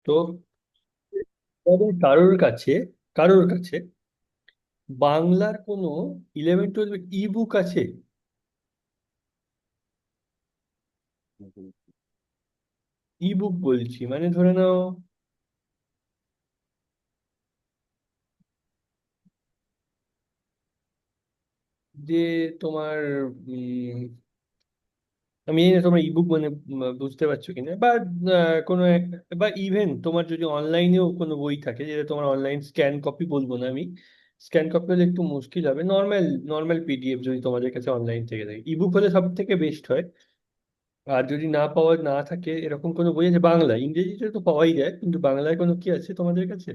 তো তোমাদের কারোর কাছে বাংলার কোনো 11-12 ই বুক আছে? ই বুক বলছি, মানে ধরে নাও যে তোমার আমি জানি না তোমার ইবুক মানে বুঝতে পারছো কিনা, বা কোনো বা ইভেন তোমার যদি অনলাইনেও কোনো বই থাকে, যেটা তোমার অনলাইন স্ক্যান কপি বলবো না আমি, স্ক্যান কপি হলে একটু মুশকিল হবে, নর্মাল নর্মাল পিডিএফ যদি তোমাদের কাছে অনলাইন থেকে থাকে, ইবুক হলে সব থেকে বেস্ট হয়। আর যদি না থাকে এরকম কোনো বই আছে বাংলা, ইংরেজিতে তো পাওয়াই যায়, কিন্তু বাংলায় কোনো কি আছে তোমাদের কাছে?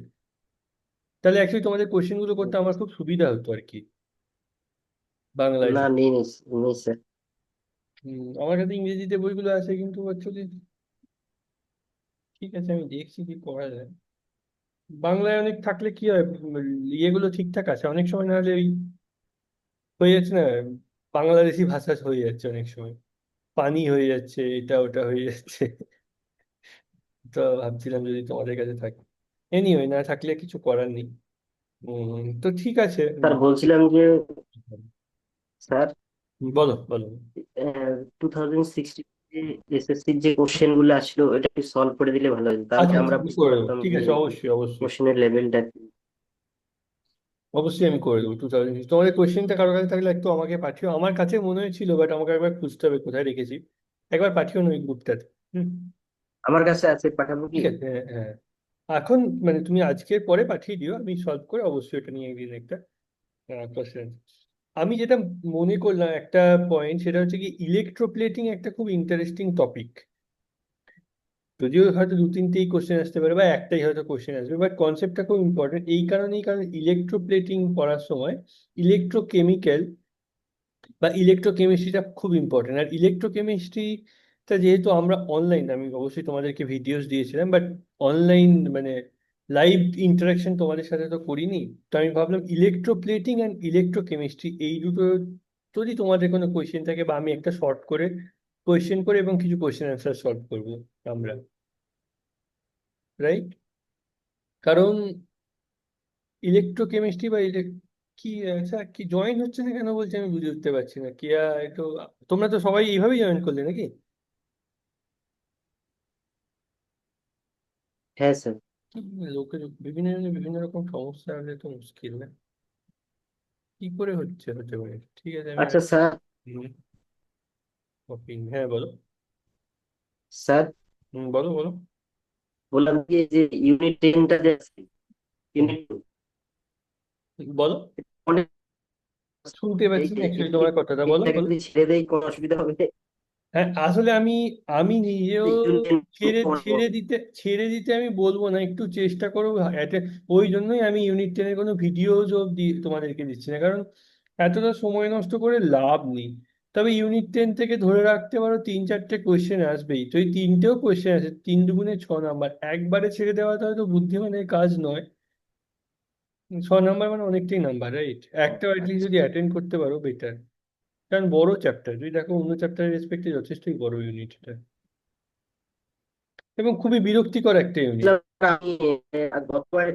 তাহলে অ্যাকচুয়ালি তোমাদের কোশ্চেন গুলো করতে আমার খুব সুবিধা হতো আর কি, বাংলায় না, থেকে। নেই নেই নেই স্যার। আমার কাছে ইংরেজিতে বইগুলো আছে, কিন্তু অ্যাকচুয়ালি ঠিক আছে, আমি দেখছি কি করা যায়। বাংলায় অনেক থাকলে কি হয়, ইয়েগুলো ঠিকঠাক আছে অনেক সময়, না হলে ওই হয়ে যাচ্ছে না, বাংলাদেশি ভাষা হয়ে যাচ্ছে অনেক সময়, পানি হয়ে যাচ্ছে, এটা ওটা হয়ে যাচ্ছে। তো ভাবছিলাম যদি তোমাদের কাছে থাকে, এনিওয়ে না থাকলে কিছু করার নেই। তো ঠিক আছে। স্যার বলছিলাম যে, স্যার, বলো বলো। 2016 এসএসসির যে কোশ্চেন গুলো আসলো এটা একটু সলভ করে দিলে ভালো হতো, তাহলে আচ্ছা আচ্ছা, আমরা আমি বুঝতে করে দেবো, পারতাম ঠিক যে আছে, অবশ্যই অবশ্যই। কোশ্চেনের লেভেলটা। অবশ্যই আমি করে দেবো 2000। তোমাদের কোয়েশ্চেনটা কারো কাছে থাকলে একটু আমাকে পাঠিও, আমার কাছে মনে হয়েছিল, বাট আমাকে একবার খুঁজতে হবে কোথায় রেখেছি। একবার পাঠিও না ওই গ্রুপটাতে। হুম। আমার কাছে আছে, পাঠাবো কি? ঠিক আছে, হ্যাঁ হ্যাঁ। এখন মানে তুমি আজকের পরে পাঠিয়ে দিও, আমি সলভ করে অবশ্যই এটা নিয়ে একদিন একটা কোশ্চেন। আমি যেটা মনে করলাম একটা পয়েন্ট, সেটা হচ্ছে কি, ইলেকট্রোপ্লেটিং একটা খুব ইন্টারেস্টিং টপিক। যদিও হয়তো দু তিনটেই কোশ্চেন আসতে পারে, বা একটাই হয়তো কোশ্চেন আসবে, বাট কনসেপ্টটা খুব ইম্পর্টেন্ট এই কারণেই, কারণ ইলেকট্রোপ্লেটিং পড়ার সময় ইলেকট্রোকেমিক্যাল বা ইলেকট্রোকেমিস্ট্রিটা খুব ইম্পর্টেন্ট। আর ইলেকট্রোকেমিস্ট্রিটা যেহেতু আমরা অনলাইন, আমি অবশ্যই তোমাদেরকে ভিডিওস দিয়েছিলাম, বাট অনলাইন মানে লাইভ ইন্টারাকশন তোমাদের সাথে তো করিনি। তো আমি ভাবলাম ইলেকট্রোপ্লেটিং অ্যান্ড ইলেকট্রোকেমিস্ট্রি এই দুটো যদি তোমাদের কোনো কোয়েশ্চেন থাকে, বা আমি একটা শর্ট করে কোয়েশ্চেন করে এবং কিছু কোয়েশ্চেন অ্যান্সার সলভ করবো আমরা, রাইট? কারণ ইলেকট্রোকেমিস্ট্রি বা কি, আচ্ছা কি জয়েন হচ্ছে না কেন বলছে, আমি বুঝে উঠতে পারছি না কি একটু। তোমরা তো সবাই এইভাবেই জয়েন করলে নাকি? হ্যাঁ স্যার। কি লোকের বিভিন্ন জনের বিভিন্ন রকম সমস্যা হলে তো মুশকিল না, কি করে হচ্ছে, হতে পারে। ঠিক আছে, আমি আর আচ্ছা স্যার। হ্যাঁ বলো। স্যার, বলো বলো। বললাম কি যে ইউনিট 10টা যে আছে, হুম, ইউনিট 2, বলো। অনেক শুনতে পাচ্ছি না এটা অ্যাকচুয়ালি কি তোমার কথাটা, বলো এটাকে বলো। যদি ছেড়ে দেয় কোনো অসুবিধা হবে? হ্যাঁ আসলে আমি আমি নিজেও ইউনিট 10 ছেড়ে পড়বো। ছেড়ে দিতে আমি বলবো না, একটু চেষ্টা করো। ওই জন্যই আমি ইউনিট 10-এর কোনো ভিডিওজ তোমাদেরকে দিচ্ছি না, কারণ এতটা সময় নষ্ট করে লাভ নেই। তবে ইউনিট 10 থেকে ধরে রাখতে পারো 3-4টে কোয়েশ্চেন আসবেই, তো এই তিনটেও কোয়েশ্চেন আছে, 3 × 2 = 6 নাম্বার, একবারে ছেড়ে দেওয়াটা হয়তো বুদ্ধিমানের কাজ নয়। 6 নাম্বার মানে অনেকটাই নাম্বার, রাইট? একটা অ্যাটলিস্ট আচ্ছা। যদি অ্যাটেন্ড করতে পারো বেটার। কারণ বড় চ্যাপ্টার, যদি দেখো অন্য চ্যাপ্টারের রেসপেক্টে যথেষ্টই বড় ইউনিটটা, এবং খুবই বিরক্তিকর একটা ইউনিট। আমি গতবার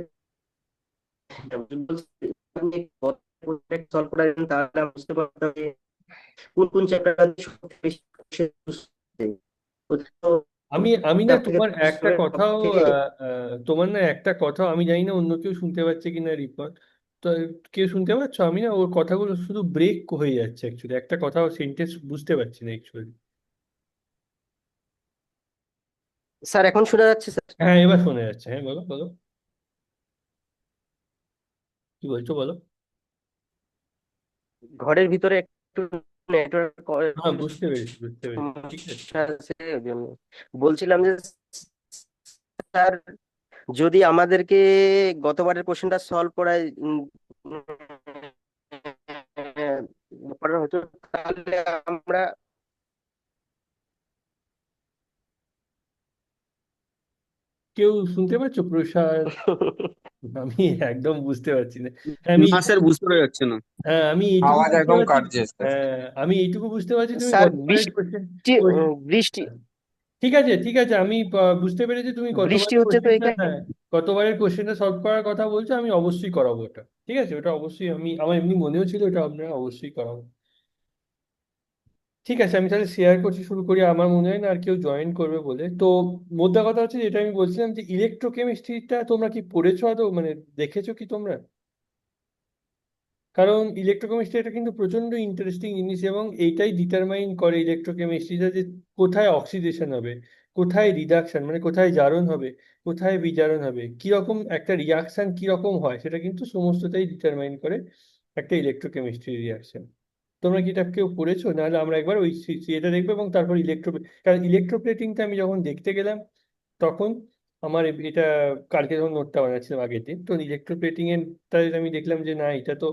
সলভ করা যেত, তাহলে আমি বুঝতে পারতাম যে কোন কোন চ্যাপ্টার সবচেয়ে বেশি question আসছে। তো আমি আমি না তার থেকে তোমার বুঝতে একটা হবে সব কথাও থেকে। তোমার না একটা কথাও আমি জানি না অন্য কেউ শুনতে পাচ্ছে কিনা, রিপোর্ট তো কেউ শুনতে পাচ্ছ? আমি না ওর কথাগুলো শুধু ব্রেক হয়ে যাচ্ছে, অ্যাকচুয়ালি একটা কথাও সেন্টেন্স বুঝতে পারছি না অ্যাকচুয়ালি। স্যার এখন শোনা যাচ্ছে স্যার? হ্যাঁ এবার শোনা যাচ্ছে, হ্যাঁ বলো বলো, কি বলছো বলো। ঘরের ভিতরে একটু নেটওয়ার্ক হ্যাঁ বুঝতে পেরেছি বুঝতে পেরেছি, ঠিক আছে। সমস্যা আছে, ওই জন্য বলছিলাম যে স্যার, যদি আমাদেরকে গতবারের কোশ্চেনটা সলভ করায় করা হতো, তাহলে আমরা কেউ শুনতে পাচ্ছ, প্রসাদ? আমি একদম বুঝতে পারছি না। হ্যাঁ, আমি না স্যার, বুঝতে পারা যাচ্ছে না। হ্যাঁ আমি এইটুকু আওয়াজ বুঝতে একদম পারছি। কাটছে স্যার। হ্যাঁ আমি এইটুকু বুঝতে পারছি, তুমি স্যার গতবারের কোশ্চেন। বৃষ্টি বৃষ্টি ঠিক আছে, ঠিক আছে, আমি বুঝতে পেরেছি তুমি বৃষ্টি গতবারের হচ্ছে তো কোশ্চেনটা, এখানে। হ্যাঁ, গতবারের কোশ্চেনটা সলভ করার কথা বলছো, আমি অবশ্যই করাবো ওটা। ঠিক আছে, ওটা অবশ্যই, আমার এমনি মনেও ছিল ওটা আপনারা অবশ্যই করাবো। ঠিক আছে, আমি তাহলে শেয়ার করছি, শুরু করি। আমার মনে হয় না আর কেউ জয়েন করবে বলে। তো মোদ্দা কথা হচ্ছে, যেটা আমি বলছিলাম, যে ইলেকট্রোকেমিস্ট্রিটা তোমরা কি পড়েছো আদৌ, মানে দেখেছো কি তোমরা? কারণ ইলেকট্রোকেমিস্ট্রি এটা কিন্তু প্রচন্ড ইন্টারেস্টিং জিনিস, এবং এইটাই ডিটারমাইন করে ইলেকট্রোকেমিস্ট্রিটা, যে কোথায় অক্সিডেশন হবে, কোথায় রিডাকশন মানে কোথায় জারণ হবে, কোথায় বিজারণ হবে, কিরকম একটা রিয়াকশন কিরকম হয়, সেটা কিন্তু সমস্তটাই ডিটারমাইন করে একটা ইলেকট্রোকেমিস্ট্রি রিয়াকশন। তোমরা কি এটা কেউ পড়েছো? নাহলে আমরা একবার ওই এটা দেখবো, এবং তারপর কারণ ইলেকট্রোপ্লেটিংটা আমি যখন দেখতে গেলাম, তখন আমার এটা কালকে যখন নোটটা বানাচ্ছিলাম আগের দিন, তো ইলেকট্রোপ্লেটিং এর আমি দেখলাম যে না, এটা তো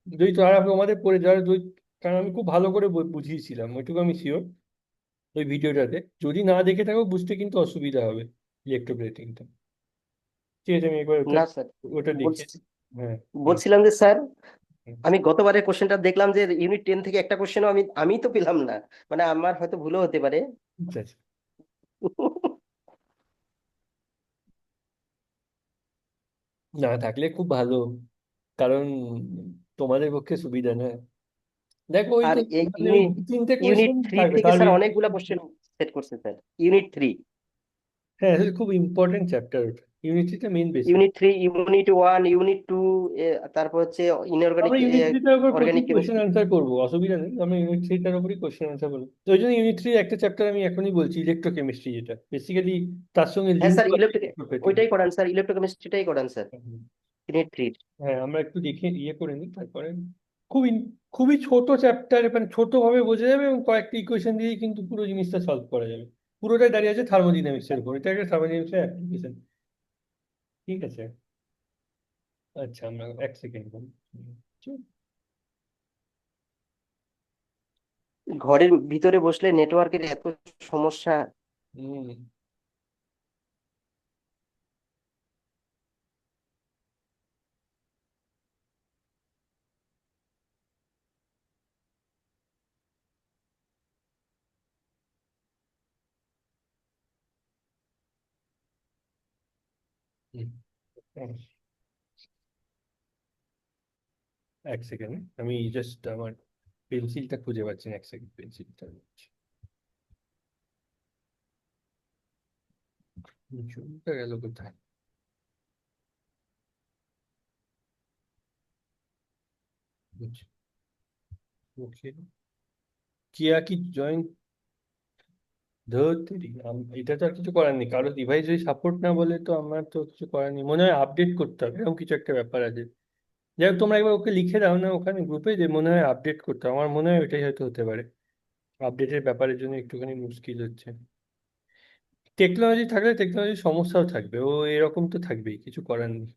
যদি তো আর আমাদের পড়ে যারা কারণ আমি খুব ভালো করে বুঝিয়েছিলাম, ওইটুকু আমি শিওর ওই ভিডিওটাতে। যদি না দেখে থাকো, বুঝতে কিন্তু অসুবিধা হবে ইলেকট্রোপ্লেটিংটা। ঠিক আছে, আমি একবার ওটা না স্যার, ওটা দেখে। বলছি হ্যাঁ, হুম, বলছিলাম যে স্যার, হুম, আমি গতবারের কোশ্চেনটা দেখলাম যে ইউনিট 10 থেকে একটা কোশ্চেনও আমি আমি তো পেলাম না। মানে আমার হয়তো ভুলও হতে পারে। আচ্ছা আচ্ছা। না থাকলে খুব ভালো, কারণ তোমাদের পক্ষে সুবিধা না। দেখো ওই আর তো, এই মানে ওই ইউনিট দু তিনটে ইউনিট কোয়েশ্চেন 3 থাকবে, থেকে তার স্যার বেশি। অনেকগুলা কোশ্চেন সেট করছে স্যার। ইউনিট 3, হ্যাঁ, আসলে খুব ইম্পর্টেন্ট চ্যাপ্টার ওটা, ইউনিটিটা মেইন বেসিক। ইউনিট 1, ইউনিট 2, তারপর হচ্ছে ইনঅর্গানিক আমরা ইউনিট থ্রিটার উপর প্রচুর অর্গানিক কোয়েশ্চেন কেমিস্ট্রি। আনসার করবো, অসুবিধা নেই, আমরা ইউনিট থ্রিটার উপরই কোয়েশ্চেন আনসার করবো। তো ওই জন্য ইউনিট থ্রি একটা চ্যাপ্টার আমি এখনই বলছি, ইলেকট্রোকেমিস্ট্রি, যেটা বেসিক্যালি তার সঙ্গে হ্যাঁ লিঙ্ক স্যার, করে ইলেকট্রোপ্লেটিং। ওইটাই করান স্যার, ইলেকট্রোকেমিস্ট্রিটাই করান স্যার, ইউনিট 3। হ্যাঁ, আমরা একটু দেখে ইয়ে করে নিই, তারপরে খুবই খুবই ছোট চ্যাপ্টার, মানে ছোট ভাবে বোঝা যাবে, এবং কয়েকটা ইকুয়েশন দিয়েই কিন্তু পুরো জিনিসটা সলভ করা যাবে। পুরোটাই দাঁড়িয়ে আছে থার্মোডিনামিক্স এর উপর, এটা একটা থার্মোডিনামিক্স এর অ্যাপ্লিকেশন। ঠিক আছে, আচ্ছা, আমরা এক সেকেন্ড বলি। ঘরের ভিতরে বসলে নেটওয়ার্কের এত সমস্যা। হুম, হুম, হুম। এক সেকেন্ড, আমি জাস্ট আমার পেন্সিলটা খুঁজে পাচ্ছি না, এক সেকেন্ড, পেন্সিলটা চুলটা গেল কোথায়? বুঝছি। ওকে, কিয়া কি জয়েন্ট ধরতে এটা তো আর কিছু করার নেই, কারো ডিভাইস যদি সাপোর্ট না বলে তো আমার তো কিছু করার নেই, মনে হয় আপডেট করতে হবে, এরকম কিছু একটা ব্যাপার আছে। যাই হোক, তোমরা একবার ওকে লিখে দাও না ওখানে গ্রুপে, যে মনে হয় আপডেট করতে হবে। আমার মনে হয় ওইটাই হয়তো হতে পারে, আপডেটের ব্যাপারের জন্য একটুখানি মুশকিল হচ্ছে। টেকনোলজি থাকলে টেকনোলজির সমস্যাও থাকবে, ও এরকম তো থাকবেই, কিছু করার নেই।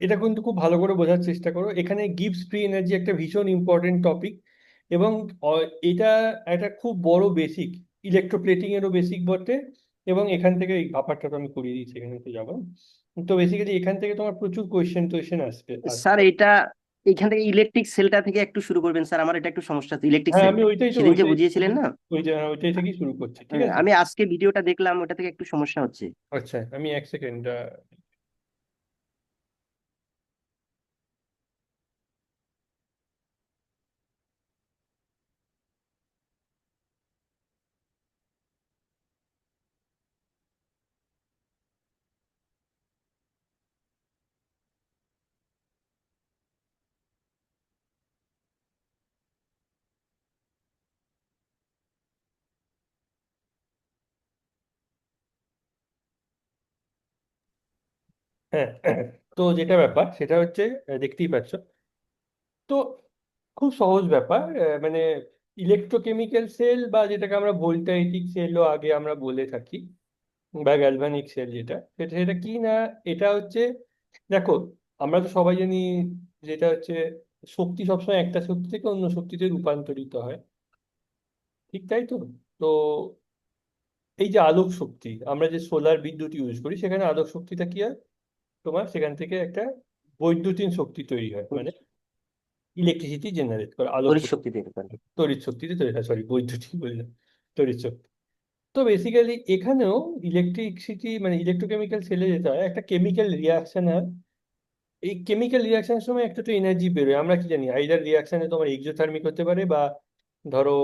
এটা কিন্তু খুব ভালো করে বোঝার চেষ্টা করো, এখানে গিবস ফ্রি এনার্জি একটা ভীষণ ইম্পর্টেন্ট টপিক, এবং এটা একটা খুব বড় বেসিক, ইলেকট্রোপ্লেটিং এরও বেসিক বটে। এবং এখান থেকে এই ব্যাপারটা তো আমি করিয়ে দিচ্ছি, এখানে তো যাবো। তো বেসিক্যালি এখান থেকে তোমার প্রচুর কোয়েশ্চেন টোয়েশ্চেন আসবে স্যার আসবে। এটা এখান থেকে ইলেকট্রিক সেলটা থেকে একটু শুরু করবেন স্যার, আমার এটা একটু সমস্যা আছে ইলেকট্রিক হ্যাঁ, সেল। আমি ওইটাই তো সেদিন যে ওইটাই বুঝিয়েছিলেন না, ওইটাই থেকেই শুরু করছি, ঠিক আছে। আমি আজকে ভিডিওটা দেখলাম, ওটা থেকে একটু সমস্যা হচ্ছে। আচ্ছা, আমি এক সেকেন্ড। হ্যাঁ, তো যেটা ব্যাপার সেটা হচ্ছে, দেখতেই পাচ্ছ, তো খুব সহজ ব্যাপার, মানে ইলেকট্রোকেমিক্যাল সেল, বা যেটাকে আমরা ভোল্টাইটিক সেলও আগে আমরা বলে থাকি, বা গ্যালভানিক সেল, যেটা সেটা সেটা কি না, এটা হচ্ছে, দেখো, আমরা তো সবাই জানি, যেটা হচ্ছে শক্তি সবসময় একটা শক্তি থেকে অন্য শক্তিতে রূপান্তরিত হয়, ঠিক তাই তো? তো এই যে আলোক শক্তি, আমরা যে সোলার বিদ্যুৎ ইউজ করি, সেখানে আলোক শক্তিটা কি হয়, তোমার সেখান থেকে একটা বৈদ্যুতিন শক্তি তৈরি হয়, মানে ইলেকট্রিসিটি জেনারেট করে, আলোক তড়িৎ শক্তি তৈরি করে। তড়িৎ শক্তিতে তৈরি হয়, সরি বৈদ্যুতিক বললাম, তড়িৎ শক্তি। তো বেসিক্যালি এখানেও ইলেকট্রিসিটি মানে ইলেকট্রোকেমিক্যাল সেলে যেতে হয়, একটা কেমিক্যাল রিয়াকশন হয়। এই কেমিক্যাল রিয়াকশনের সময় একটা তো এনার্জি বেরোয়, আমরা কি জানি আইদার রিয়াকশনে তোমার এক্সোথার্মিক হতে পারে বা ধরো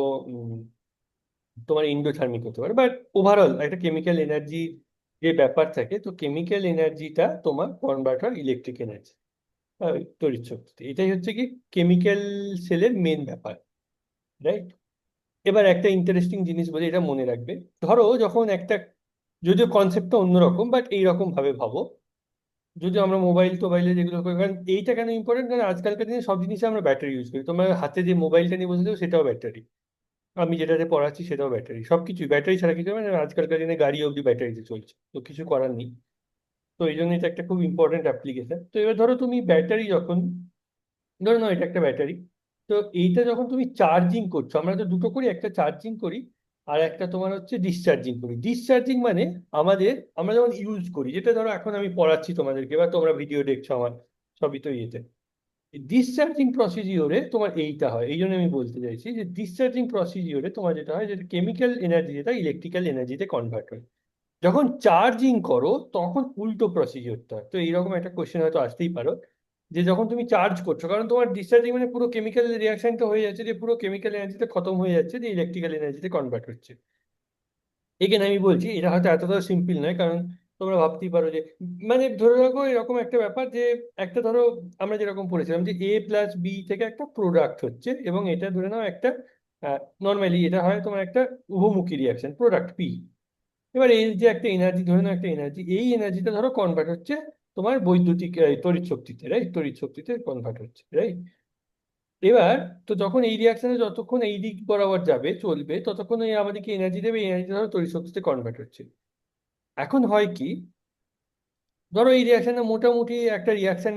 তোমার ইন্ডোথার্মিক হতে পারে, বাট ওভারঅল একটা কেমিক্যাল এনার্জি যে ব্যাপার থাকে, তো কেমিক্যাল এনার্জিটা তোমার কনভার্ট হয় ইলেকট্রিক এনার্জি, তড়িৎ শক্তিতে। এটাই হচ্ছে কি কেমিক্যাল সেলের মেন ব্যাপার, রাইট? এবার একটা ইন্টারেস্টিং জিনিস বলি, এটা মনে রাখবে। ধরো যখন একটা, যদিও কনসেপ্টটা অন্যরকম বাট এইরকম ভাবে ভাবো, যদি আমরা মোবাইল টোবাইলে যেগুলো করি, কারণ এইটা কেন ইম্পর্টেন্ট, কারণ আজকালকার দিনে সব জিনিসে আমরা ব্যাটারি ইউজ করি। তোমার হাতে যে মোবাইলটা নিয়ে বসে থাকো সেটাও ব্যাটারি, আমি যেটাতে পড়াচ্ছি সেটাও ব্যাটারি, সবকিছু ব্যাটারি ছাড়া কিছু মানে আজকালকার দিনে গাড়ি অব্দি ব্যাটারিতে চলছে, তো কিছু করার নেই। তো এই জন্য এটা একটা খুব ইম্পর্টেন্ট অ্যাপ্লিকেশন। তো এবার ধরো তুমি ব্যাটারি যখন, ধরো না এটা একটা ব্যাটারি, তো এইটা যখন তুমি চার্জিং করছো, আমরা তো দুটো করি, একটা চার্জিং করি আর একটা তোমার হচ্ছে ডিসচার্জিং করি। ডিসচার্জিং মানে আমাদের, আমরা যখন ইউজ করি, যেটা ধরো এখন আমি পড়াচ্ছি তোমাদেরকে বা তোমরা ভিডিও দেখছো আমার, সবই তো ইয়েতে। ডিসচার্জিং প্রসিডিওরে তোমার এইটা হয়, এই জন্য আমি বলতে চাইছি যে ডিসচার্জিং প্রসিডিওরে তোমার যেটা হয়, যেটা কেমিক্যাল এনার্জি যেটা ইলেকট্রিক্যাল এনার্জিতে কনভার্ট হয়। যখন চার্জিং করো তখন উল্টো প্রসিডিওরটা হয়। তো এইরকম একটা কোশ্চেন হয়তো আসতেই পারো, যে যখন তুমি চার্জ করছো, কারণ তোমার ডিসচার্জিং মানে পুরো কেমিক্যাল রিয়াকশনটা হয়ে যাচ্ছে, যে পুরো কেমিক্যাল এনার্জিটা খতম হয়ে যাচ্ছে, যে ইলেকট্রিক্যাল এনার্জিতে কনভার্ট হচ্ছে। এখানে আমি বলছি এটা হয়তো এতটা সিম্পল নয়, কারণ তোমরা ভাবতেই পারো যে, মানে ধরে রাখো এরকম একটা ব্যাপার যে, একটা ধরো আমরা যেরকম পড়েছিলাম যে এ প্লাস বি থেকে একটা প্রোডাক্ট হচ্ছে, এবং এটা ধরে নাও একটা, নর্মালি এটা হয় তোমার একটা উভমুখী রিয়াকশন, প্রোডাক্ট পি। এবার এই যে একটা এনার্জি, ধরে নাও একটা এনার্জি, এই এনার্জিটা ধরো কনভার্ট হচ্ছে তোমার বৈদ্যুতিক তড়িৎ শক্তিতে, রাইট? তড়িৎ শক্তিতে কনভার্ট হচ্ছে, রাইট? এবার তো যখন এই রিয়াকশনে যতক্ষণ এই দিক বরাবর যাবে চলবে, ততক্ষণ এই আমাদেরকে এনার্জি দেবে, এই এনার্জি ধরো তড়িৎ শক্তিতে কনভার্ট হচ্ছে। এখন হয় কি, ধরো এই রিয়াকশনে মোটামুটি একটা রিয়াকশন,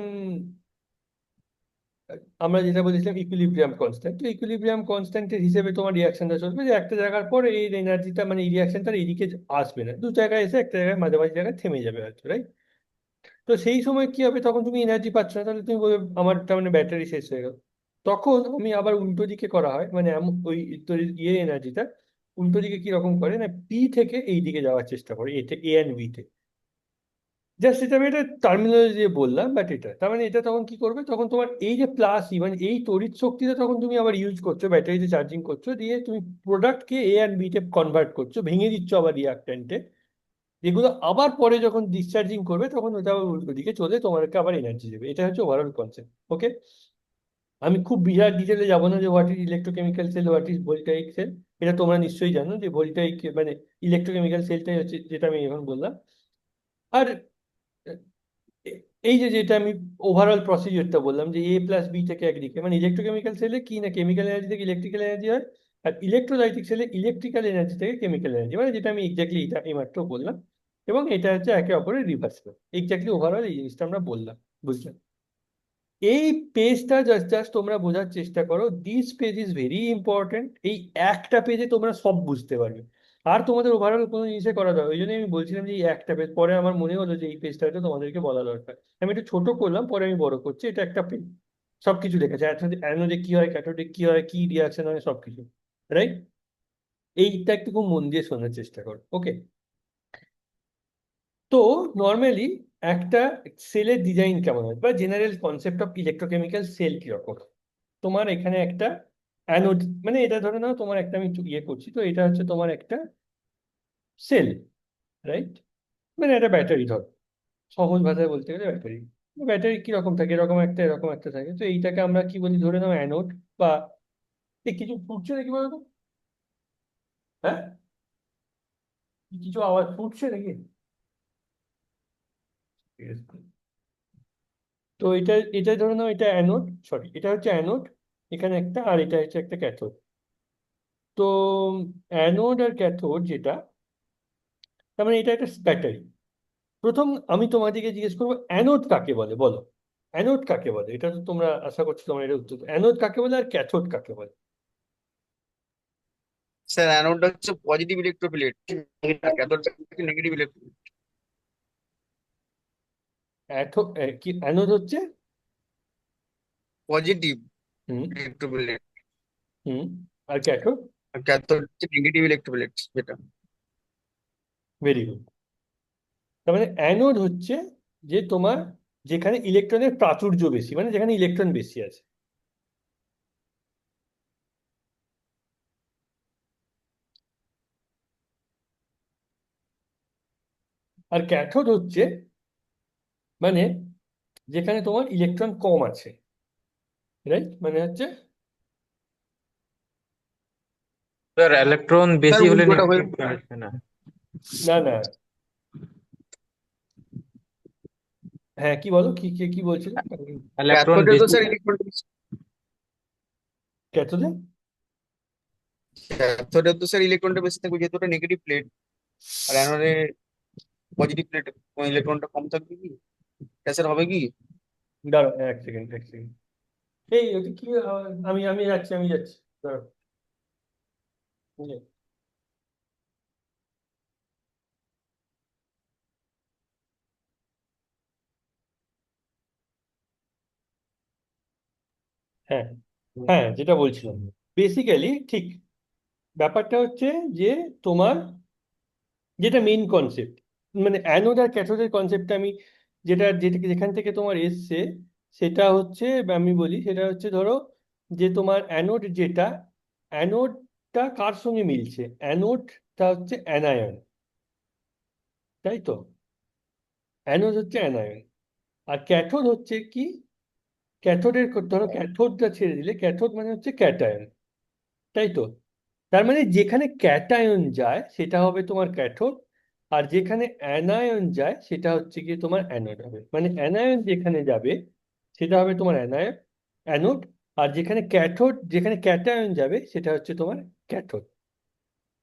আমরা যেটা বলেছিলাম ইকুইলিব্রিয়াম কনস্ট্যান্ট, তো ইকুইলিব্রিয়াম কনস্ট্যান্টের হিসেবে তোমার রিয়াকশনটা চলবে, যে একটা জায়গার পর এই এনার্জিটা মানে এই রিয়াকশনটা এইদিকে আসবে না, দু জায়গায় এসে একটা জায়গায় মাঝামাঝি জায়গায় থেমে যাবে হয়তো, রাইট? তো সেই সময় কি হবে, তখন তুমি এনার্জি পাচ্ছ না, তাহলে তুমি বলবে আমার তার মানে ব্যাটারি শেষ হয়ে গেল। তখন আমি আবার উল্টো দিকে করা হয়, মানে ওই ইয়ে এনার্জিটা উল্টো দিকে কি রকম করে না, পি থেকে এই দিকে যাওয়ার চেষ্টা করে, এ এ অ্যান্ড বি তে। জাস্ট এটা আমি এটা টার্মিনোলজি দিয়ে বললাম, বাট এটা তার মানে এটা তখন কি করবে, তখন তোমার এই যে প্লাস ই মানে এই তড়িৎ শক্তিটা তখন তুমি আবার ইউজ করছো, ব্যাটারিতে চার্জিং করছো, দিয়ে তুমি প্রোডাক্টকে এ অ্যান্ড বি তে কনভার্ট করছো, ভেঙে দিচ্ছ আবার রিয়াক্ট্যান্টে, যেগুলো আবার পরে যখন ডিসচার্জিং করবে তখন ওটা আবার উল্টো দিকে চলে তোমাকে আবার এনার্জি দেবে। এটা হচ্ছে ওভারঅল কনসেপ্ট, ওকে? আমি খুব বিরাট ডিটেলে যাবো না যে what is electrochemical cell, what is voltaic cell. এটা তোমরা নিশ্চয়ই জানো যে ভোল্টাইক মানে ইলেকট্রোকেমিক্যাল সেলটাই হচ্ছে যেটা আমি এখন বললাম। আর এ- এই যে যেটা আমি ওভারঅল প্রসিডিওরটা বললাম, যে এ প্লাস বি থেকে একদিকে, মানে ইলেকট্রোকেমিক্যাল সেলে কি না কেমিক্যাল এনার্জি থেকে ইলেকট্রিক্যাল এনার্জি হয়, আর ইলেকট্রোলাইটিক সেলে ইলেকট্রিক্যাল এনার্জি থেকে কেমিক্যাল এনার্জি, মানে যেটা আমি এক্স্যাক্টলি এটা এইমাত্র বললাম। এবং এটা হচ্ছে একে অপরের রিভার্সিবল, এক্স্যাক্টলি ওভারঅল এই জিনিসটা আমরা বললাম, বুঝলাম? এই পেজটা জাস্ট জাস্ট তোমরা বোঝার চেষ্টা করো, this page is very important. এই একটা পেজে তোমরা সব বুঝতে পারবে, আর তোমাদের ওভারঅল কোনো জিনিসে করা দরকার, ওই জন্য আমি বলছিলাম যে এই একটা পেজ, পরে আমার মনে হলো যে এই পেজটা হয়তো তোমাদেরকে বলা দরকার। আমি একটু ছোট করলাম, পরে আমি বড় করছি। এটা একটা পেজ, সবকিছু লেখা আছে, অ্যানোডে কি হয়, ক্যাথোডে কি হয়, কি রিয়াকশন হয়, সবকিছু, রাইট? এইটা একটু খুব মন দিয়ে শোনার চেষ্টা করো, ওকে? তো নর্মালি একটা সেলের ডিজাইন কেমন হয়, বা general concept of electrochemical cell কিরকম। তোমার এখানে একটা অ্যানোড, মানে এটা ধরে নাও তোমার একটা, আমি একটু ইয়ে করছি, তো এটা হচ্ছে তোমার একটা সেল, রাইট? মানে একটা ব্যাটারি ধরো, সহজ ভাষায় বলতে গেলে ব্যাটারি। ব্যাটারি কিরকম থাকে, এরকম একটা এরকম একটা থাকে, তো এইটাকে আমরা কি বলি, ধরে নাও অ্যানোড। বা কিছু ফুটছে নাকি বলতো? হ্যাঁ, কিছু আওয়াজ ফুটছে নাকি? ঠিক আছে। তো এটা এটা ধরে নাও এটা অ্যানোড, সরি এটা হচ্ছে অ্যানোড, এখানে একটা, আর এটা হচ্ছে একটা ক্যাথোড। তো অ্যানোড আর ক্যাথোড যেটা, তার মানে এটা একটা ব্যাটারি। প্রথম আমি তোমাদেরকে জিজ্ঞেস করবো অ্যানোড কাকে বলে, বলো। অ্যানোড কাকে বলে, এটা তো তোমরা আশা করছি তোমরা এটা উত্তর, অ্যানোড কাকে বলে আর ক্যাথোড কাকে বলে? স্যার অ্যানোডটা হচ্ছে পজিটিভ ইলেকট্রোপ্লেট, আর ক্যাথোডটা হচ্ছে নেগেটিভ ইলেকট্রোপ্লেট। কি অ্যানোড হচ্ছে? পজিটিভ হুম ইলেকট্রোপ্লেট, হুম আর ক্যাথোড? আর ক্যাথোড হচ্ছে নেগেটিভ ইলেকট্রোপ্লেট যেটা। Very good. তার মানে অ্যানোড হচ্ছে যে তোমার যেখানে ইলেকট্রনের প্রাচুর্য বেশি, মানে যেখানে ইলেকট্রন বেশি আছে। আর ক্যাথোড হচ্ছে মানে যেখানে তোমার ইলেকট্রন কম আছে, রাইট? মানে হচ্ছে স্যার ইলেকট্রন স্যার বেশি হলে উল্টোটা হয়ে, নেগেটিভ আসবে না? না না, হ্যাঁ কি বলো, কি কি কি বলছিলে? ইলেকট্রন ক্যাথোডে তো বেশি। Sir electron, ক্যাথোডে? ক্যাথোডে তো স্যার ইলেকট্রনটা বেশি থাকবে যেহেতু ওটা নেগেটিভ প্লেট, আর অ্যানোডে পজিটিভ প্লেট, ইলেকট্রনটা কম থাকবে কি? এটা স্যার হবে কি? দাঁড়াও, এক সেকেন্ড এক সেকেন্ড। এই ওটা কি আমি আমি যাচ্ছি, আমি যাচ্ছি, দাঁড়াও। হ্যাঁ হ্যাঁ, যেটা বলছিলাম বেসিক্যালি ঠিক ব্যাপারটা হচ্ছে যে তোমার যেটা মেইন কনসেপ্ট, মানে অ্যানোড আর ক্যাথোডের কনসেপ্টটা আমি যেটা যেটা যেখান থেকে তোমার এসছে সেটা হচ্ছে, আমি বলি সেটা হচ্ছে, ধরো যে তোমার অ্যানোড যেটা, অ্যানোডটা কার সঙ্গে মিলছে? অ্যানোডটা হচ্ছে অ্যানায়ন, তাই তো? অ্যানোড হচ্ছে অ্যানায়ন। আর ক্যাথোড হচ্ছে কি? ক্যাথোডের ধরো ক্যাথোডটা ছেড়ে দিলে, ক্যাথোড মানে হচ্ছে ক্যাটায়ন, তাই তো? তার মানে যেখানে ক্যাটায়ন যায় সেটা হবে তোমার ক্যাথোড, আর যেখানে অ্যানায়ন যায় সেটা হচ্ছে গিয়ে তোমার অ্যানোড হবে। মানে অ্যানায়ন যেখানে যাবে সেটা হবে তোমার অ্যানোড, আর যেখানে ক্যাথোড, যেখানে ক্যাটায়ন যাবে সেটা হচ্ছে তোমার ক্যাথোড।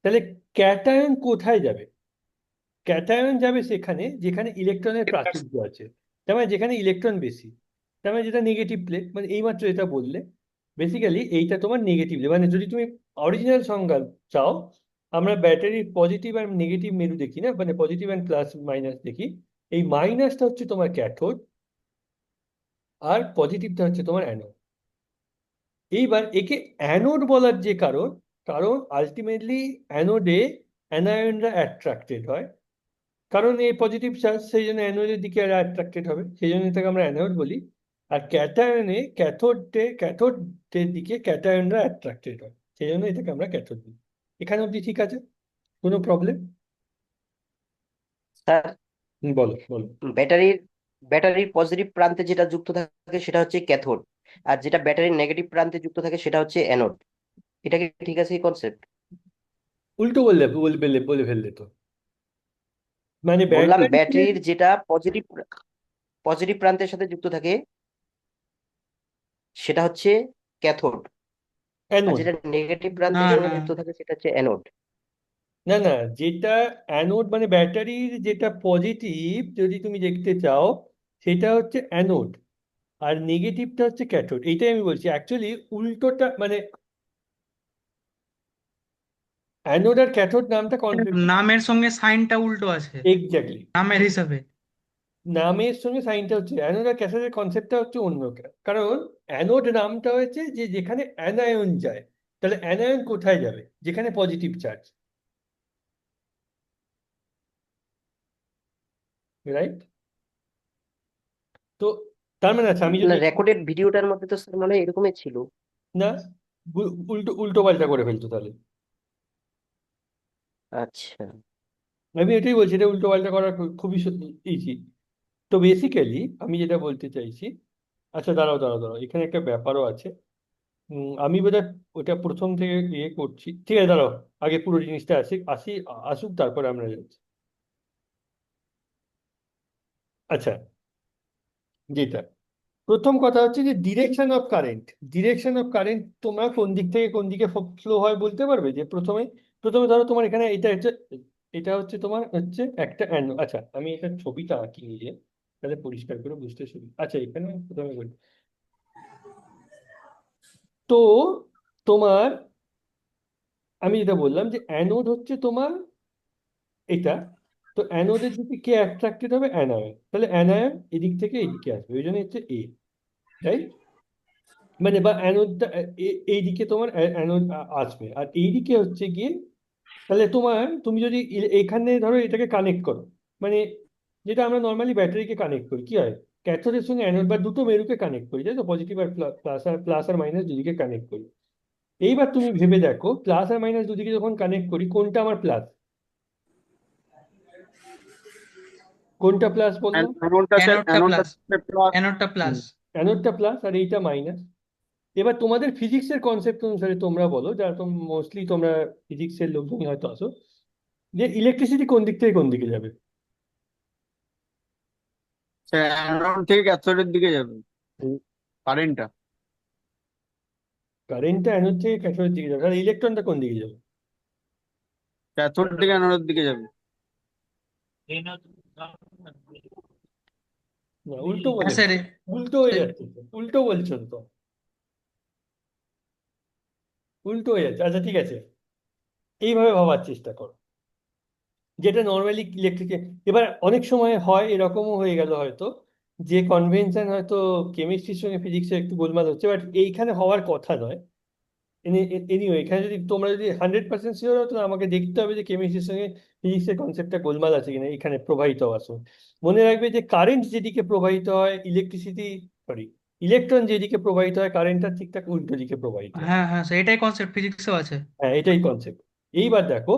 তাহলে ক্যাটায়ন কোথায় যাবে? ক্যাটায়ন যাবে সেখানে যেখানে ইলেকট্রনের প্রাচুর্য আছে, তার মানে যেখানে ইলেকট্রন বেশি, তার মানে যেটা নেগেটিভ প্লেট, মানে এইমাত্র এটা বললে বেসিক্যালি এইটা তোমার নেগেটিভ। মানে যদি তুমি অরিজিনাল সংজ্ঞা চাও, আমরা ব্যাটারির পজিটিভ আর নেগেটিভ মেরু দেখি না, মানে পজিটিভ অ্যান্ড প্লাস মাইনাস দেখি। এই মাইনাসটা হচ্ছে তোমার ক্যাথোড, আর পজিটিভটা হচ্ছে তোমার অ্যানোড। এইবার একে অ্যানোড বলার যে কারণ, কারণ আলটিমেটলি অ্যানোডে অ্যানায়নরা অ্যাট্রাক্টেড হয়, কারণ এই পজিটিভ চার্জ, সেই জন্য অ্যানোডের দিকে অ্যাট্রাক্টেড হবে, সেই জন্য এটাকে আমরা অ্যানোড বলি। আর ক্যাটায়নে ক্যাথোডের দিকে ক্যাটায়নরা অ্যাট্রাক্টেড হয়, সেই জন্য এটাকে আমরা ক্যাথোড বলি। এখানে অবধি ঠিক আছে? কোনো প্রবলেম? স্যার বলো বলো। ব্যাটারির ব্যাটারির পজিটিভ প্রান্তে যেটা যুক্ত থাকে সেটা হচ্ছে ক্যাথোড, আর যেটা ব্যাটারির নেগেটিভ প্রান্তে যুক্ত থাকে সেটা হচ্ছে অ্যানোড। এটা কি ঠিক আছে এই কনসেপ্ট? উল্টো বললে বলে ফেললে তো। মানে বললাম ব্যাটারিতে ব্যাটারির যেটা পজিটিভ পজিটিভ প্রান্তের সাথে যুক্ত থাকে সেটা হচ্ছে ক্যাথোড, আর অ্যানোড। যেটা নেগেটিভ না প্রান্তের সঙ্গে না যুক্ত থাকে সেটা হচ্ছে অ্যানোড। না না, যেটা অ্যানোড মানে ব্যাটারির যেটা পজিটিভ যদি তুমি দেখতে চাও সেটা হচ্ছে অ্যানোড, আর নেগেটিভটা হচ্ছে ক্যাথোড। এইটাই আমি বলছি অ্যাকচুয়ালি উল্টোটা, মানে অ্যানোড আর ক্যাথোড নামটা কনফিউজ। নামের সঙ্গে সাইনটা উল্টো আছে এক্স্যাক্টলি, নামের হিসাবে। নামের সঙ্গে সাইনটা হচ্ছে, অ্যানোড আর ক্যাথোডের কনসেপ্টটা হচ্ছে অন্য। কারণ অ্যানোড নামটা হয়েছে যে যেখানে অ্যানায়ন যায়, তাহলে অ্যানায়ন কোথায় যাবে? যেখানে পজিটিভ চার্জ, রাইট? তো তার মানে আচ্ছা আমি না, যদি, রেকর্ডেড ভিডিওটার মধ্যে তো স্যার মনে হয় এরকমই ছিল। না, উল্টো উল্টো পাল্টা করে ফেলতো তাহলে। আচ্ছা আমি এটাই বলছি, এটা উল্টো পাল্টা করা খুবই ইজি। তো বেসিক্যালি আমি যেটা বলতে চাইছি, আচ্ছা দাঁড়াও দাঁড়াও দাঁড়াও, এখানে একটা ব্যাপারও আছে। আমি বোধহয় ওটা প্রথম থেকে ইয়ে করছি, ঠিক আছে দাঁড়াও, আগে পুরো জিনিসটা আসুক তারপরে আমরা যাচ্ছি। আচ্ছা, যেটা প্রথম কথা হচ্ছে যে ডিরেকশন অফ কারেন্ট তোমরা কোন দিক থেকে কোন দিকে ফ্লো হয় বলতে পারবে? যে প্রথমে প্রথমে ধরো তোমার এখানে এটা হচ্ছে, এটা হচ্ছে তোমার হচ্ছে একটা আচ্ছা আমি এটা ছবিটা আঁকি নিজে, তাহলে পরিষ্কার করে বুঝতে সুবিধা। আচ্ছা এখানে প্রথমে বলি, তো তোমার আমি যেটা বললাম যে অ্যানোড হচ্ছে তোমার এটা, তো অ্যানোডের দিকে কে অ্যাট্রাক্টেড হবে? অ্যানায়ন। তাহলে অ্যানায়ন এদিক থেকে এদিকে আসবে, ওই জন্য হচ্ছে এ, রাইট? মানে বা অ্যানোডটা এইদিকে তোমার অ্যানোড আসবে, আর এইদিকে হচ্ছে গিয়ে, তাহলে তুমি যদি এখানে ধরো এটাকে কানেক্ট করো, মানে যেটা আমরা নর্মালি ব্যাটারিকে কানেক্ট করি, কি হয়, ক্যাথোডের সঙ্গে অ্যানোড বা দুটো মেরুকে কানেক্ট করি, তাই তো, পজিটিভ আর প্লাস আর মাইনাস দুদিকে কানেক্ট করি। এইবার তুমি ভেবে দেখো, প্লাস আর মাইনাস দুদিকে যখন কানেক্ট করি, কোনটা আমার প্লাস, কোনটা প্লাস বললাম? অ্যানোডটা স্যার, অ্যানোডটা অ্যানোডটা প্লাস, প্লাস। অ্যানোডটা প্লাস। অ্যানোডটা প্লাস আর এইটা মাইনাস। এবার তোমাদের ফিজিক্সের কনসেপ্ট অনুসারে তোমরা বলো, যারা মোস্টলি তোমরা ফিজিক্সের লোকজনই হয়তো আসো, যে ইলেকট্রিসিটি কোন দিক থেকে কোন দিকে যাবে? স্যার অ্যানোড থেকে ক্যাথোডের দিকে যাবে কারেন্টটা। কারেন্টটা অ্যানোড থেকে ক্যাথোডের দিকে যাবে, আর ইলেকট্রনটা কোন দিকে যাবে? ক্যাথোড থেকে অ্যানোডের দিকে যাবে। না, উল্টো হ্যাঁ বলেছো, স্যার। উল্টো হয়ে যাচ্ছে তো, উল্টো বলছো তো, উল্টো হয়ে যাচ্ছে। আচ্ছা ঠিক আছে, এইভাবে ভাবার চেষ্টা করো, যেটা নর্মালি ইলেকট্রিকে। এবার অনেক সময় হয় এরকমও হয়ে গেল হয়তো, যে কনভেনশন হয়তো কেমিস্ট্রির সঙ্গে ফিজিক্সের একটু গোলমাল হচ্ছে, বাট এইখানে হওয়ার কথা নয়। এনিওয়ে, এখানে যদি তোমরা যদি 100% শিওর হতো না, আমাকে দেখতে হবে যে কেমিস্ট্রির সঙ্গে ফিজিক্সের কনসেপ্টটা গোলমাল আছে কিনা এখানে প্রবাহিত হওয়ার সময়। মনে রাখবে যে কারেন্ট যেদিকে প্রবাহিত হয়, ইলেকট্রন যেদিকে প্রবাহিত হয়, কারেন্টটা ঠিকঠাক উল্টো দিকে প্রবাহিত হয়। হ্যাঁ হ্যাঁ স্যার, এটাই কনসেপ্ট ফিজিক্সেও আছে। হ্যাঁ, এটাই কনসেপ্ট। এইবার দেখো,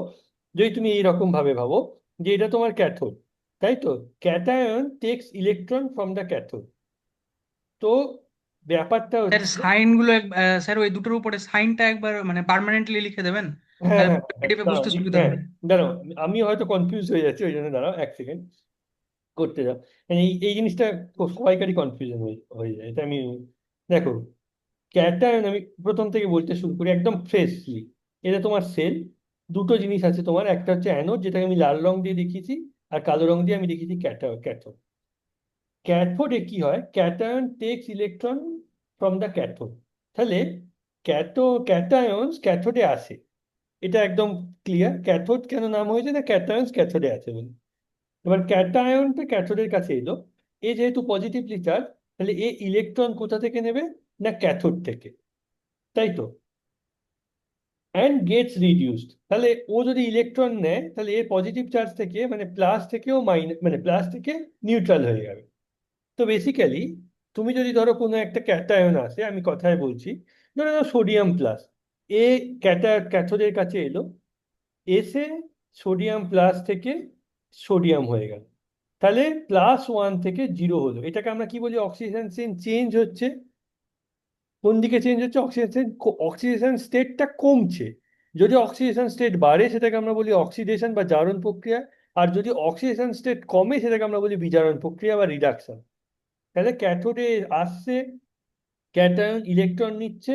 যদি তুমি এইরকম ভাবে ভাবো যে এটা তোমার ক্যাথোড, তাই তো, cation takes electron from the cathode. তো ব্যাপারটা স্যার হচ্ছে, সাইন গুলো স্যার ওই দুটোর উপরে সাইনটা একবার মানে পার্মানেন্টলি লিখে দেবেন, হ্যাঁ তাহলে হ্যাঁ হ্যাঁ, নেগেটিভে দাঁড়াও বুঝতে সুবিধা হ্যাঁ, হবে। দাঁড়াও, আমি হয়তো কনফিউজ হয়ে যাচ্ছি, ওই জন্য দাঁড়াও এক সেকেন্ড, করতে যাও। এই এই জিনিসটা সবাইকারই কনফিউশন হয়ে হয়ে যায়, এটা আমি, দেখো, ক্যাটায়ন, আমি প্রথম থেকে বলতে শুরু করি একদম ফ্রেশলি। এটা তোমার সেল, দুটো জিনিস আছে তোমার, একটা হচ্ছে অ্যানোড, যেটাকে আমি লাল রং দিয়ে দেখিয়েছি, আর কালো রং দিয়ে আমি দেখিয়েছি ক্যাথোড। ক্যাথোডে কি হয়, cation takes electron from the cathode. তাহলে ক্যাটায়ন্স ক্যাথোডে আসে, এটা একদম ক্লিয়ার। ক্যাথোড কেন নাম হয়েছে, না ক্যাটায়ন্স ক্যাথোডে আছে বলে। এবার ক্যাটায়নটা ক্যাথোডের কাছে এলো, এ যেহেতু পজিটিভলি চার্জ, তাহলে এ ইলেকট্রন কোথা থেকে নেবে, না ক্যাথোড থেকে, তাই তো, অ্যান্ড গেটস রিডিউসড। তাহলে ও যদি ইলেকট্রন নেয়, তাহলে এর পজিটিভ চার্জ থেকে, মানে প্লাস থেকেও মাইনাস, মানে প্লাস থেকে নিউট্রাল হয়ে যাবে। তো বেসিক্যালি তুমি যদি ধরো কোনো একটা ক্যাটায়ন আসে, আমি কথায় বলছি, ধরো সোডিয়াম প্লাস, এ ক্যাথোডের কাছে এলো, এসে সোডিয়াম প্লাস থেকে সোডিয়াম হয়ে গেল, তাহলে +1 থেকে 0 হলো, এটাকে আমরা কি বলি, অক্সিডেশন চেঞ্জ হচ্ছে। কোন দিকে চেঞ্জ হচ্ছে, অক্সিডেশন স্টেটটা কমছে। যদি অক্সিডেশন স্টেট বাড়ে, সেটাকে আমরা বলি অক্সিডেশন বা জারণ প্রক্রিয়া। আর যদি অক্সিডেশন স্টেট কমে, সেটাকে আমরা বলি বিজারণ প্রক্রিয়া বা রিডাকশন। তাহলে ক্যাথোডে আসছে, ক্যাটায়ন ইলেকট্রন নিচ্ছে,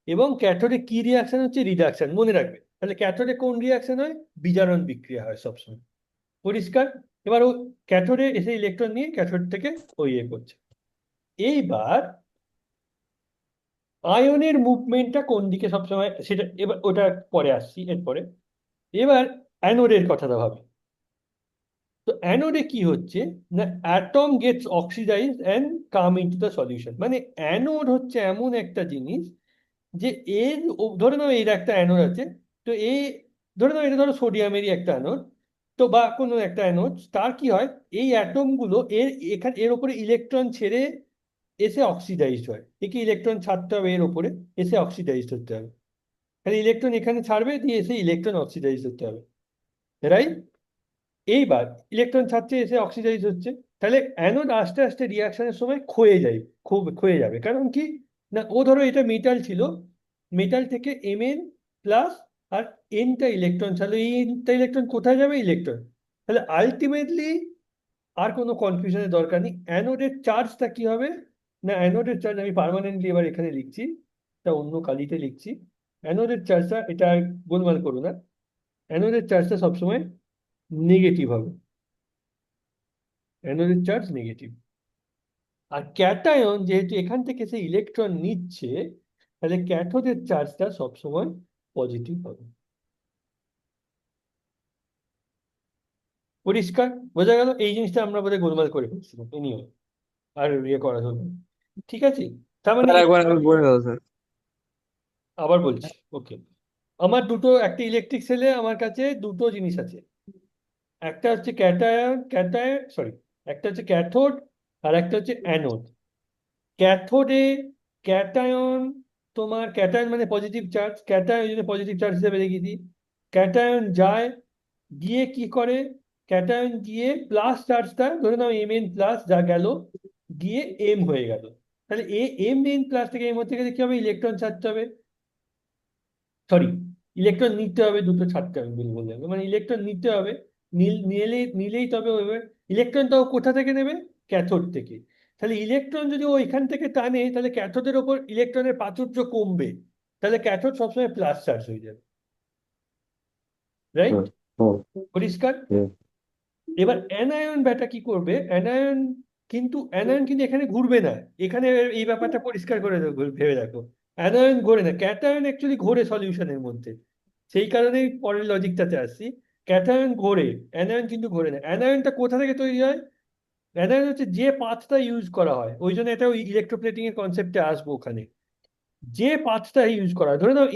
এবং ক্যাথোডে কি রিয়াকশন হচ্ছে, রিডাকশন, মনে রাখবে। তাহলে ক্যাথোডে কোন রিয়াকশন হয়, বিজারণ বিক্রিয়া হয় সবসময়। পরিষ্কার? এবার ও ক্যাথোডে এসে ইলেকট্রন নিয়ে ক্যাথোড থেকে ওই ইয়ে করছে। এইবার আয়নের মুভমেন্টটা কোন দিকে সবসময়, সেটা এবার ওটা পরে আসছি এরপরে। এবার অ্যানোডের কথাটা ভাবি। তো অ্যানোডে কি হচ্ছে, না atom gets oxidized and come into the solution. মানে অ্যানোড হচ্ছে এমন একটা জিনিস, যে ধরে নাও এর একটা অ্যানোড আছে, তো ধরে নাও এটা ধরো সোডিয়ামেরই একটা অ্যানোড, তো বা কোনো একটা অ্যানোড, তার কি হয়, এই অ্যাটমগুলো এর উপরে ইলেকট্রন ছেড়ে এসে অক্সিডাইজড হয়, একে ইলেকট্রন ছাড়তে হবে, এর উপরে এসে অক্সিডাইজড হতে হবে। তাহলে ইলেকট্রন এখানে ছাড়বে, দিয়ে এসে ইলেকট্রন অক্সিডাইজড হতে হবে, রাইট? এইবার ইলেকট্রন ছাড়ছে, এসে অক্সিডাইজ হচ্ছে, তাহলে অ্যানোড আস্তে আস্তে রিয়াকশনের সময় ক্ষয়ে যায়, ক্ষয়ে যাবে। কারণ কি, না ও ধরো এটা মেটাল ছিল, মেটাল থেকে Mn+, আর এনটা ইলেকট্রন ছাড়লো, এই এনটা ইলেকট্রন কোথায় যাবে, ইলেকট্রন। তাহলে আলটিমেটলি আর কোনো কনফিউশনের দরকার নেই, অ্যানোডের চার্জটা কি হবে, না অ্যানোডের চার্জ, আমি পার্মানেন্টলি এবার এখানে লিখছি, এটা অন্য কালিতে লিখছি। অ্যানোডের চার্জটা, এটা গোলমাল করো না, অ্যানোডের চার্জটা সবসময় নেগেটিভ হবে, অ্যানোডের চার্জ নেগেটিভ। আর ক্যাটায়ন যেহেতু এখান থেকে সে ইলেকট্রন নিচ্ছে, তাহলে ক্যাথোডের চার্জটা সবসময় পজিটিভ হবে। পরিষ্কার? বোঝা গেল? এই জিনিসটা আমরা বোধহয় গোলমাল করে ফেলছিলাম, এনিও আর ইয়ে করা হলো না। ঠিক আছে, তার মানে স্যার একবার আমি বলে দাও স্যার। আবার বলছি, ওকে। আমার একটা ইলেকট্রিক সেলে আমার কাছে দুটো জিনিস আছে। একটা হচ্ছে একটা হচ্ছে ক্যাথোড, আর একটা হচ্ছে অ্যানোড। ক্যাথোডে ক্যাটায়ন, তোমার ক্যাটায়ন মানে পজিটিভ চার্জ, ক্যাটায়ন যদি পজিটিভ চার্জ হিসেবে রেখে দিই, ক্যাটায়ন যায়, গিয়ে কি করে, ক্যাটায়ন গিয়ে প্লাস চার্জটা ধরে নাও Mn প্লাস যা গেল, গিয়ে এম হয়ে গেল। তাহলে Mn প্লাস থেকে এম হতে গেলে কি হবে, ইলেকট্রন ছাড়তে হবে, সরি, ইলেকট্রন নিতে হবে, দুটো ছাড়তে হবে, ভুল বললাম, মানে ইলেকট্রন নিতে হবে, নিলেই তবে ইলেকট্রনটাও কোথা থেকে নেবে, ক্যাথোড থেকে। তাহলে ইলেকট্রন যদি ও এখান থেকে টানে, তাহলে ক্যাথোডের ওপর ইলেকট্রনের প্রাচুর্য কমবে, তাহলে ক্যাথোড সবসময় প্লাস চার্জ হয়ে যাবে, রাইট? পরিষ্কার? এবার অ্যানায়ন ব্যাটা কি করবে, অ্যানায়ন কিন্তু এখানে ঘুরবে না, এখানে এই ব্যাপারটা পরিষ্কার করে ভেবে দেখো, অ্যানায়ন ঘোরে না, ক্যাটায়ন অ্যাকচুয়ালি ঘোরে সলিউশনের মধ্যে, সেই কারণেই পরের লজিকটাতে আসছি। ক্যাটায়ন ঘোরে, অ্যানায়ন কিন্তু ঘোরে না। অ্যানায়নটা কোথা থেকে তৈরি হয়, অ্যানায়ন হচ্ছে যে পাথটা ইউজ করা হয়, ওই জন্য এটা ওই ইলেকট্রোপ্লেটিং এর কনসেপ্টে আসবো ওখানে। যে পাথটা ইউজ করা হয়, ধরে নাও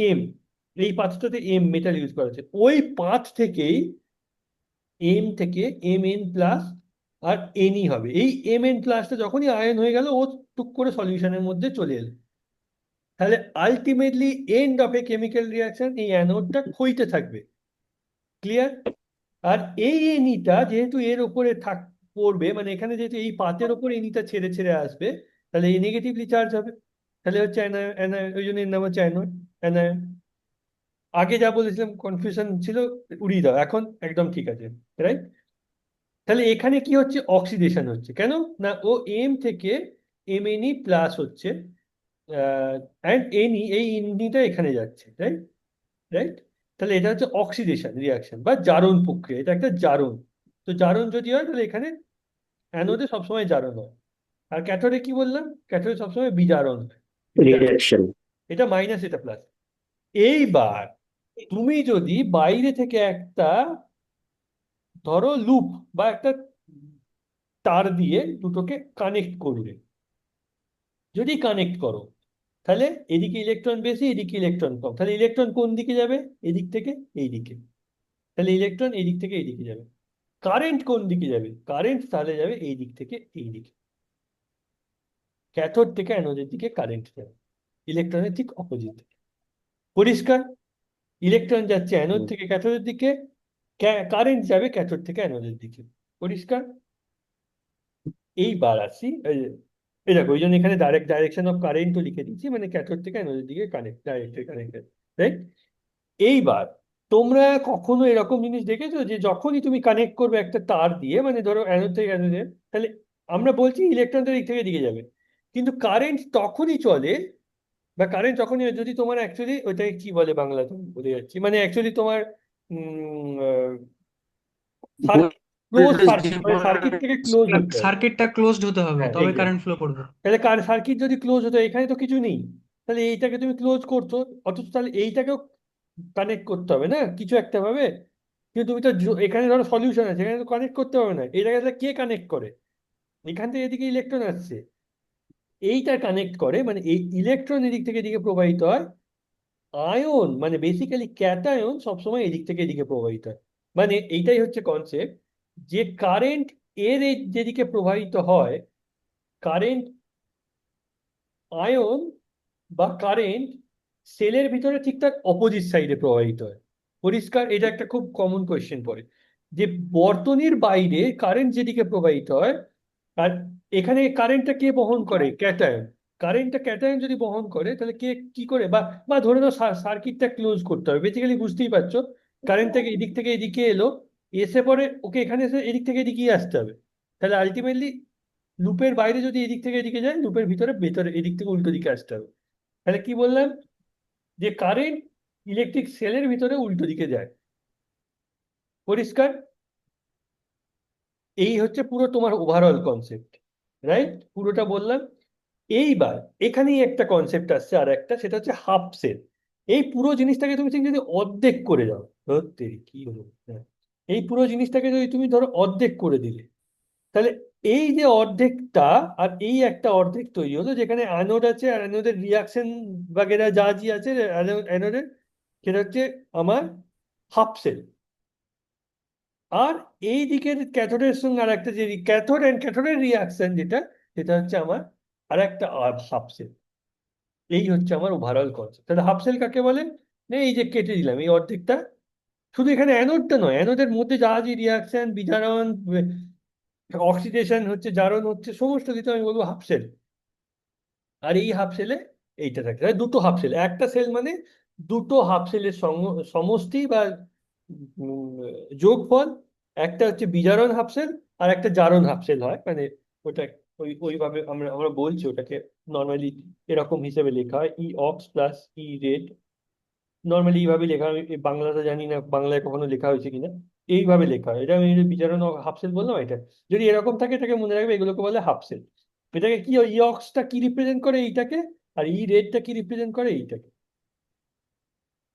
এই পাথটাতে মেটাল ইউজ করা হচ্ছে, ওই পাথ থেকেই থেকে Mn প্লাস আর Nই হবে। এই Mn প্লাসটা যখনই আয়ন হয়ে গেল, ও টুক করে সলিউশনের মধ্যে চলে এলো। তাহলে ultimately end of a chemical reaction এই অ্যানোডটা ক্ষয়িতে থাকবে। ক্লিয়ার? আর এই এনিটা যেহেতু এর উপরে পড়বে, মানে এখানে যেহেতু এই পাতের উপর এনিটা ছেড়ে ছেড়ে আসবে, তাহলে এই নেগেটিভলি চার্জ হবে, তাহলে হচ্ছে অ্যানায়ন, ওই জন্য এর নাম হচ্ছে অ্যানায়ন। আগে যা বলেছিলাম কনফিউশন ছিল, উড়িয়ে দাও, এখন একদম ঠিক আছে, রাইট? তাহলে এখানে কি হচ্ছে, অক্সিডেশন হচ্ছে, কেন না, ও এম থেকে Mne প্লাস হচ্ছে, অ্যান্ড এই ইনটা এখানে যাচ্ছে, রাইট? রাইট? তাহলে এটা হচ্ছে অক্সিডেশন রিয়াকশন বা জারণ প্রক্রিয়া, এটা একটা জারণ। তো জারণ যদি হয়, তাহলে এখানে অ্যানোডে সবসময় জারণ হয়, আর ক্যাথোডে কি বললাম, ক্যাথোডে সবসময় বিজারণ হয়, রিডাকশন। এটা মাইনাস এটা প্লাস। এইবার তুমি যদি বাইরে থেকে একটা, ধরো লুপ বা একটা তার দিয়ে দুটোকে কানেক্ট করলে, যদি কানেক্ট করো, তাহলে এদিকে ইলেকট্রন বেশি, এদিকে ইলেকট্রন কম, তাহলে ইলেকট্রন কোন দিকে যাবে, এদিক থেকে এই দিকে, তাহলে ইলেকট্রন এই দিক থেকে এই দিকে যাবে। কারেন্ট কোন দিকে যাবে, কারেন্ট তাহলে যাবে এই দিক থেকে এই দিকে, ক্যাথোড থেকে অ্যানোডের দিকে কারেন্ট যাবে, ইলেকট্রনের ঠিক অপোজিট দিকে। পরিষ্কার? ইলেকট্রন যাচ্ছে অ্যানোড থেকে ক্যাথোডের দিকে, কারেন্ট যাবে ক্যাথোড থেকে অ্যানোডের দিকে। পরিষ্কার? এইবার আসি, এই দেখো, ওই জন্য এখানে ডাইরেকশন অফ কারেন্টও লিখে দিচ্ছি, মানে ক্যাথোড থেকে অ্যানোডের দিকে ডাইরেক্ট কারেন্ট, রাইট? এইবার তোমরা কখনো এরকম জিনিস দেখেছো যে যখনই তুমি কানেক্ট করবে একটা তার দিয়ে, মানে ধরো অ্যানোড থেকে অ্যানোডে, তাহলে আমরা বলছি ইলেকট্রন তো দিক থেকে দিকে যাবে, কিন্তু কারেন্ট তখনই চলে, বা কারেন্ট যখনই, যদি তোমার অ্যাকচুয়ালি ওইটাকে কি বলে বাংলাতে আমি ভুলে যাচ্ছি, মানে অ্যাকচুয়ালি তোমার সার্কিট, ক্লোজ সার্কিট, মানে সার্কিট থেকে ক্লোজ হতে হবে। সার্কিটটা ক্লোজড হতে হবে, হ্যাঁ, তবে exactly. কারেন্ট ফ্লো করবে। তাহলে সার্কিট যদি ক্লোজ হতো, এখানে তো কিছু নেই, তাহলে এইটাকে তুমি ক্লোজ করছো, অথচ তাহলে এইটাকেও কানেক্ট করতে হবে না কিছু একটা ভাবে, কিন্তু তুমি তো এখানে ধরো সলিউশন আছে, এখানে তো কানেক্ট করতে হবে না, এইটাকে তাহলে কে কানেক্ট করে, এখান থেকে এদিকে ইলেকট্রন আসছে, এইটা কানেক্ট করে, মানে এই ইলেকট্রন এদিক থেকে এদিকে প্রবাহিত হয়, আয়ন মানে বেসিক্যালি ক্যাটায়ন সবসময় এদিক থেকে এদিকে প্রবাহিত হয়। মানে এইটাই হচ্ছে কনসেপ্ট, যে কারেন্ট যেদিকে প্রবাহিত হয়, কারেন্ট, আয়ন বা কারেন্ট সেলের ভিতরে ঠিক তার অপোজিট সাইডে প্রবাহিত হয়। পরিষ্কার? এটা একটা খুব কমন কোয়েশ্চেন পড়ে, যে বর্তনীর বাইরে কারেন্ট যেদিকে প্রবাহিত হয়, আর এখানে কারেন্টটা কে বহন করে, ক্যাটায়ন। কারেন্টটা ক্যাটায়ন যদি বহন করে, তাহলে কে কি করে, বা বা ধরে নাও সার্কিটটা ক্লোজ করতে হবে, বেসিক্যালি বুঝতেই পারছো, কারেন্ট থেকে এদিকে এলো, এসে পরে ওকে এখানে এসে এদিক থেকে এদিকেই আসতে হবে, তাহলে আলটিমেটলি লুপের বাইরে যদি এদিক থেকে এদিকে যায়, লুপের ভেতরে এদিক থেকে উল্টো দিকে আসতে হবে। তাহলে কি বললাম, যে কারেন্ট ইলেকট্রিক সেলের ভিতরে উল্টো দিকে যায়। পরিষ্কার? এই হচ্ছে পুরো তোমার ওভারঅল কনসেপ্ট, রাইট? পুরোটা বললাম। এইবার এখানেই একটা কনসেপ্ট আসছে, আর একটা, সেটা হচ্ছে হাফ সেল। এই পুরো জিনিসটাকে তুমি ঠিক যদি অর্ধেক করে দাও, ধরতে কি হলো, হ্যাঁ, এই পুরো জিনিসটাকে যদি তুমি ধরো অর্ধেক করে দিলে, তাহলে এই যে অর্ধেকটা আর এই একটা অর্ধেক তৈরি হলো, যেখানে অ্যানোড আছে আর অ্যানোডের রিয়াকশন বাগেরা যা যা আছে অ্যানোডের, সেটা হচ্ছে আমার হাফ সেল। আর এই দিকের ক্যাথোডের সঙ্গে আর একটা যে ক্যাথোড অ্যান্ড ক্যাথোডের রিয়াকশন যেটা, সেটা হচ্ছে আমার আর একটা হাফ সেল। এই হচ্ছে আমার ওভারঅল কনসেপ্ট। তাহলে হাফ সেল কাকে বলে? না, এই যে কেটে দিলাম এই অর্ধেকটা, শুধু এখানে অ্যানোডটা নয়, অ্যানোডের মধ্যে যা যে রিয়াকশন, বিজারণ, অক্সিডেশন হচ্ছে, জারণ হচ্ছে, সমস্ত কিছু আমি বলবো হাফ সেল। আর এই হাফ সেলে এইটা থাকে, তাহলে দুটো হাফ সেল। একটা সেল মানে দুটো হাফ সেলের সমষ্টি বা উম, যোগফল। একটা হচ্ছে বিজারণ হাফ সেল আর একটা জারণ হাফ সেল হয়, মানে ওটা ওইভাবে আমরা আমরা বলছি ওটাকে। নর্মালি এরকম হিসেবে লেখা হয়, ই ox plus E red. Normally এইভাবে লেখা হয়, এই বাংলাটা জানি না বাংলায় কখনো লেখা হয়েছে কিনা। এইভাবে লেখা হয়, এটা আমি যে বিজারণ হাফ সেল বললাম, এটা যদি এরকম থাকে এটাকে মনে রাখবে, এগুলোকে বলে হাফ সেল। এটাকে কি, ই অক্সটা কি রিপ্রেজেন্ট করে এইটাকে, আর ই রেডটা কি রিপ্রেজেন্ট করে এইটাকে।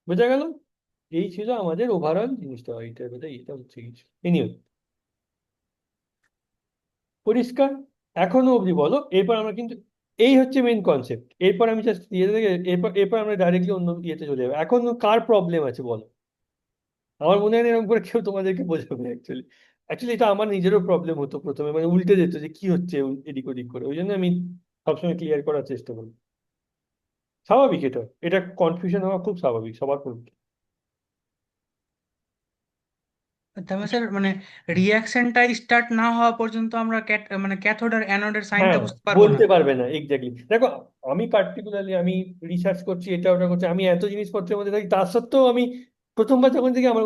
বোঝা গেল? এই ছিল আমাদের ওভারঅল জিনিসটা, এইটার কথা, এটা হচ্ছে কিছু এনিওয়ে। পরিষ্কার? এখনো অবধি বলো, এরপর আমরা কিন্তু, এই হচ্ছে মেন কনসেপ্ট। এরপর আমি জাস্ট ইয়ে থেকে, এরপর এরপর আমরা ডাইরেক্টলি অন্য ইয়েতে চলে যাবো। এখন কার প্রবলেম আছে বলো? আমার মনে হয় না এরকম করে কেউ তোমাদেরকে বোঝাবে অ্যাকচুয়ালি। অ্যাকচুয়ালি এটা আমার নিজেরও প্রবলেম হতো প্রথমে, মানে উল্টে যেত যে কি হচ্ছে এদিক ওদিক করে। ওই জন্য আমি সবসময় ক্লিয়ার করার চেষ্টা করি। স্বাভাবিক, এটা এটা কনফিউশন হওয়া খুব স্বাভাবিক সবার পক্ষে। তার মানে স্যার, মানে রিয়াকশনটা স্টার্ট না হওয়া পর্যন্ত আমরা মানে ক্যাথোড আর অ্যানোডের সাইনটা হ্যাঁ, বুঝতে পারবো না। বলতে পারবে না এক্স্যাক্টলি। দেখো, আমি পার্টিকুলারলি আমি রিসার্চ করছি, এটা ওটা করছি, আমি এত জিনিসপত্রের মধ্যে থাকি, তা সত্ত্বেও আমি প্রথমবার যখন থেকে আমার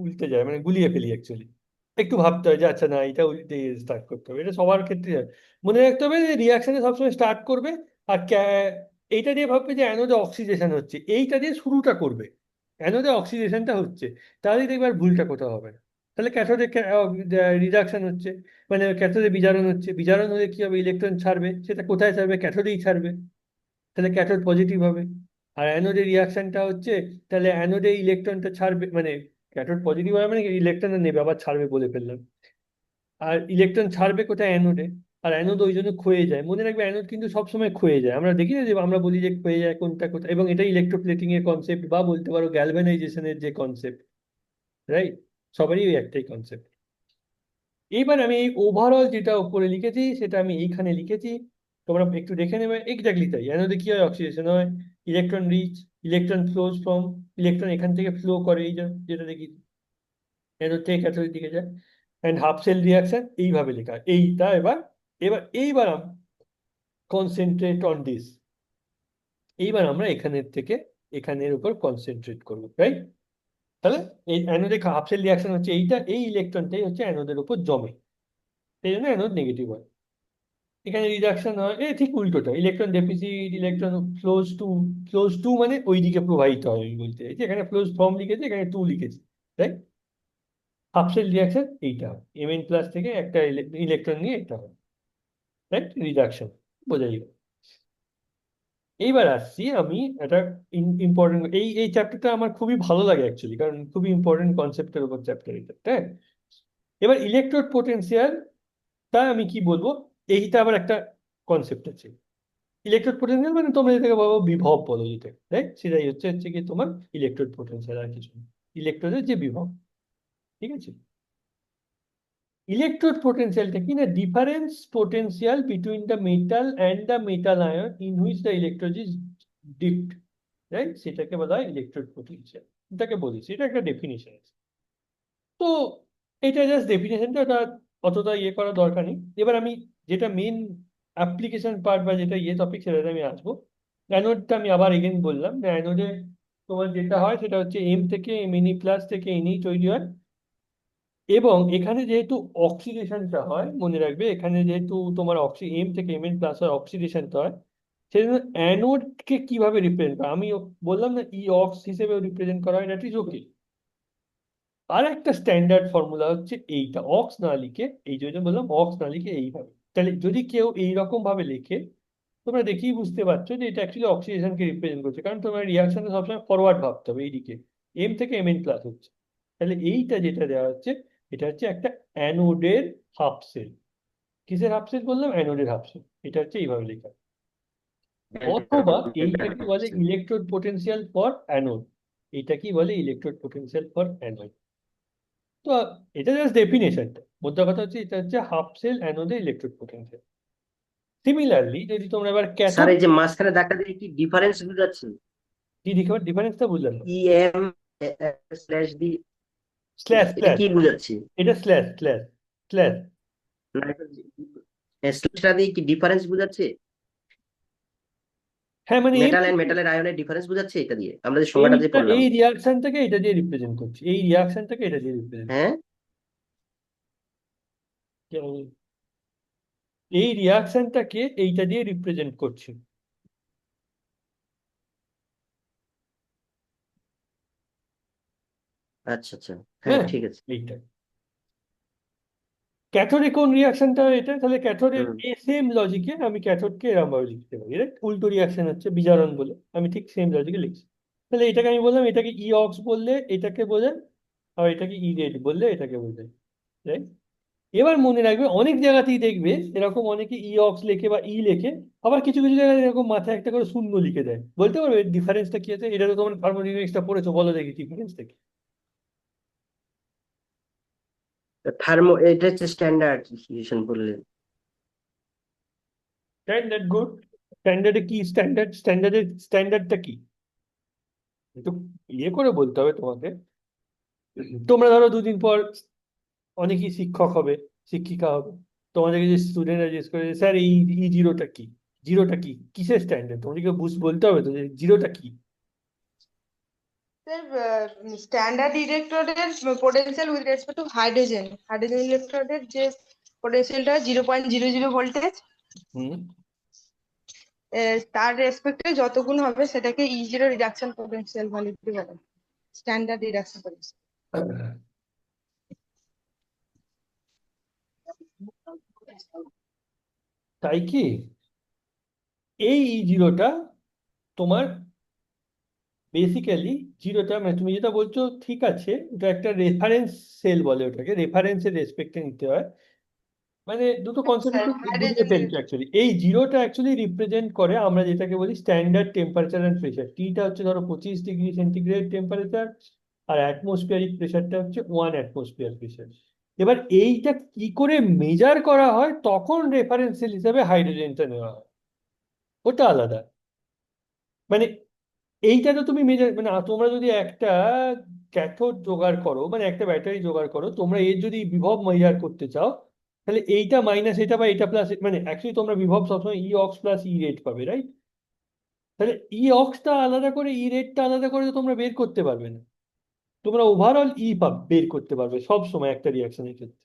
উল্টে যায়, মানে গুলিয়ে ফেলি অ্যাকচুয়ালি। একটু ভাবতে হয় যে আচ্ছা না, এটা উল্টে স্টার্ট করতে হবে, এটা সবার ক্ষেত্রে হয়। মনে রাখতে হবে যে রিয়াকশনে সবসময় স্টার্ট করবে আর এইটা দিয়ে ভাববে যে অ্যানোডে অক্সিডেশন হচ্ছে, এইটা দিয়ে শুরুটা করবে। অ্যানোডে অক্সিডেশনটা হচ্ছে, তাহলেই দেখবে আর ভুলটা কোথাও হবে না। তাহলে ক্যাথোডে রিডাকশন হচ্ছে, মানে ক্যাথোডে বিজারণ হচ্ছে, বিজারণ হলে কি হবে, ইলেকট্রন ছাড়বে, সেটা কোথায় ছাড়বে, ক্যাথোডেই ছাড়বে। তাহলে ক্যাথোড পজিটিভ হবে। আর অ্যানোডে রিয়াকশনটা হচ্ছে, তাহলে অ্যানোডে ইলেকট্রনটা ছাড়বে, মানে ক্যাথোড পজিটিভ হবে মানে ইলেকট্রন নেবে, আবার ছাড়বে বলে ফেললাম। আর ইলেকট্রন ছাড়বে কোথায়, অ্যানোডে। আর অ্যানোড ওই জন্য ক্ষয়ে যায়, মনে রাখবে অ্যানোড কিন্তু সবসময় ক্ষয়ে যায়। আমরা দেখি না যে আমরা বলি যে ক্ষয়ে যায় কোনটা কোথায়, এবং এটা ইলেকট্রোপ্লেটিং এর কনসেপ্ট, বা বলতে পারো গ্যালভানাইজেশনের যে কনসেপ্ট, রাইট? সবারই ওই একটাই কনসেপ্ট। এইবার আমি এই ওভারঅল যেটা উপরে লিখেছি সেটা আমি এইখানে লিখেছি, তোমরা একটু দেখে নেবে। এক্স্যাক্টলি তাই, অ্যানোডে কি হয়, অক্সিডেশন হয়, electron rich, electron flows from, electron এখান থেকে ফ্লো করে, এই যেটা দেখি অ্যানোড থেকে ক্যাথোডের দিকে যায়। অ্যান্ড হাফ সেল রিয়াকশন এইভাবে লেখা হয়। এইটা এবার এবার এইবার কনসেন্ট্রেট অন দিস। এইবার আমরা এখানের থেকে এখানের উপর কনসেন্ট্রেট করবো, রাইট? তাহলে এই অ্যানোডে হাফ সেল রিয়াকশন হচ্ছে এইটা, এই ইলেকট্রনটাই হচ্ছে অ্যানোডের উপর জমে, সেই জন্য অ্যানোড নেগেটিভ হয়। এখানে রিডাকশন হয় এই ঠিক উল্টোটা, electron deficit, electron flows to মানে ওই দিকে প্রবাহিত হয়, আমি বলতে চাইছি। এখানে ফ্লোজ ফ্রম লিখেছি, এখানে টু লিখেছি, রাইট? হাফ সেল রিয়াকশন এইটা হয়, এমএন প্লাস থেকে একটা ইলেকট্রন নিয়ে এটা হয়, রাইট? রিডাকশন বোঝাই গেল। এইবার আসছি আমি একটা ইম্পর্টেন্ট, এই এই চ্যাপ্টারটা আমার খুবই ভালো লাগে অ্যাকচুয়ালি, কারণ খুবই ইম্পর্টেন্ট কনসেপ্টের উপর চ্যাপ্টার এটা, হ্যাঁ। এবার ইলেকট্রোড পোটেনশিয়াল, তা আমি কি বলবো, এইটা আবার একটা কনসেপ্ট আছে। ইলেকট্রোড পোটেনশিয়াল মানে তোমরা যেটাকে বলো বিভব বলো, যেটা রাইট, সেটাই হচ্ছে হচ্ছে কি তোমার ইলেকট্রোড পোটেনশিয়াল, আর কিছু না। ইলেকট্রোডের যে বিভব, ঠিক আছে। ইলেকট্রোড পোটেনশিয়ালটা কি না, difference potential between the metal and the metal ion in which the electrode is dipped, right? সেটাকে বলা হয় ইলেকট্রোড পোটেনশিয়াল। এটাকে বলেছি, এটা একটা ডেফিনিশন আছে। তো এটা জাস্ট ডেফিনেশনটা, ওটা অতটা ইয়ে করার দরকার নেই। এবার আমি যেটা মেন অ্যাপ্লিকেশন পার্ট বা যেটা ইয়ে টপিক, সেটাতে আমি আসবো। অ্যানোডটা আমি আবার এগেন বললাম যে অ্যানোডে তোমার যেটা হয় সেটা হচ্ছে এম থেকে এমএনই প্লাস থেকে এনই তৈরি হয়। এবং এখানে যেহেতু অক্সিডেশনটা হয়, মনে রাখবে এখানে যেহেতু তোমার এম থেকে এমএন প্লাস হয়, অক্সিডেশনটা হয়, সেই জন্য অ্যানোডকে কিভাবে রিপ্রেজেন্ট করা, আমি বললাম না ই অক্স হিসেবে রিপ্রেজেন্ট করা হয়, দ্যাট ইজ ওকে। আর একটা স্ট্যান্ডার্ড ফর্মুলা হচ্ছে এইটা, অক্স না লিখে, এই জন্য বললাম অক্স না লিখে এইভাবে। তাহলে যদি কেউ এইরকম ভাবে লেখে, তোমরা দেখেই বুঝতে পারছো যে এটা অ্যাকচুয়ালি অক্সিডেশনকে রিপ্রেজেন্ট করছে, কারণ তোমার রিয়াকশনে সবসময় ফরওয়ার্ড ভাবতে হবে, এইদিকে এম থেকে এমএন প্লাস হচ্ছে। তাহলে এইটা যেটা দেওয়া হচ্ছে, এটা হচ্ছে একটা অ্যানোডের হাফ সেল। কিসের হাফ সেল বললাম? অ্যানোডের হাফ সেল। এটা হচ্ছে এইভাবে লেখা। অথবা এইটাকে বলে ইলেকট্রোড পোটেনশিয়াল ফর অ্যানোড। এটা কি বলে? Electrode potential for anode. তো এটা জাস্ট ডেফিনেশনটা, মোদ্দা কথা হচ্ছে এটা হচ্ছে হাফ সেল অ্যানোডে ইলেকট্রোড পোটেনশিয়াল। সিমিলারলি যদি তোমরা এবার স্যার ক্যাথোড, এই যে মাঝখানে দাগটা দিয়ে কি ডিফারেন্স বুঝাচ্ছে? কি ডিফারেন্সটা বুঝলাম না। EM স্ল্যাশ ডি, স্ল্যাশ এটা স্ল্যাশ, কি বুঝাচ্ছে? এটা স্ল্যাশ স্ল্যাশ স্ল্যাশ। না, স্ল্যাশটা দিয়ে কি ডিফারেন্স বুঝাচ্ছে? হ্যাঁ মানে মেটাল এমনি এন্ড মেটালের আয়নের ডিফারেন্স বুঝাচ্ছে এটা দিয়ে, আমরা যে সংজ্ঞাটা যে পড়লাম। এই রিয়াকশনটাকে এটা দিয়ে রিপ্রেজেন্ট করছি, এই রিয়াকশনটাকে এটা দিয়ে রিপ্রেজেন্ট হ্যাঁ, করছি, এই রিয়াকশনটাকে এইটা দিয়ে রিপ্রেজেন্ট করছি। আচ্ছা আচ্ছা, হ্যাঁ হ্যাঁ, ঠিক আছে। এইটা ক্যাথোডে কোন রিয়াকশনটা এটা, তাহলে ক্যাথোডের হুম, সেম লজিকে আমি ক্যাথোডকে এরম ভাবে লিখতে পারি, রাইট? উল্টো রিয়াকশন হচ্ছে বিজারণ বলে, আমি ঠিক সেম লজিকে লিখছি। তাহলে এটাকে আমি বললাম এটাকে ই অক্স বললে এটাকে বোঝায়, আর এটাকে ই রেড বললে এটাকে বোঝায়, রাইট? এবার মনে রাখবে অনেক জায়গাতেই দেখবে এরকম অনেকে ই অক্স লেখে বা ই লেখে, আবার কিছু কিছু জায়গায় এরকম মাথায় একটা করে শূন্য লিখে দেয়। বলতে পারবে ডিফারেন্সটা কি আছে? এটা তো তোমার থার্মোডাইনামিক্সটা পড়েছো, বলো দেখি ডিফারেন্সটা কি। এটা হচ্ছে স্ট্যান্ডার্ড ডিফিনিশন বললেন। Standard, good. স্ট্যান্ডার্ডে কি স্ট্যান্ডার্ডটা কি একটু ইয়ে করে বলতে হবে তোমাকে। তোমরা ধরো দুদিন পর অনেকেই শিক্ষক হবে, শিক্ষিকা হবে, তোমাদেরকে যে স্টুডেন্টরা জিজ্ঞেস করে স্যার এই জিরোটা কি, জিরোটা কি, কিসের স্ট্যান্ডার্ড, তোমাদেরকে বলতে হবে তো যে জিরোটা কি। স্ট্যান্ডার্ড ইলেকট্রোডের potential with respect to hydrogen, hydrogen ইলেকট্রোডের যে পোটেনশিয়ালটা 0.00 ভোল্টেজ, হুম। তার রেসপেক্টে যত গুণ হবে সেটাকে E0 রিডাকশন পোটেনশিয়াল ভ্যালু বলে, স্ট্যান্ডার্ড রিডাকশন পোটেনশিয়াল। তাই কি? এই জিরোটা তোমার বেসিক্যালি, জিরোটা মানে তুমি যেটা বলছো ঠিক আছে, এটা একটা রেফারেন্স সেল বলে, ওটাকে রেফারেন্সের রেসপেক্টে নিতে হয়। মানে দুটো কনসেপ্ট একটু বুঝতে হাইড্রোজেন ফেলছো অ্যাকচুয়ালি। এই জিরোটা অ্যাকচুয়ালি রিপ্রেজেন্ট করে আমরা যেটাকে বলি স্ট্যান্ডার্ড টেম্পারেচার অ্যান্ড প্রেশার। টিটা হচ্ছে ধরো 25 ডিগ্রি সেন্টিগ্রেড টেম্পারেচার, আর অ্যাটমসফিয়ারিক প্রেশারটা হচ্ছে 1 অ্যাটমসফিয়ার প্রেশার। এবার এইটা কি করে মেজার করা হয়, তখন রেফারেন্স সেল হিসাবে হাইড্রোজেনটা নেওয়া হয়, ওটা আলাদা। মানে এইটা তো তুমি মেজার, মানে তোমরা যদি একটা ক্যাথোড জোগাড় করো, মানে একটা ব্যাটারি জোগাড় করো, তোমরা এর যদি বিভব মেজার করতে চাও, তাহলে এইটা মাইনাস এটা বা এটা প্লাস, মানে অ্যাকচুয়ালি তোমরা বিভব সবসময় ই অক্স প্লাস ই রেট পাবে, রাইট? তাহলে ই অক্সটা আলাদা করে ই রেটটা আলাদা করে তো তোমরা বের করতে পারবে না। তোমরা ওভারঅল ই বের করতে পারবে সব সময় একটা রিয়াকশনের ক্ষেত্রে।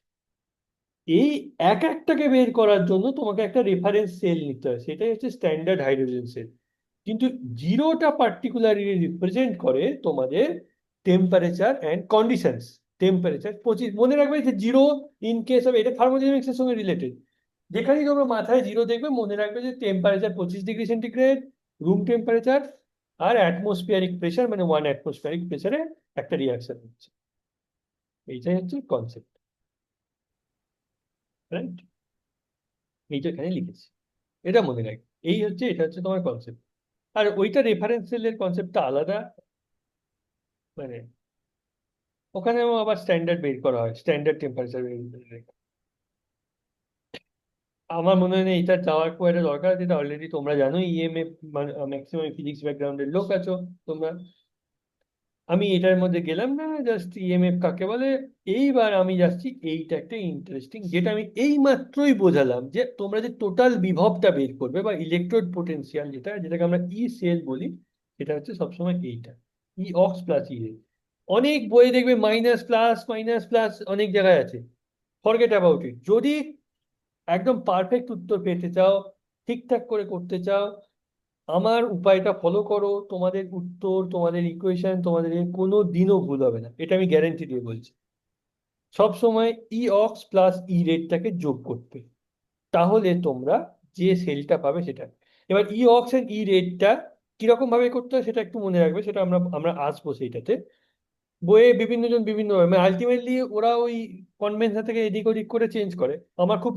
এই এক একটাকে বের করার জন্য তোমাকে একটা রেফারেন্স সেল নিতে হয়, সেটাই হচ্ছে স্ট্যান্ডার্ড হাইড্রোজেন সেল। কিন্তু জিরোটা পার্টিকুলারলি রিপ্রেজেন্ট করে তোমাদের টেম্পারেচার অ্যান্ড কন্ডিশনস। টেম্পারেচার 25, মনে রাখবে যে জিরো ইন কেস অফ, এটা থার্মোডাইনামিক্স এর সঙ্গে রিলেটেড। যেখানেই তোমরা মাথায় জিরো দেখবে মনে রাখবে যে temperature 25 degree centigrade, room temperature, আর অ্যাটমসফিয়ারিক প্রেশার মানে 1 অ্যাটমসফিয়ারিক প্রেশারে একটা রিয়াকশন হচ্ছে। এইটাই হচ্ছে কনসেপ্ট, রাইট? এইটা এখানে লিখেছি, এটা মনে রাখবে। এটা হচ্ছে তোমার কনসেপ্ট। আর ওইটা রেফারেন্স সেলের কনসেপ্টটা আলাদা, মানে ওখানেও আবার স্ট্যান্ডার্ড বের করা হয়, স্ট্যান্ডার্ড টেম্পারেচার বের। আমার মনে হয় না এটা যাওয়ার খুব একটা দরকার আছে, এটা অলরেডি তোমরা জানো। ইএমএফ মানে ম্যাক্সিমাম ফিজিক্স ব্যাকগ্রাউন্ডের লোক আছো তোমরা। আমি এটার মধ্যে গেলাম না, জাস্ট ইএমএফ কাকে বলে। এইবার আমি যাচ্ছি, এইটা একটা ইন্টারেস্টিং, যেটা আমি এই মাত্রই বোঝালাম, যে তোমরা যে টোটাল বিভবটা বের করবে বা ইলেকট্রোড পোটেনশিয়াল যেটাকে আমরা ই সেল বলি, সেটা হচ্ছে সবসময় এইটা ই অক্স প্লাস ই। অনেক বইয়ে দেখবে মাইনাস প্লাস অনেক জায়গায় আছে। Forget about it. যদি একদম পারফেক্ট উত্তর পেতে চাও, ঠিকঠাক করে করতে চাও, আমার উপায়টা ফলো করো, তোমাদের উত্তর, তোমাদের ইকুয়েশন, তোমাদের কোনো দিনও ভুল হবে না, এটা আমি গ্যারেন্টি দিয়ে বলছি। সব সময় ই অক্স প্লাস ই রেটটাকে যোগ করতে, তাহলে তোমরা যে সেলটা পাবে সেটা। এবার ই অক্স এন্ড ই রেটটা কিরকম ভাবে করতে হয় সেটা একটু মনে রাখবে, সেটা আমরা আমরা আসবো সেইটাতে। বইয়ে বিভিন্ন জন বিভিন্ন, মানে আলটিমেটলি ওরা ওই কনভেনশন থেকে এদিক ওদিক করে চেঞ্জ করে। আমার খুব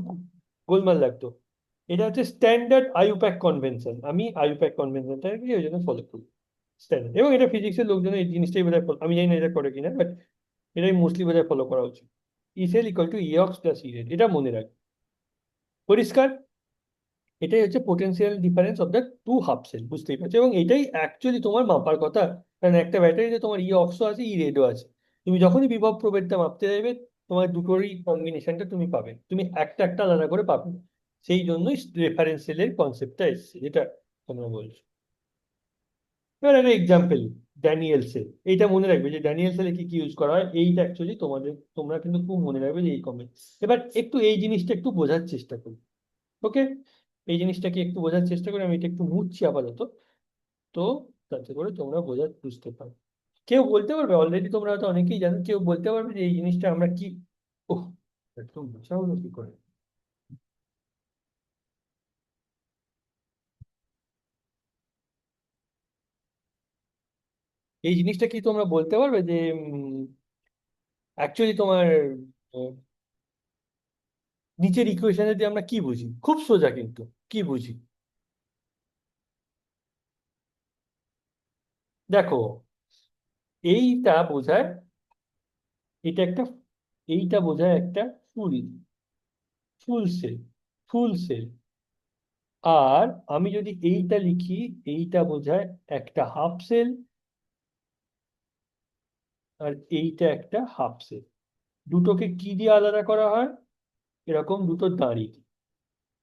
গোলমাল লাগতো। এটা হচ্ছে স্ট্যান্ডার্ড আইউপ্যাক কনভেনশন, আমি আইউপ্যাক কনভেনশনটাকে ওই জন্য ফলো করি স্ট্যান্ডার্ড, এবং এটা ফিজিক্সের লোকজন এই জিনিসটাই বোধহয় আমি জানি না এটা করে কিনা, বাট এটাই মোস্টলি বোধহয় ফলো করা উচিত। E cell equal to E ox plus E red, এটা মনে রাখবে। পরিষ্কার? এটাই হচ্ছে potential difference of the two half cell, বুঝতেই পারছো, এবং এটাই অ্যাকচুয়ালি তোমার মাপার কথা। কারণ একটা ব্যাটারিতে তোমার ই অক্সও আছে, ই রেডও আছে। তুমি যখনই বিভব প্রভেদটা মাপতে চাইবে, তোমার দুটোরই কম্বিনেশনটা তুমি পাবে, তুমি একটা একটা আলাদা করে পাবে না। সেই জন্যই রেফারেন্স সেলের কনসেপ্টটা এসছে, যেটা তোমরা বলছো। এবার একটা এক্সাম্পল, ড্যানিয়েল সেল। এইটা মনে রাখবে যে ড্যানিয়েল সেলে কি কি ইউজ করা হয়, এইটা অ্যাকচুয়ালি তোমরা কিন্তু খুব মনে রাখবে যে এই কমেন্ট। এবার একটু এই জিনিসটা একটু বোঝার চেষ্টা করি, ওকে? এই জিনিসটাকে একটু বোঝার চেষ্টা করি, আমি এটা একটু মুছছি আপাতত, তো তাতে করে তোমরা বুঝতে পারো। কেউ বলতে পারবে, অলরেডি তোমরা হয়তো অনেকেই জানো, কেউ বলতে পারবে যে এই জিনিসটা আমরা কি, ওহ, একটু বোঝা হলো কি করে? এই জিনিসটা কি তোমরা বলতে পারবে যে অ্যাকচুয়ালি তোমার আহ, নিচের ইকুয়েশনে দিয়ে আমরা কি বুঝি? খুব সোজা, কিন্তু কি বুঝি দেখো, এইটা বোঝায়, এটা একটা, এইটা বোঝায় একটা ফুল ফুল সেল, ফুল সেল। আর আমি যদি এইটা লিখি, এইটা বোঝায় একটা হাফ সেল, আর এইটা একটা হাফ সেল। দুটোকে কি দিয়ে আলাদা করা হয়? এরকম দুটো দাঁড়ি দিয়ে।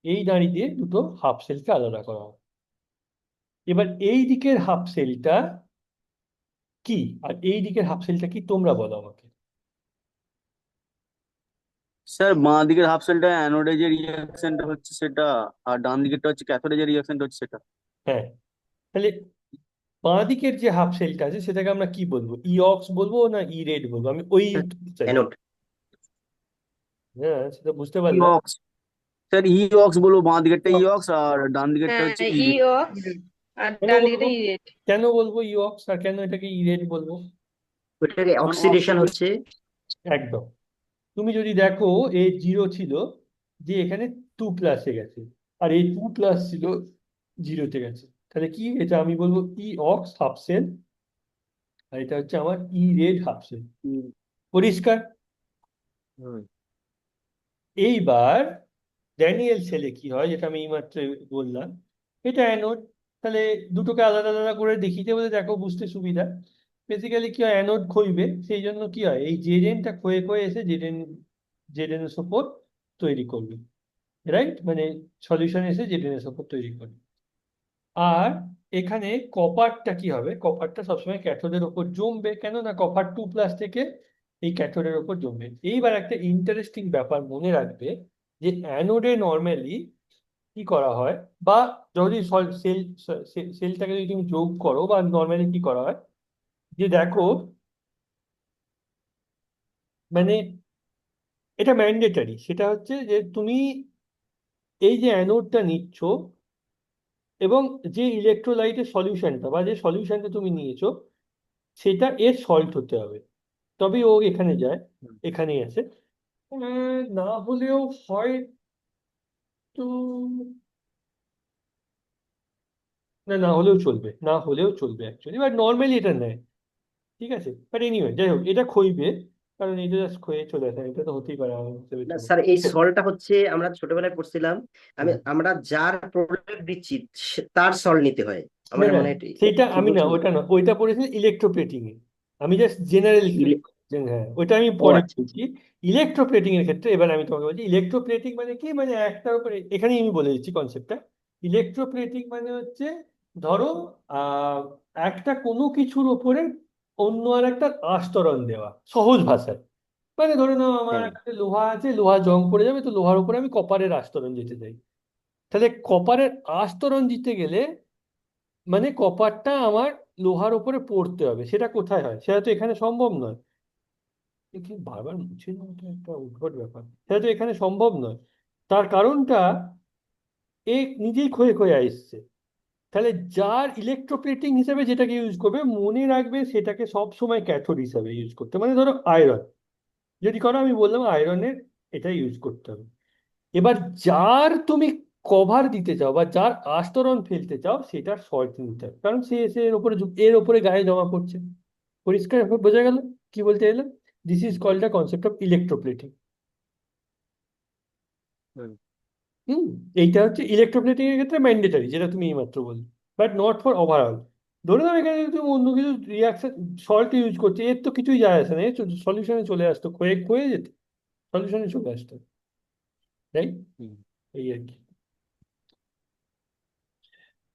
এই দাঁড়ি দিয়ে দুটো হাফ সেলকে আলাদা করা হয়। এবার এই দিকের হাফ সেলটা কি, আর এই দিকের হাফ সেলটা কি, তোমরা বলো আমাকে। স্যার বাঁ দিকের হাফ সেলটা অ্যানোডে যে রিয়াকশনটা হচ্ছে সেটা, আর ডান দিকেরটা হচ্ছে ক্যাথোডে যে রিয়াকশনটা হচ্ছে সেটা। হ্যাঁ, তাহলে বাঁ দিকের যে হাফ সেলটা আছে সেটাকে আমরা কি বলবো? ই অক্স বলবো না ই রেড বলবো? আমি ওই চাইছি। অ্যানোড। হ্যাঁ, সেটা বুঝতে ই পারলাম। অক্স, স্যার ই অক্স বলবো, বাঁ দিকেরটা ই অক্স আর ডান দিকেরটা হ্যাঁ, হচ্ছে ই অক্স আর কেন ডান বলবো, দিকেটা ই রেড। কেন বলবো ই অক্স, আর কেন এটাকে ই রেড বলবো? ওইটাকে কারণ অক্সিডেশন অক্সিডেশন। হচ্ছে। একদম। তুমি যদি দেখো, এ জিরো ছিল, যে এখানে 2+ গেছে, আর এই 2+ ছিল, জিরোতে গেছে। তাহলে কি এটা আমি বলবো ই অক্স হাফ সেল, আর এটা হচ্ছে আমার ই রেড হাফ সেল। পরিষ্কার? এইবার ড্যানিয়েল সেলে কি হয়, যেটা আমি এইমাত্র বললাম, এটা অ্যানোড। তাহলে দুটোকে আলাদা আলাদা করে দেখিতে বলে দেখো, বুঝতে সুবিধা। বেসিক্যালি কি হয়, অ্যানোড ক্ষয়বে, সেই জন্য কি হয়, এই জেডেনটা ক্ষয়ে ক্ষয়ে এসে জেডেন এর উপর তৈরি করবে, রাইট? মানে সলিউশন এসে জেডেন এর উপর তৈরি করবে। আর এখানে কপারটা কি হবে, কপারটা সবসময় ক্যাথোডের ওপর জমবে, কেন না কপার 2+ থেকে এই ক্যাথোডের ওপর জমবে। এইবার একটা ইন্টারেস্টিং ব্যাপার মনে রাখবে, যে অ্যানোডে নর্মালি কি করা হয়, বা যদি সেলটাকে যদি তুমি যোগ করো, বা নর্মালি কি করা হয়, যে দেখো, মানে এটা ম্যান্ডেটারি, সেটা হচ্ছে যে তুমি এই যে অ্যানোডটা নিচ্ছ, এবং যে ইলেকট্রোলাইটের সলিউশনটা, বা যে সলিউশনটা তুমি নিয়েছো, সেটা এর সল্ট হতে হবে, তবেই ও এখানে যায়, এখানেই আছে। না হলেও হয়তো, না, না হলেও চলবে, না হলেও চলবে অ্যাকচুয়ালি, বাট নর্মালি এটা নেয়। ঠিক আছে, বাট এনিওয়ে, যাই হোক, এটা ক্ষয়বে, কারণ এটা জাস্ট ক্ষয়ে চলে আসে, এটা তো হতেই পারে আমার হিসেবে, না চলো। স্যার, এই সলটা হচ্ছে আমরা ছোটবেলায় পড়ছিলাম। হুম। আমরা যার প্রলেপ দিচ্ছি তার সল নিতে হয়। না, আমার না, মানে সেটা ঠিক আমি না, বলছি না? ওটা না, ওইটা পড়েছি ইলেকট্রোপ্লেটিং এ। আমি জাস্ট জেনারেল, হ্যাঁ, ওইটা আমি ও পরে আচ্ছা। বলছি। ইলেকট্রোপ্লেটিং এর ক্ষেত্রে এবার আমি তোমাকে বলছি, ইলেকট্রোপ্লেটিং মানে কি, মানে একটার উপরে, এখানেই আমি বলে দিচ্ছি কনসেপ্টটা। ইলেকট্রোপ্লেটিং মানে হচ্ছে, ধরো আহ একটা কোনো কিছুর ওপরে অন্য আর একটা আস্তরণ দেওয়া, সহজ ভাষায়। মানে ধরে নাও আমার হ্যাঁ, একটা লোহা আছে, লোহা জং পড়ে যাবে, তো লোহার উপরে আমি কপারের আস্তরণ দিতে চাই। তাহলে কপারের আস্তরণ দিতে গেলে, মানে কপারটা আমার লোহার উপরে পড়তে হবে, সেটা কোথায় হয়, সেটা তো এখানে সম্ভব নয়। কি বারবার মুছে নেওয়াটা একটা উদ্ভট ব্যাপার, সেটা তো এখানে সম্ভব নয়। তার কারণটা, এ নিজেই ক্ষয়ে ক্ষয়ে আসছে। তাহলে যার ইলেকট্রোপ্লেটিং হিসেবে যেটাকে ইউজ করবে, মনে রাখবে সেটাকে সব সময় ক্যাথোড হিসাবে ইউজ করতে, মানে ধরো আয়রন যদি করো, আমি বললাম আয়রনের এটা ইউজ করতে হবে। এবার যার তুমি কভার দিতে চাও বা যার আস্তরণ ফেলতে চাও সেটার শর্ট নিতে হবে, কারণ সে এসে এর উপরে গায়ে জমা করছে। পরিষ্কার বোঝা গেল কি বলতে এলাম? This is called the concept of electroplating. হুম। হুম। এইটা হচ্ছে ইলেকট্রোপ্লেটিং এর ক্ষেত্রে ম্যান্ডেটারি, যেটা তুমি এইমাত্র বললে, বাট নট ফর ওভারঅল। ধরে নাও এখানে যদি তুমি অন্য কিছু রিয়াকশন সল্ট ইউজ করছে, এর তো কিছুই যায় আসে না, এর সলিউশনে চলে আসতো, ক্ষয়ে ক্ষয়ে যেত, সলিউশনে চলে আসতো, তাই হুম। এই আর কি।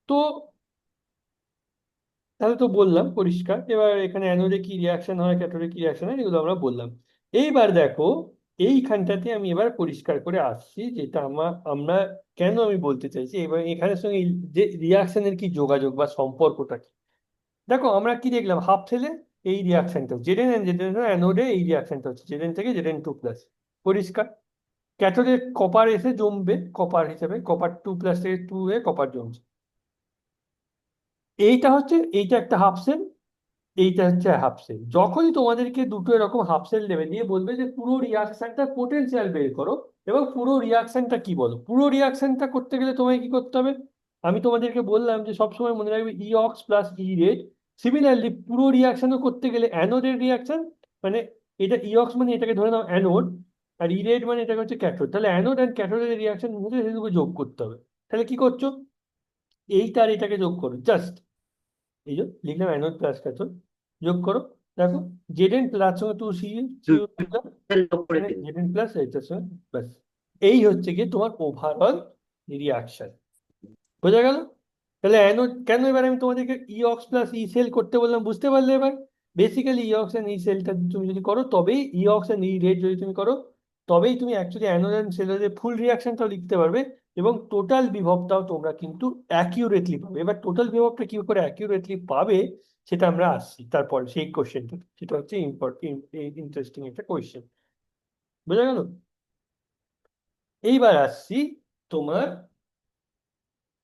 তো তাহলে তো বললাম পরিষ্কার, এবার এখানে অ্যানোডে কি রিয়াকশন হয়, ক্যাথোডে কি রিয়াকশন হয়, এগুলো আমরা বললাম। এইবার দেখো, এইখানটাতে আমি এবার পরিষ্কার করে আসছি, যেটা আমরা কেন আমি বলতে চাইছি এবার এখানের সঙ্গে যে রিয়াকশনের কি যোগাযোগ বা সম্পর্কটা কি। দেখো আমরা কি দেখলাম, হাফ সেলে এই রিয়াকশনটা জেডেন এন্ড জেডেন অ্যানোডে এই রিয়াকশনটা হচ্ছে জেডেন থেকে জেডেন টু প্লাস, পরিষ্কার। ক্যাথোডে কপার এসে জমবে কপার হিসেবে, কপার টু প্লাস থেকে টু এ কপার জমছে। এইটা একটা হাফ সেল, এইটা হচ্ছে হাফ সেল। যখনই তোমাদেরকে দুটো এরকম হাফ সেল দেবে, দিয়ে বলবে যে পুরো রিয়াকশনটা পোটেনশিয়াল বের করো, এবং পুরো রিয়াকশনটা কি বলো, পুরো রিয়াকশনটা করতে গেলে তোমায় কি করতে হবে? আমি তোমাদেরকে বললাম যে সবসময় মনে রাখবে ই ox plus E red. Similarly পুরো রিয়াকশনও করতে গেলে অ্যানোডের রিয়াকশন, মানে এটা ই অক্স মানে এটাকে ধরে নাও অ্যানোড, আর ই রেড মানে এটাকে হচ্ছে ক্যাথোড, তাহলে অ্যানোড অ্যান্ড ক্যাথোডের রিয়াকশন হচ্ছে সেগুলো যোগ করতে হবে। তাহলে কি করছো, এইটা আর এটাকে যোগ করো, জাস্ট এই যে লিখলাম অ্যানোড প্লাস ক্যাথোড, যোগ করো। দেখো জেডেন প্লাস সঙ্গে টু সি দিলাম, যোগ করে এখানে দিন। জেডেন প্লাস এইটার সঙ্গে ব্যাস। এই হচ্ছে গিয়ে তোমার ওভারঅল রিয়াকশন, বোঝা গেল? তাহলে অ্যানোড কেন এবার আমি তোমাদেরকে ই অক্স প্লাস ই সেল করতে বললাম, বুঝতে পারলে এবার? বেসিক্যালি ই অক্স এন্ড ই সেলটা তুমি যদি করো, তবেই ই অক্স এন্ড ই রেড যদি তুমি করো, তবেই তুমি অ্যাকচুয়ালি অ্যানোড এন্ড সেলের ফুল রিয়াকশনটাও লিখতে পারবে, এবং টোটাল বিভবটাও তোমরা কিন্তু অ্যাকিউরেটলি পাবে। এবার টোটাল বিভবটা কি করে অ্যাকিউরেটলি পাবে সেটা আমরা আসছি তারপর সেই কোশ্চেনটা, সেটা হচ্ছে ইন্টারেস্টিং একটা কোয়েশ্চেন, বোঝা গেল? এইবার আসছি তোমার,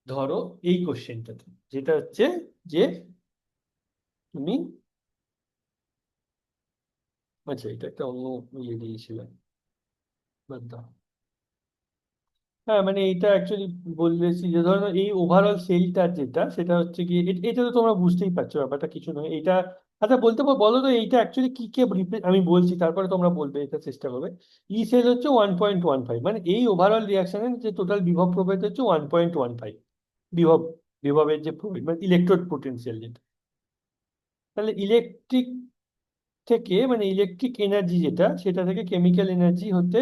ধরো এই কোশ্চেনটাতে, যেটা হচ্ছে যে তুমি, আচ্ছা এটা একটা অন্য ইয়ে দিয়েছিলাম, বাদ দাও। হ্যাঁ মানে এটা অ্যাকচুয়ালি বলেছি যে ধরো এই ওভারঅল সেলটার যেটা, সেটা হচ্ছে কি, এটা তো তোমরা বুঝতেই পারছো ব্যাপারটা কিছু নয় এটা। আচ্ছা বলো তো এইটা অ্যাকচুয়ালি কি কে আমি বলছি, তারপরে তোমরা বলবে, এটা চেষ্টা করবে। ই সেল হচ্ছে 1.15, মানে এই ওভারঅল রিয়াকশনের যে টোটাল বিভব প্রভেদ হচ্ছে 1.15 বিভব, বিভবের যে প্রভেদ মানে ইলেকট্রোড পোটেনশিয়াল যেটা। তাহলে ইলেকট্রিক থেকে মানে ইলেকট্রিক এনার্জি যেটা, সেটা থেকে কেমিক্যাল এনার্জি হতে,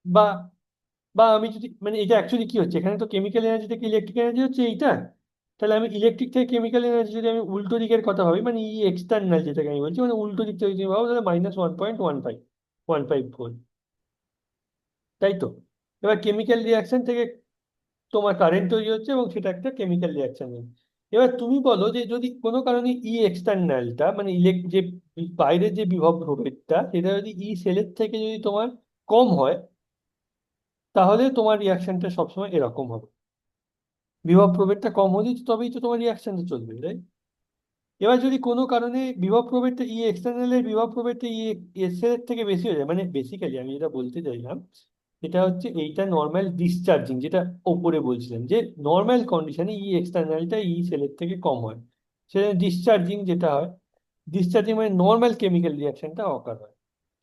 বা বা আমি যদি মানে এটা অ্যাকচুয়ালি কি হচ্ছে, এখানে তো কেমিক্যাল এনার্জি থেকে ইলেকট্রিক এনার্জি হচ্ছে এইটা। তাহলে আমি ইলেকট্রিক থেকে কেমিক্যাল এনার্জি যদি আমি উল্টো দিকের কথা ভাবি, মানে ই এক্সটার্নাল যেটাকে আমি বলছি, মানে উল্টো দিক থেকে যদি ভাবো, তাহলে -1.15 তাই তো? এবার কেমিক্যাল রিয়াকশন থেকে তোমার কারেন্ট তৈরি হচ্ছে, এবং সেটা একটা কেমিক্যাল রিয়াকশন। এবার তুমি বলো যে যদি কোনো কারণে ই এক্সটার্নালটা মানে যে বাইরের যে বিভব প্রভেদটা, সেটা যদি ই সেলের থেকে যদি তোমার কম হয়, তাহলে তোমার রিয়াকশনটা সবসময় এরকম হবে। বিভব প্রভেদটা কম হলে তবেই তো তোমার রিয়াকশনটা চলবে, তাই? এবার যদি কোনো কারণে বিভব প্রভেদটা ই এক্সটার্নালের বিভব প্রভেদটা এস এর থেকে বেশি হয়ে যায়, মানে বেসিক্যালি আমি যেটা বলতে চাইলাম এটা হচ্ছে এইটা নর্মাল ডিসচার্জিং, যেটা ওপরে বলছিলাম যে নর্মাল কন্ডিশনে ই এক্সটার্নালটা ই সেলের থেকে কম হয়, সেটা ডিসচার্জিং যেটা হয়, ডিসচার্জিং মানে নর্মাল কেমিক্যাল রিয়াকশনটা অকার হয়।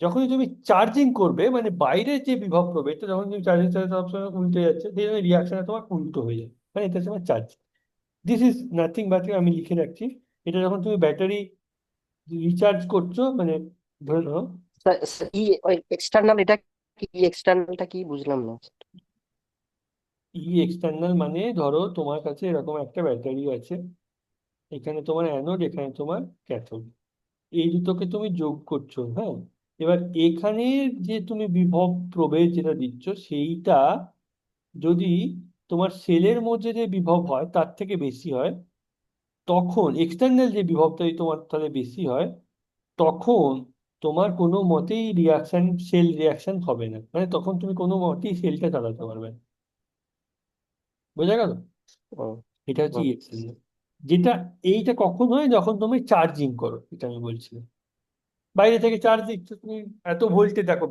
যখনই তুমি চার্জিং করবে, মানে বাইরের যে বিভব প্রভেদটা যখন তুমি চার্জিং সবসময় উল্টে যাচ্ছে, সেই জন্য রিয়াকশনটা তোমার উল্টো হয়ে যায়, মানে এটা তোমার charge. This is nothing but, আমি লিখে রাখছি, এটা যখন তুমি ব্যাটারি রিচার্জ করছো, মানে ধরে নাও ই এক্সটার্নাল, এটা কি এক্সটার্নালটা কি বুঝলাম না। ই এক্সটার্নাল মানে ধরো তোমার কাছে এরকম একটা ব্যাটারি আছে, এখানে তোমার অ্যানোড, এখানে তোমার ক্যাথোড, এই দুটোকে তুমি যোগ করছো, হ্যাঁ। এবার এখানে যে তুমি বিভব প্রভেদ যেটা দিচ্ছ, সেইটা যদি তোমার সেলের মধ্যে যে বিভব হয় তার থেকে বেশি হয়, তখন এক্সটার্নাল যে বিভবটা যদি তোমার তাহলে বেশি হয়, তখন তোমার কোনো মতেই সেল রিয়াকশন হবে না, মানে তখন তুমি কোনো মতেই সেলটা চালাতে পারবে না, বোঝা গেল? ও, এটা হচ্ছে হুম। এক্সটার্নাল। যেটা এইটা কখন হয়, যখন তুমি চার্জিং করো, এটা আমি বলছিলাম। বাইরে থেকে চার্জ দিচ্ছ তুমি, এত ভোল্টে দেখো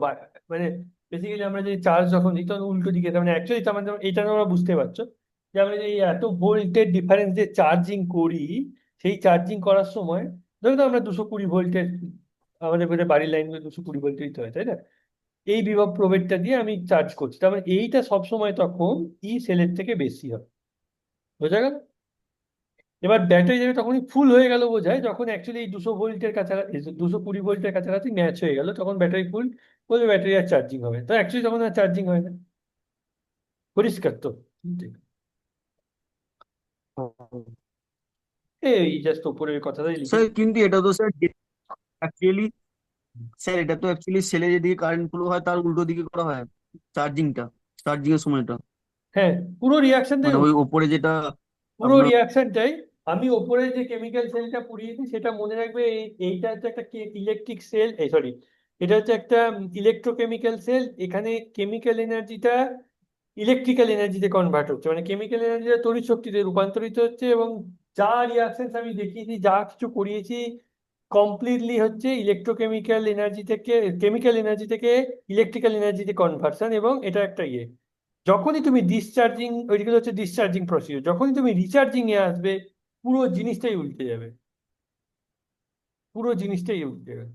মানে বেসিক্যালি আমরা যে চার্জ যখন দিই তখন উল্টো দিকে, তার মানে অ্যাকচুয়ালি তার মানে এটা তোমরা বুঝতে পারছো যে আমরা যে এই এত ভোল্টের ডিফারেন্স যে চার্জিং করি, সেই চার্জিং করার সময় ধরো তো আমরা 220 ভোল্টের, আমাদের বোধহয় বাড়ির লাইনগুলো 220 ভোল্টের দিতে হয়, তাই না? এই বিভব প্রভেদটা দিয়ে আমি চার্জ করছি, তার মানে এইটা সবসময় তখন ই সেলের থেকে বেশি হয়। বোঝা গেল? এবার ব্যাটারি যাবে তখনই ফুল হয়ে গেল বোঝায় যখন অ্যাকচুয়ালি এই 200 ভোল্টের কাছাকাছি, 220 ভোল্টের কাছাকাছি ম্যাচ হয়ে গেল, তখন ব্যাটারি ফুল, বলবে ব্যাটারি আর চার্জিং হবে, তো অ্যাকচুয়ালি তখন আর চার্জিং হয় না। পরিষ্কার তো? এই জাস্ট উপরের কথাটাই স্যার লিখেছি। কিন্তু এটা তো স্যার অ্যাকচুয়ালি, স্যার এটা তো অ্যাকচুয়ালি সেলে যেদিকে কারেন্ট ফ্লো হয় তার উল্টো দিকে করা হয় চার্জিংটা, চার্জিং এর সময়টা। হ্যাঁ, পুরো রিয়াকশনটাই, মানে ওই ওপরে যেটা পুরো আপনার, রিয়াকশনটাই আমি ওপরে যে কেমিক্যাল সেলটা পুড়িয়েছি সেটা মনে রাখবে, এইটা হচ্ছে একটা ইলেকট্রিক সেল, এই সরি, এটা হচ্ছে একটা ইলেকট্রোকেমিক্যাল সেল। এখানে কেমিক্যাল এনার্জিটা ইলেকট্রিক্যাল এনার্জিতে কনভার্ট হচ্ছে, মানে কেমিক্যাল এনার্জিটা তড়িৎ শক্তিতে রূপান্তরিত হচ্ছে, এবং যা রিয়াকশন আমি দেখিয়েছি, যা কিছু করিয়েছি, কমপ্লিটলি হচ্ছে ইলেকট্রোকেমিক্যাল এনার্জি থেকে, কেমিক্যাল এনার্জি থেকে ইলেকট্রিক্যাল এনার্জিতে কনভার্সন। এবং এটা একটা যখনই তুমি ডিসচার্জিং, ওইগুলো হচ্ছে ডিসচার্জিং প্রসিডিউর, যখনই তুমি রিচার্জিং এ আসবে পুরো জিনিসটাই উল্টে যাবে, পুরো জিনিসটাই উল্টে যাবে,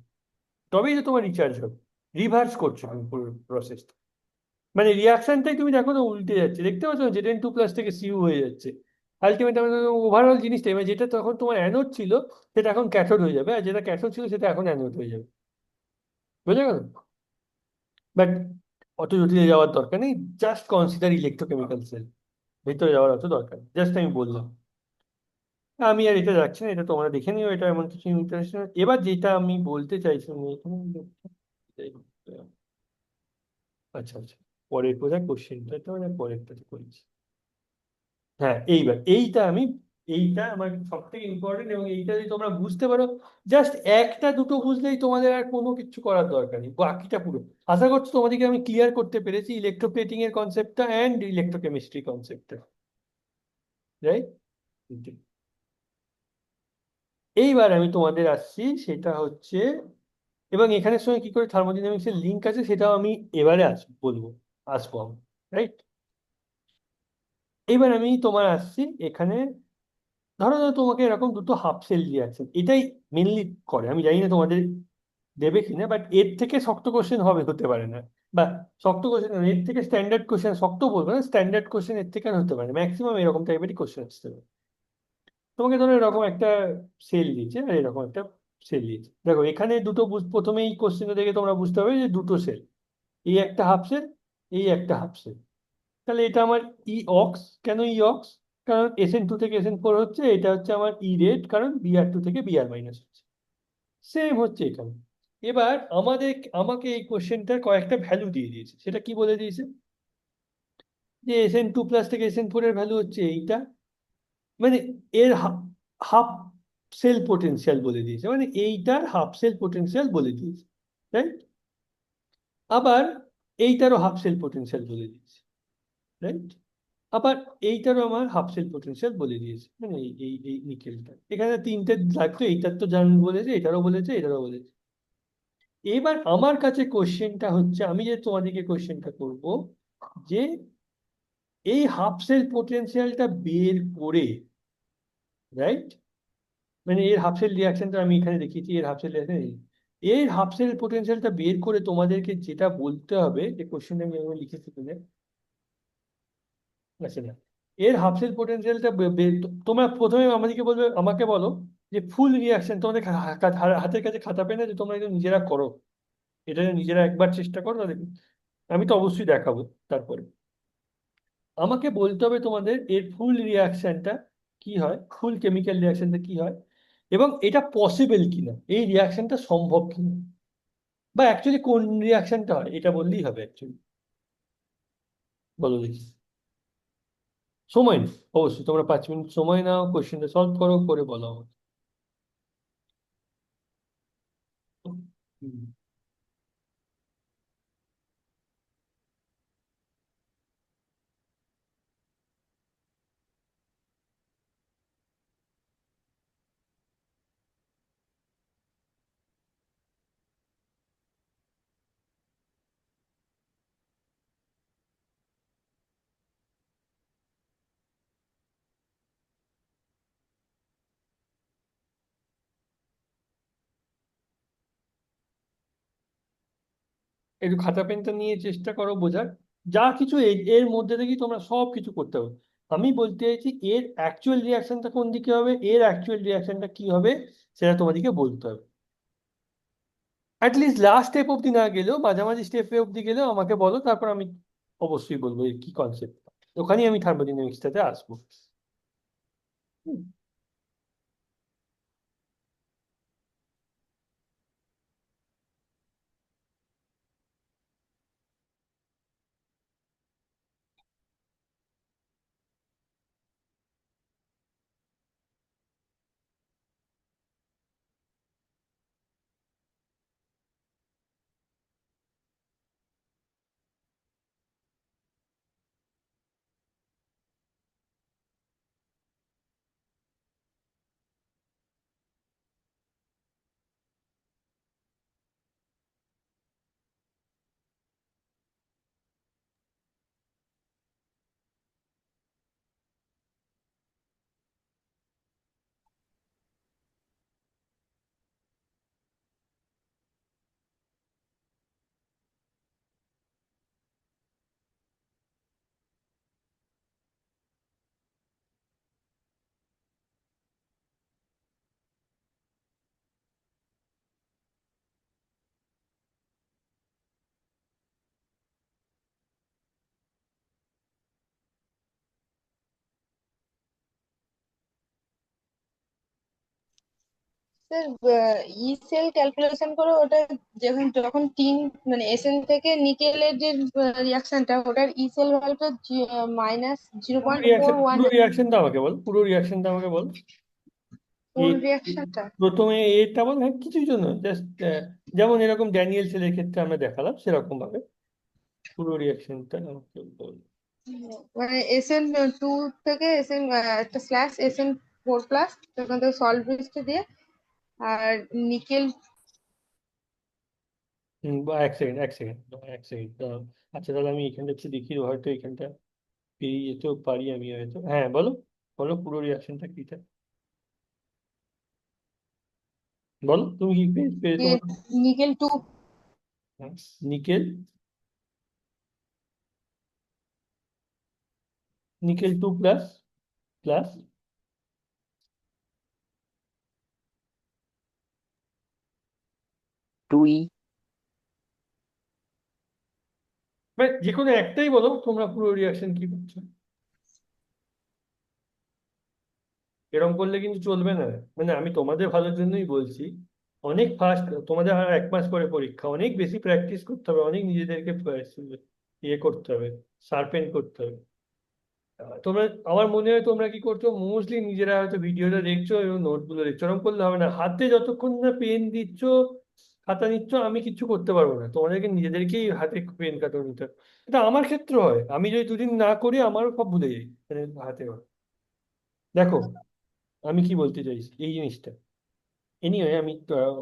তবেই তো তোমার রিচার্জ হবে। রিভার্স করছো তুমি পুরো প্রসেসটা, মানে রিয়াকশনটাই তুমি দেখো তো উল্টে যাচ্ছে, দেখতে পাচ্ছ Zn2+ থেকে Cu হয়ে যাচ্ছে। আলটিমেট আমাদের ওভারঅল জিনিসটা, মানে যেটা তখন তোমার অ্যানোড ছিল সেটা এখন ক্যাথোড হয়ে যাবে, আর যেটা ক্যাথোড ছিল সেটা এখন অ্যানোড হয়ে যাবে। বুঝে গেল? বাট অত জটিলে যাওয়ার দরকার নেই, জাস্ট কনসিডার ইলেকট্রোকেমিক্যাল সেল, ভেতরে যাওয়ার অত দরকার নেই, জাস্ট আমি বললাম। আমি আর এটা যাচ্ছি না, এটা তোমরা দেখে নিও, এটা এমন কিছু ইন্টারেস্টিং। এবার যেটা আমি বলতে চাইছি, আচ্ছা আচ্ছা, পরের বোঝা কোশ্চেনটা তো মানে পরেরটাতে করেছি। হ্যাঁ, এইবার এইটা আমার সব থেকে ইম্পর্টেন্ট, এবং এইটা যদি তোমরা বুঝতে পারো, জাস্ট একটা দুটো বুঝলেই তোমাদের আর কোনো কিছু করার দরকার নেই, বাকিটা পুরো আশা করছি তোমাদেরকে আমি ক্লিয়ার করতে পেরেছি ইলেকট্রোপ্লেটিং এর কনসেপ্টটা অ্যান্ড ইলেকট্রোকেমিস্ট্রি কনসেপ্টটা, রাইট? এইবার আমি তোমাদের আসছি, সেটা হচ্ছে, এবং এখানের সঙ্গে কি করে থার্মোডিনামিক্সের লিঙ্ক আছে সেটাও আমি এবারে আসবো আমি, রাইট? এইবার আমি তোমার আসছি এখানে, ধরো তোমাকে এরকম দুটো হাফ সেল রিয়াকশন, এটাই মেনলি করে, আমি জানি না তোমাদের দেবে কিনা, বাট এর থেকে শক্ত কোশ্চেন হতে পারে না, বা শক্ত কোশ্চেন, এর থেকে স্ট্যান্ডার্ড কোশ্চেন, শক্ত বলবো না, স্ট্যান্ডার্ড কোশ্চেন এর থেকে আর হতে পারে, ম্যাক্সিমাম এরকম টাইপেরই কোশ্চেন আসতে পারে। তোমাকে ধরো এরকম একটা সেল দিয়েছে, আর এরকম একটা সেল দিয়েছে, দেখো এখানে দুটো প্রথমে এই কোশ্চেনটা দেখে তোমরা বুঝতে হবে যে দুটো সেল, এই একটা হাফ সেল, এই একটা হাফ সেল। তাহলে এটা আমার ই অক্স, কেন ই অক্স? কারণ SN2 থেকে SN4 হচ্ছে, এটা হচ্ছে আমার ই রেড, কারণ Br2 থেকে Br- হচ্ছে। সেম হচ্ছে এখানে। এবার আমাকে এই কোশ্চেনটার কয়েকটা ভ্যালু দিয়ে দিয়েছে, সেটা কি বলে দিয়েছে? যে SN2+ থেকে SN4 এর ভ্যালু হচ্ছে এইটা, মানে এর হাফ সেল পোটেনশিয়াল বলে দিয়েছে, মানে এইটার হাফ সেল পোটেনশিয়াল বলে দিয়েছে, রাইট? আবার এইটারও হাফ সেল পোটেনশিয়াল বলে দিয়েছে, রাইট? আবার এইটারও আমার হাফ সেল পোটেনশিয়াল বলে দিয়েছে, মানে এই নিকেলটা, এখানে তিনটে লাগতো, এইটার তো জান বলেছে, এটারও বলেছে, এটারও বলেছে। এবার আমার কাছে কোশ্চেনটা হচ্ছে, আমি যে তোমাদেরকে কোশ্চেনটা করব, যে এই হাফ সেল পোটেনশিয়ালটা বের করে, রাইট, মানে এর হাফ সেল রিয়াকশনটা আমি এখানে দেখিয়েছি, এর হাফ সেল রিয়াকশন, এর হাফ সেল পোটেনশিয়ালটা বের করে তোমাদেরকে যেটা বলতে হবে, যে কোশ্চেনটা আমি এভাবে লিখেছি তুলে, আচ্ছা না, এর হাফ সেল পোটেনশিয়ালটা তোমরা প্রথমে আমাকে বলো যে ফুল রিয়াকশন, তোমাদের হাতের কাছে খাতা পেন আছে, তোমরা একটু নিজেরা করো, এটা নিজেরা একবার চেষ্টা করো, তাহলে আমি তো অবশ্যই দেখাবো। তারপরে আমাকে বলতে হবে তোমাদের এর ফুল রিয়াকশনটা কি হয়, ফুল কেমিক্যাল রিয়াকশনটা কি হয়, এবং এটা পসিবল কিনা, এই রিয়াকশনটা সম্ভব কিনা, বা অ্যাকচুয়ালি কোন রিয়াকশনটা হয়, এটা বললেই হবে অ্যাকচুয়ালি। বলো দেখি। সময় নেই, অবশ্যই তোমরা 5 মিনিট সময় নাও, কোশ্চেনটা সলভ করো, করে বলো আমাকে। হুম। একটু খাতা পেনটা নিয়ে চেষ্টা করো বোঝার। যা কিছু এর মধ্যে থেকেই তোমরা সব কিছু করতে হবে। আমি বলতে চাইছি এর অ্যাকচুয়াল রিয়াকশনটা কোন দিকে হবে, এর অ্যাকচুয়াল রিয়াকশনটা কি হবে, সেটা তোমাদেরকে বলতে হবে। অ্যাটলিস্ট লাস্ট স্টেপ অব্দি না গেলেও মাঝামাঝি স্টেপে অব্দি গেলেও আমাকে বলো, তারপর আমি অবশ্যই বলবো এর কি কনসেপ্ট। ওখানেই আমি থার্মোডাইনামিক্সটাতে আসবো। হুম। স্যার, ই সেল ক্যালকুলেশন করে ওটা যখন যখন টিন মানে এসএন থেকে নিকেলের যে রিয়াকশনটা, ওটার ই সেল ভ্যালুটা মাইনাস জিরো পুরো পয়েন্ট ফোর রিয়াকশন, ওয়ান পুরো রিয়াকশনটা আমাকে বল, পুরো রিয়াকশনটা আমাকে বল। ফুল এ- রিয়াকশনটা। প্রথমে এটা বল, হ্যাঁ কিছুই জন্য জাস্ট যেমন এরকম ড্যানিয়েল সেলের ক্ষেত্রে আমরা দেখালাম সেরকম ভাবে পুরো রিয়াকশনটা আমাকে বল। মানে এসএন টু থেকে এসএন একটা স্ল্যাশ এসএন ফোর প্লাস, সেখান থেকে সল্ট ব্রিজটা দিয়ে, আর নিকেল। বা এক সেকেন্ড, এক সেকেন্ড, এক সেকেন্ড। আচ্ছা তাহলে আমি এখানটা একটু দেখি, হয়তো এখানটা পেরিয়ে যেতেও পারি আমি হয়তো। হ্যাঁ বলো, বলো পুরো রিয়াকশনটা কিটা বলো, তুমি কি পেরেছো বলো। Nickel to nickel, nickel two plus plus two E. মানে যে কোনো একটাই বলো, তোমরা পুরো রিয়াকশন কি করছো। এরকম করলে কিন্তু চলবে না। মানে আমি তোমাদের ভালোর জন্যই বলছি, অনেক ফাস্ট, তোমাদের আর 1 মাস পরে পরীক্ষা, অনেক বেশি প্র্যাকটিস করতে হবে, অনেক নিজেদেরকে ইয়ে করতে হবে, শার্পেন করতে হবে। তোমরা, আমার মনে হয় তোমরা কি করছো, মোস্টলি নিজেরা হয়তো ভিডিওটা দেখছো এবং নোটগুলো দেখছো। এরকম করলে হবে না, হাতে যতক্ষণ না পেন দিচ্ছ, খাতা নিচ্ছ, আমি কিছু করতে পারবো না, তোমাদেরকে নিজেদেরকেই হাতে পেন খাতা নিতে হবে। এটা আমার ক্ষেত্রে হয়, আমি যদি দুদিন না করি আমারও সব ভুলে যাই, মানে হাতে হয়। দেখো আমি কি বলতে চাইছি এই জিনিসটা, এনিওয়ে আমি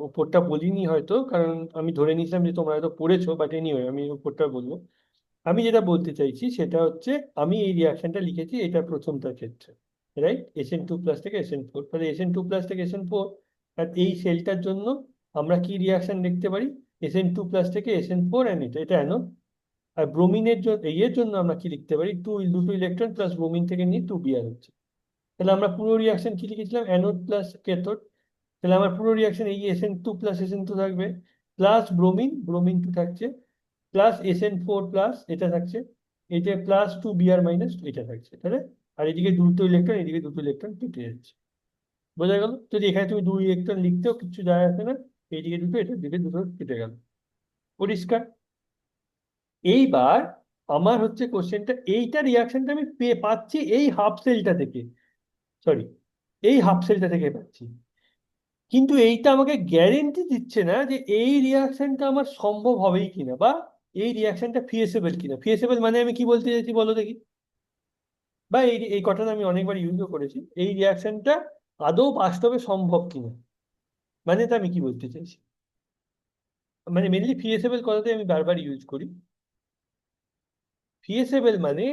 ওপরটা বলিনি হয়তো, কারণ আমি ধরে নিয়েছিলাম যে তোমরা হয়তো পড়েছো, বাট এনিওয়ে আমি ওপরটা বলবো। আমি যেটা বলতে চাইছি সেটা হচ্ছে, আমি এই রিয়াকশনটা লিখেছি এটা প্রথমটার ক্ষেত্রে, রাইট, SN2+ থেকে SN4, তাহলে SN2+ থেকে SN4, আর এই সেলটার জন্য আমরা কি রিয়াকশন লিখতে পারি, SN2+ থেকে SN4, অ্যান্ড এটা এটা অ্যানোড। আর ব্রোমিনের জন্য, এর জন্য আমরা কি লিখতে পারি, দুটো ইলেকট্রন প্লাস ব্রোমিন থেকে নিয়ে 2Br হচ্ছে। তাহলে আমরা পুরো রিয়াকশন কি লিখেছিলাম, অ্যানোড প্লাস ক্যাথোড। তাহলে আমার পুরো রিয়াকশন এই SN2+ SN2 থাকবে, প্লাস ব্রোমিন, ব্রোমিন 2 থাকছে, প্লাস SN4+, এটা থাকছে, এটা প্লাস 2Br মাইনাস এটা থাকছে, তাহলে আর এদিকে দুটো ইলেকট্রন, এদিকে দুটো ইলেকট্রন কেটে যাচ্ছে। বোঝা গেল? যদি এখানে তুমি 2 ইলেকট্রন লিখতেও কিছু যায় আসে না, এইদিকে দুটো, এটা দিকে দুটো কেটে গেল। পরিষ্কার? এইবার আমার হচ্ছে কোশ্চেনটা, এইটা রিয়াকশনটা আমি পাচ্ছি এই হাফ সেলটা থেকে, সরি এই হাফ সেলটা থেকে পাচ্ছি, কিন্তু এইটা আমাকে গ্যারেন্টি দিচ্ছে না যে এই রিয়াকশনটা আমার সম্ভব হবেই কিনা, বা এই রিয়াকশনটা ফিজিবল কিনা। ফিজিবল মানে আমি কি বলতে চাইছি বলো দেখি, বা এই এই কথাটা আমি অনেকবার ইউজও করেছি, এই রিয়াকশনটা আদৌ বাস্তবে সম্ভব কিনা, মানে তা আমি কি বলতে চাইছি, মানে মেনলি ফিজিবল কথাটাই আমি বারবার ইউজ করি। ফিজিবল মানে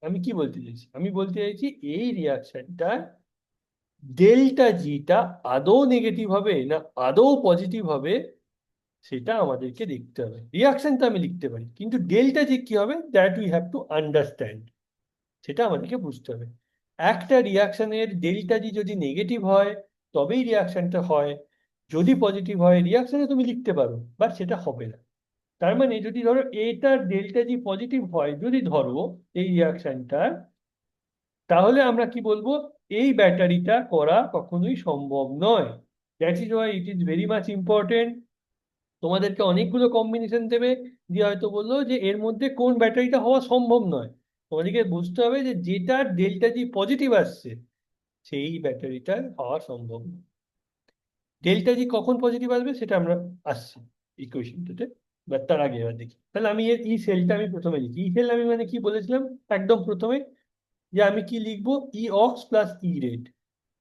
আমি কি বলতে চাইছি, আমি বলতে চাইছি এই রিয়াকশনটা ডেল্টা জিটা আদৌ নেগেটিভ হবে না আদৌ পজিটিভ হবে, সেটা আমাদেরকে দেখতে হবে। রিয়াকশন তো আমি লিখতে পারি, কিন্তু ডেল্টা জি কি হবে, that we have to understand. সেটা আমাদেরকে বুঝতে হবে। একটা রিয়াকশনের ডেল্টা জি যদি নেগেটিভ হয় তবেই রিয়াকশনটা হয়, যদি পজিটিভ হয় রিয়াকশনে তুমি লিখতে পারো, বাট সেটা হবে না। তার মানে যদি ধরো এটার ডেল্টা জি পজিটিভ হয়, যদি ধরো এই রিয়াকশনটার, তাহলে আমরা কি বলবো, এই ব্যাটারিটা করা কখনোই সম্ভব নয়। That is why it is very much important. তোমাদেরকে অনেকগুলো কম্বিনেশন দেবে, দিয়ে হয়তো বললো যে এর মধ্যে কোন ব্যাটারিটা হওয়া সম্ভব নয়। তোমাদেরকে বুঝতে হবে যে যেটার ডেল্টা জি পজিটিভ আসছে সেই ব্যাটারিটা হওয়া সম্ভব নয়। ডেল্টা জি কখন পজিটিভ আসবে সেটা আমরা আসছি ইকুয়েশনটাতে, বাট তার আগে এবার দেখি। তাহলে আমি এর ই সেলটা আমি প্রথমে লিখি। ই সেল আমি মানে কি বলেছিলাম একদম প্রথমে, যে আমি কি লিখবো, ই অক্স প্লাস ই রেড।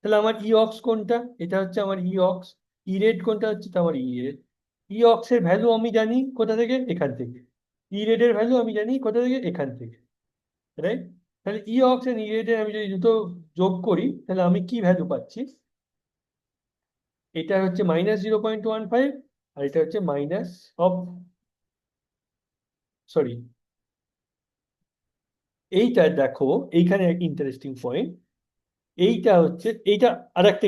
তাহলে আমার ই অক্স কোনটা, এটা হচ্ছে আমার ই অক্স। ই রেড কোনটা হচ্ছে, তো আমার ই রেড। ই অক্স এর ভ্যালু আমি জানি কোথা থেকে, এখান থেকে। ই রেড এর ভ্যালু আমি জানি কোথা থেকে, এখান থেকে, রাইট? তাহলে ই অক্স এন্ড ই রেড এর আমি যদি দুটো যোগ করি তাহলে আমি কি ভ্যালু পাচ্ছি, এটা হচ্ছে -0.15, আর এটা হচ্ছে মাইনাস অফ, সরি, এইটা দেখো, এইখানে ইন্টারেস্টিং পয়েন্ট। এইটা হচ্ছে, এইটা আর একটা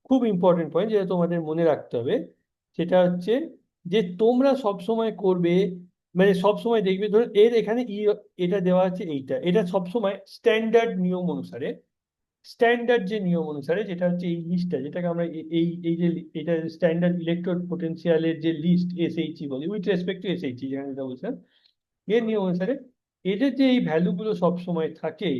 খুব ইম্পর্টেন্ট পয়েন্ট যেটা তোমাদের মনে রাখতে হবে। সেটা হচ্ছে যে তোমরা সব সময় করবে, মানে সব সময় দেখবে, ধরো এর এখানে এটা দেওয়া আছে, এটা সব সময় স্ট্যান্ডার্ড নিয়ম অনুসারে, স্ট্যান্ডার্ড যে নিয়ম অনুসারে, যেটা হচ্ছে এই লিস্টটা, যেটাকে আমরা এই এই যে এটা স্ট্যান্ডার্ড ইলেকট্রোড পোটেনশিয়ালের যে লিস্ট এসএইচই বলি, উইথ রেসপেক্ট টু এসএইচই, যেখানে এটা বলছেন, এর নিয়ম অনুসারে এদের যে এই ভ্যালুগুলো সবসময় থাকে,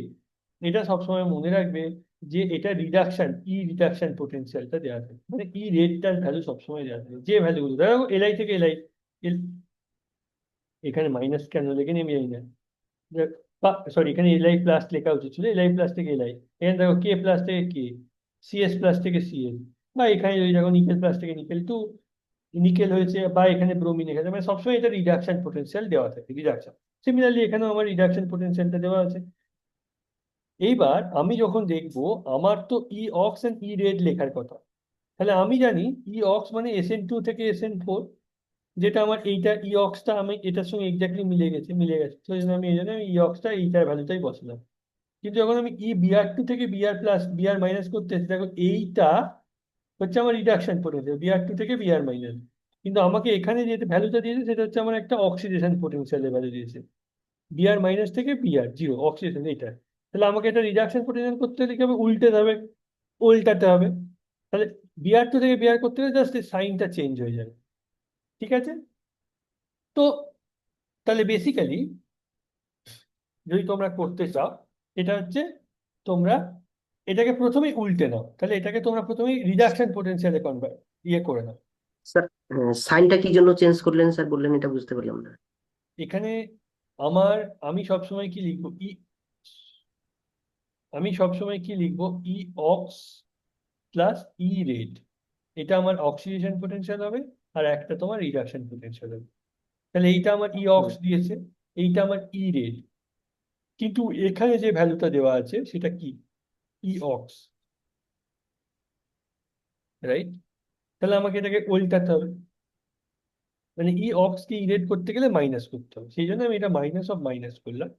এটা সবসময় মনে রাখবে যে এটা রিডাকশন, রিডাকশন পোটেনশিয়ালটা দেওয়া থাকে, মানে রেটটার ভ্যালু সবসময় দেওয়া থাকে। যে ভ্যালুগুলো ধরো এলআই থেকে এলআই, এখানে মাইনাস কেন লেখে আমি জানি না, সরি, এখানে এলআই প্লাস লেখা উচিত ছিল, এলআই প্লাস থেকে এলআই। এখানে দেখো কে প্লাস থেকে কে, সিএস প্লাস থেকে সিএস, বা এখানে যদি দেখো নিকেল প্লাস থেকে নিকেল টু নিকেল হয়েছে, বা এখানে ব্রোমিন এখানে, মানে সবসময় এটা রিডাকশন পোটেনশিয়াল দেওয়া থাকে, রিডাকশন। সিমিলারলি এখানেও আমার রিডাকশন পোটেনশিয়ালটা দেওয়া আছে। এইবার আমি যখন দেখবো আমার তো ই অক্স এন্ড ই রেড লেখার কথা, তাহলে আমি জানি ই অক্স মানে SN2 থেকে SN4, যেটা আমার এইটা ই অক্সটা আমি এটার সঙ্গে এক্স্যাক্টলি মিলে গেছে, তো এই জন্য আমি এই জন্য ই অক্সটা এইটার ভ্যালুটাই বসালাম। কিন্তু যখন আমি BR2 থেকে BR প্লাস BR মাইনাস করতে এসেছি, দেখো এইটা হচ্ছে আমার রিডাকশন পোটেনশিয়াল, BR2 থেকে BR মাইনাস। কিন্তু আমাকে এখানে যে ভ্যালুটা দিয়েছে সেটা হচ্ছে আমার একটা অক্সিডেশন পোটেনশিয়ালের ভ্যালু দিয়েছে, BR মাইনাস থেকে BR0 অক্সিডেশন, এইটা। তাহলে আমাকে এটা রিডাকশন পোটেনশিয়াল করতে হলে কি হবে, উল্টাতে হবে। তাহলে BR2 থেকে BR করতে হলে জাস্ট সাইনটা চেঞ্জ হয়ে যাবে, ঠিক আছে? তো তাহলে বেসিক্যালি যদি তোমরা করতে চাও, এটা হচ্ছে তোমরা এটাকে প্রথমেই উল্টে নাও, তাহলে এটাকে তোমরা প্রথমেই রিডাকশন পোটেনশিয়ালে কনভার্ট করে নাও। স্যার, সাইনটা কি জন্য চেঞ্জ করলেন স্যার, বললেন, এটা বুঝতে পারলাম না। এখানে আমি সবসময় কি লিখবো, ই অক্স প্লাস ই রেড, এটা আমার অক্সিডেশন পোটেনশিয়াল হবে, আর একটা তোমার রিডাকশন পোটেনশিয়াল হবে। তাহলে এইটা আমার ই অক্স দিয়েছে, এইটা আমার ই রেড, কিন্তু এখানে যে ভ্যালুটা দেওয়া আছে সেটা কি, ই অক্স, রাইট? তাহলে আমাকে এটাকে উল্টাতে হবে, মানে ই অক্স কে ইরেড করতে গেলে মাইনাস করতে হবে, সেই জন্য আমি এটা মাইনাস অফ মাইনাস করলাম,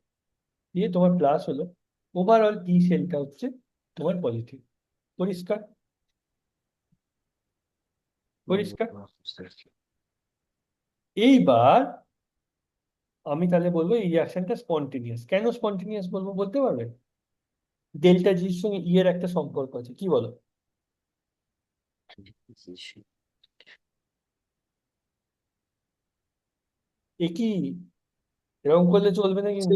দিয়ে তোমার প্লাস হলো। ওভারঅল ই সেলটা হচ্ছে তোমার পজিটিভ। পরিষ্কার? পরিষ্কার? বুঝতে পারছি। এইবার আমি তাহলে বলবো এই রিয়াকশনটা স্পন্টেনিয়াস। কেন স্পন্টেনিয়াস বলবো বলতে পারবে? ডেল্টা জির সঙ্গে ই এর একটা সম্পর্ক আছে, কি বলো? এ কি, এরকম করলে চলবে না কিন্তু।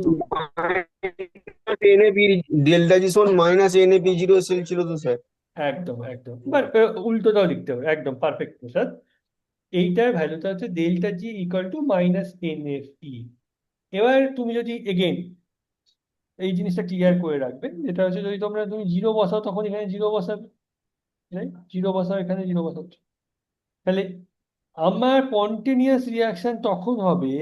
NAP ডেল্টা জি সমান -NAP0 সেল ছিল তো স্যার। একদম একদম, বাট উল্টোটাও লিখতে হবে, একদম পারফেক্ট প্রসাদ। এইটার ভ্যালুটা হচ্ছে ডেল্টা জি ইকুয়াল টু -NFE। এবার তুমি যদি এগেন এই জিনিসটা ক্লিয়ার করে রাখবে, যেটা হচ্ছে যদি তুমি জিরো বসাও তখন এখানে জিরো বসাবে, জিরো বসাও, এখানে জিরো বসাচ্ছ, তাহলে আমার স্পন্টেনিয়াস রিয়াকশন তখন হবে,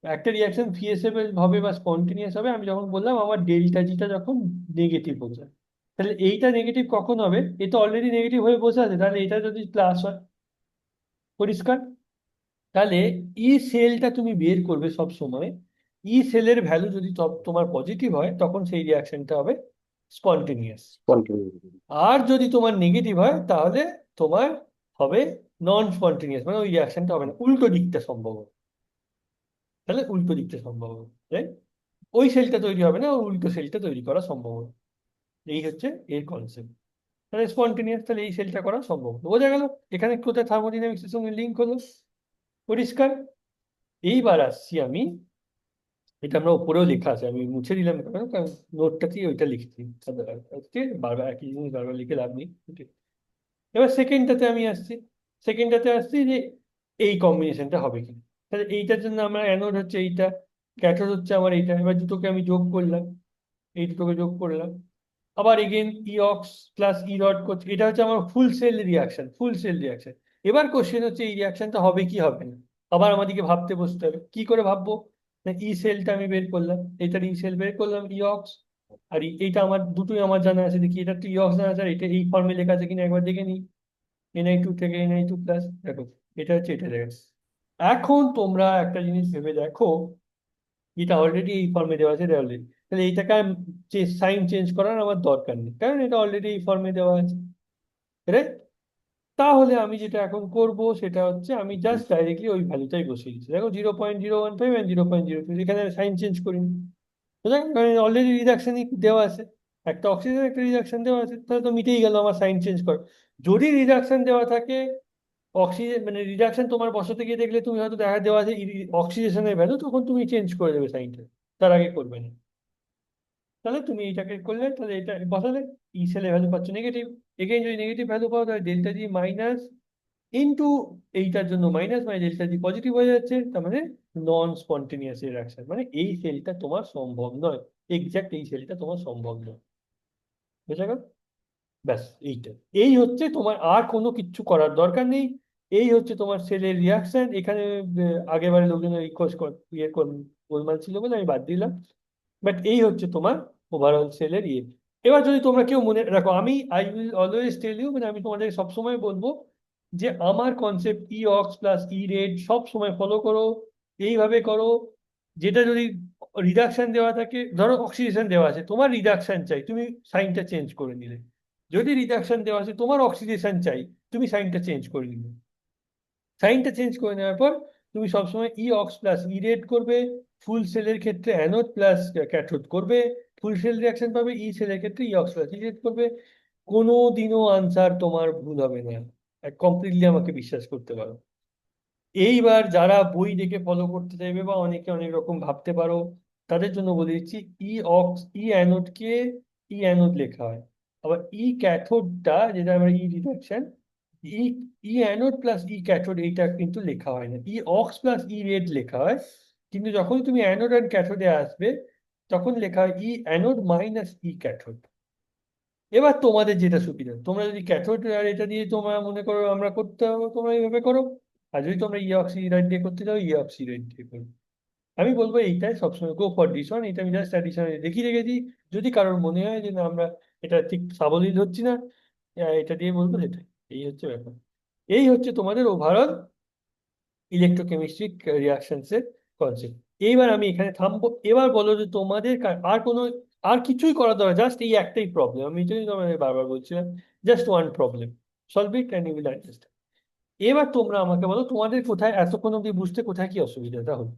একটা রিয়াকশন ফিএসেবল হবে বা স্পন্টেনিয়াস হবে আমি যখন বললাম আমার ডেল্টা জিটা যখন নেগেটিভ হয়ে যায়। তাহলে এইটা নেগেটিভ কখন হবে, এটা অলরেডি নেগেটিভ হয়ে বসে আছে, তাহলে এটা যদি প্লাস হয়, পরিষ্কার? তাহলে ই সেলটা তুমি বের করবে সব সময়। ই সেলের ভ্যালু যদি তোমার পজিটিভ হয় তখন সেই রিয়াকশনটা হবে স্পন্টেনিয়াস। কন্টিনিউ। আর যদি তোমার নেগেটিভ হয় তাহলে তোমার হবে নন স্পন্টেনিয়াস, মানে ওই রিয়াকশনটা হবে না, উল্টো দিকটা সম্ভব হবে। তাহলে উল্টো দিকটা সম্ভব হবে, তাই ওই সেলটা তৈরি হবে না, ওর উল্টো সেলটা তৈরি করা সম্ভব হবে। এই হচ্ছে এর কনসেপ্ট। তাহলে স্পন্টেনিয়াস, তাহলে এই সেলটা করা সম্ভব হলো। বোঝা গেল এখানে কোথায় থার্মোডাইনামিক্সের সঙ্গে লিঙ্ক হলো? পরিষ্কার? এইবার আসছি আমি, এটা আমরা উপরেও লেখা আছে, আমি মুছে দিলাম কারণ নোটটাতেই ওইটা লিখছি। আজকে বারবার একই জিনিস বারবার লিখে লাভ নেই। এবার সেকেন্ডটাতে আমি আসছি। সেকেন্ডটাতে আসছি যে এই কম্বিনেশনটা হবে কি। তাহলে এইটার জন্য আমার অ্যানোড হচ্ছে এইটা, ক্যাথোড হচ্ছে আমার এইটা। এবার দুটোকে আমি যোগ করলাম, এই দুটোকে যোগ করলাম। আবার এগেন ই অক্স প্লাস ই রড করছে, এটা হচ্ছে আমার ফুল সেল রিয়াকশন, ফুল সেল রিয়াকশন। এবার কোশ্চেন হচ্ছে এই রিয়াকশনটা হবে কি হবে না। আবার আমাদেরকে ভাবতে বসতে হবে, কি করে ভাববো? না, ই সেলটা আমি বের করলাম, এইটার ই সেল বের করলাম ই অক্স। আর এইটা আমার দুটোই আমার জানা আছে, দেখি এটা তো ই অক্স জানা আছে, আর এটা এই ফর্মে লেখা আছে কিনা একবার দেখে নিই। NI2 থেকে NI2 প্লাস, দেখো এটা হচ্ছে এটা লেখা আছে। এখন তোমরা একটা জিনিস ভেবে দেখো, এটা অলরেডি এই ফর্মে দেওয়া আছে, এটা অলরেডি, তাহলে এইটাকে সাইন চেঞ্জ করার আমার দরকার নেই, কারণ এটা অলরেডি এই ফর্মে দেওয়া আছে, রাইট? তাহলে আমি যেটা এখন করব সেটা হচ্ছে আমি জাস্ট ডাইরেক্টলি ওই ভ্যালুটাই বসিয়ে দিচ্ছি। দেখো 0.015 অ্যান্ড 0.02, এখানে সাইন চেঞ্জ করিনি। বুঝলেন? কারণ অলরেডি রিডাকশনই দেওয়া আছে, একটা অক্সিজেন একটা রিডাকশন দেওয়া আছে, তাহলে তো মিটেই গেল আমার সাইন চেঞ্জ কর। যদি রিডাকশন দেওয়া থাকে, অক্সিজেন মানে রিডাকশন তোমার বসাতে গিয়ে দেখলে তুমি হয়তো দেখা দেওয়া আছে অক্সিজেশনের ভ্যালু, তখন তুমি চেঞ্জ করে দেবে সাইনটা, তার আগে করবে না। তাহলে তুমি এইটাকে করলে, তাহলে এটা বসালে ই সেলের ভ্যালু পাচ্ছ নেগেটিভ। এগেইন যদি নেগেটিভ ভ্যালু পাও তাহলে ডেল্টা জি মাইনাস ইন্টু এইটার জন্য মাইনাস, মানে ডেল্টা জি পজিটিভ হয়ে যাচ্ছে, তার মানে নন স্পন্টেনিয়াস রিয়াকশন, মানে এই সেলটা তোমার সম্ভব নয়, এক্স্যাক্ট এই সেলটা তোমার সম্ভব নয়। বুঝা গেল? ব্যাস এইটা, এই হচ্ছে তোমার, আর কোনো কিচ্ছু করার দরকার নেই। এই হচ্ছে তোমার সেলের রিয়াকশন। এখানে আগের বারে লোকজন গোলমাল ছিল বলে আমি বাদ দিলাম। বাট এই হচ্ছে তোমার ওভারঅল সেলের ইয়ে। এবার যদি তোমরা কেউ মনে রাখো, I will always tell you, মানে আমি তোমাদের সবসময় বলবো যে আমার concept E ox plus E red সব সময় ফলো করো, এইভাবে করো। যেটা যদি রিডাকশন দেওয়া থাকে, ধরো অক্সিডেশন দেওয়া আছে, তোমার রিডাকশন চাই, তুমি সাইনটা চেঞ্জ করে নিলে। যদি রিডাকশন দেওয়া আছে, তোমার অক্সিডেশন চাই, তুমি সাইনটা চেঞ্জ করে নিলে। সাইনটা চেঞ্জ করে নেওয়ার পর তুমি সবসময় ই অক্স প্লাস ই রেড করবে। ফুল সেলের ক্ষেত্রে অ্যানোড প্লাস ক্যাথোড করবে। ফুল সেল রিয়াকশন পাবে, ই সেলের ক্ষেত্রে ই অক্স প্লাস ই রেড করবে। কোনো দিনও আনসার তোমার ভুল হবে না, কমপ্লিটলি আমাকে বিশ্বাস করতে পারো। এইবার যারা বই দেখে ফলো করতে চাইবে বা অনেকে অনেক রকম ভাবতে পারো, তাদের জন্য বলে দিচ্ছি, ই অক্স ই অ্যানোডকে ই অ্যানোড লেখা হয়। আবার ই ক্যাথোডটা, যেটা আমরা ই রিডাকশন, ই ই অ্যানোড প্লাস ই ক্যাথোড, এইটা কিন্তু লেখা হয় না, ই অক্স প্লাস ই রেড লেখা হয়। কিন্তু যখন তুমি অ্যানোড অ্যান্ড ক্যাথোডে আসবে, তখন লেখা হয় ই অ্যানোড মাইনাস ই ক্যাথোড। এবার তোমাদের যেটা সুবিধা, তোমরা যদি ক্যাথোড আর এটা দিয়ে তোমরা মনে করো আমরা করতে হবে, তোমরা এইভাবে করো। আর যদি তোমরা ইঅক্সিডাইড দিয়ে করতে চাও, ইঅক্সিডাইড দিয়ে করো। আমি বলবো এইটাই সবসময় গো ফর দিস ওয়ান, এটা আমি জাস্ট অ্যাডিশনালি দেখিয়ে রেখেছি। যদি কারোর মনে হয় যে না আমরা এটা ঠিক সাবলীল হচ্ছি না, এটা দিয়ে বলবো সেটাই। এই হচ্ছে ব্যাপার। এই হচ্ছে তোমাদের ওভারঅল ইলেকট্রোকেমিস্ট্রিক রিয়াকশনস এর কনসেপ্ট। এইবার আমি এখানে থামবো। এবার বলো যে তোমাদের আর কোনো, আর কিছুই করার দরকার, জাস্ট এই একটাই প্রবলেম, আমি যদি তোমাদের বারবার বলছিলাম, just one problem, solve it and you will understand. এবার তোমরা আমাকে বলো তোমাদের কোথায় এতক্ষণ অব্দি বুঝতে কোথায় কি অসুবিধাটা হলো।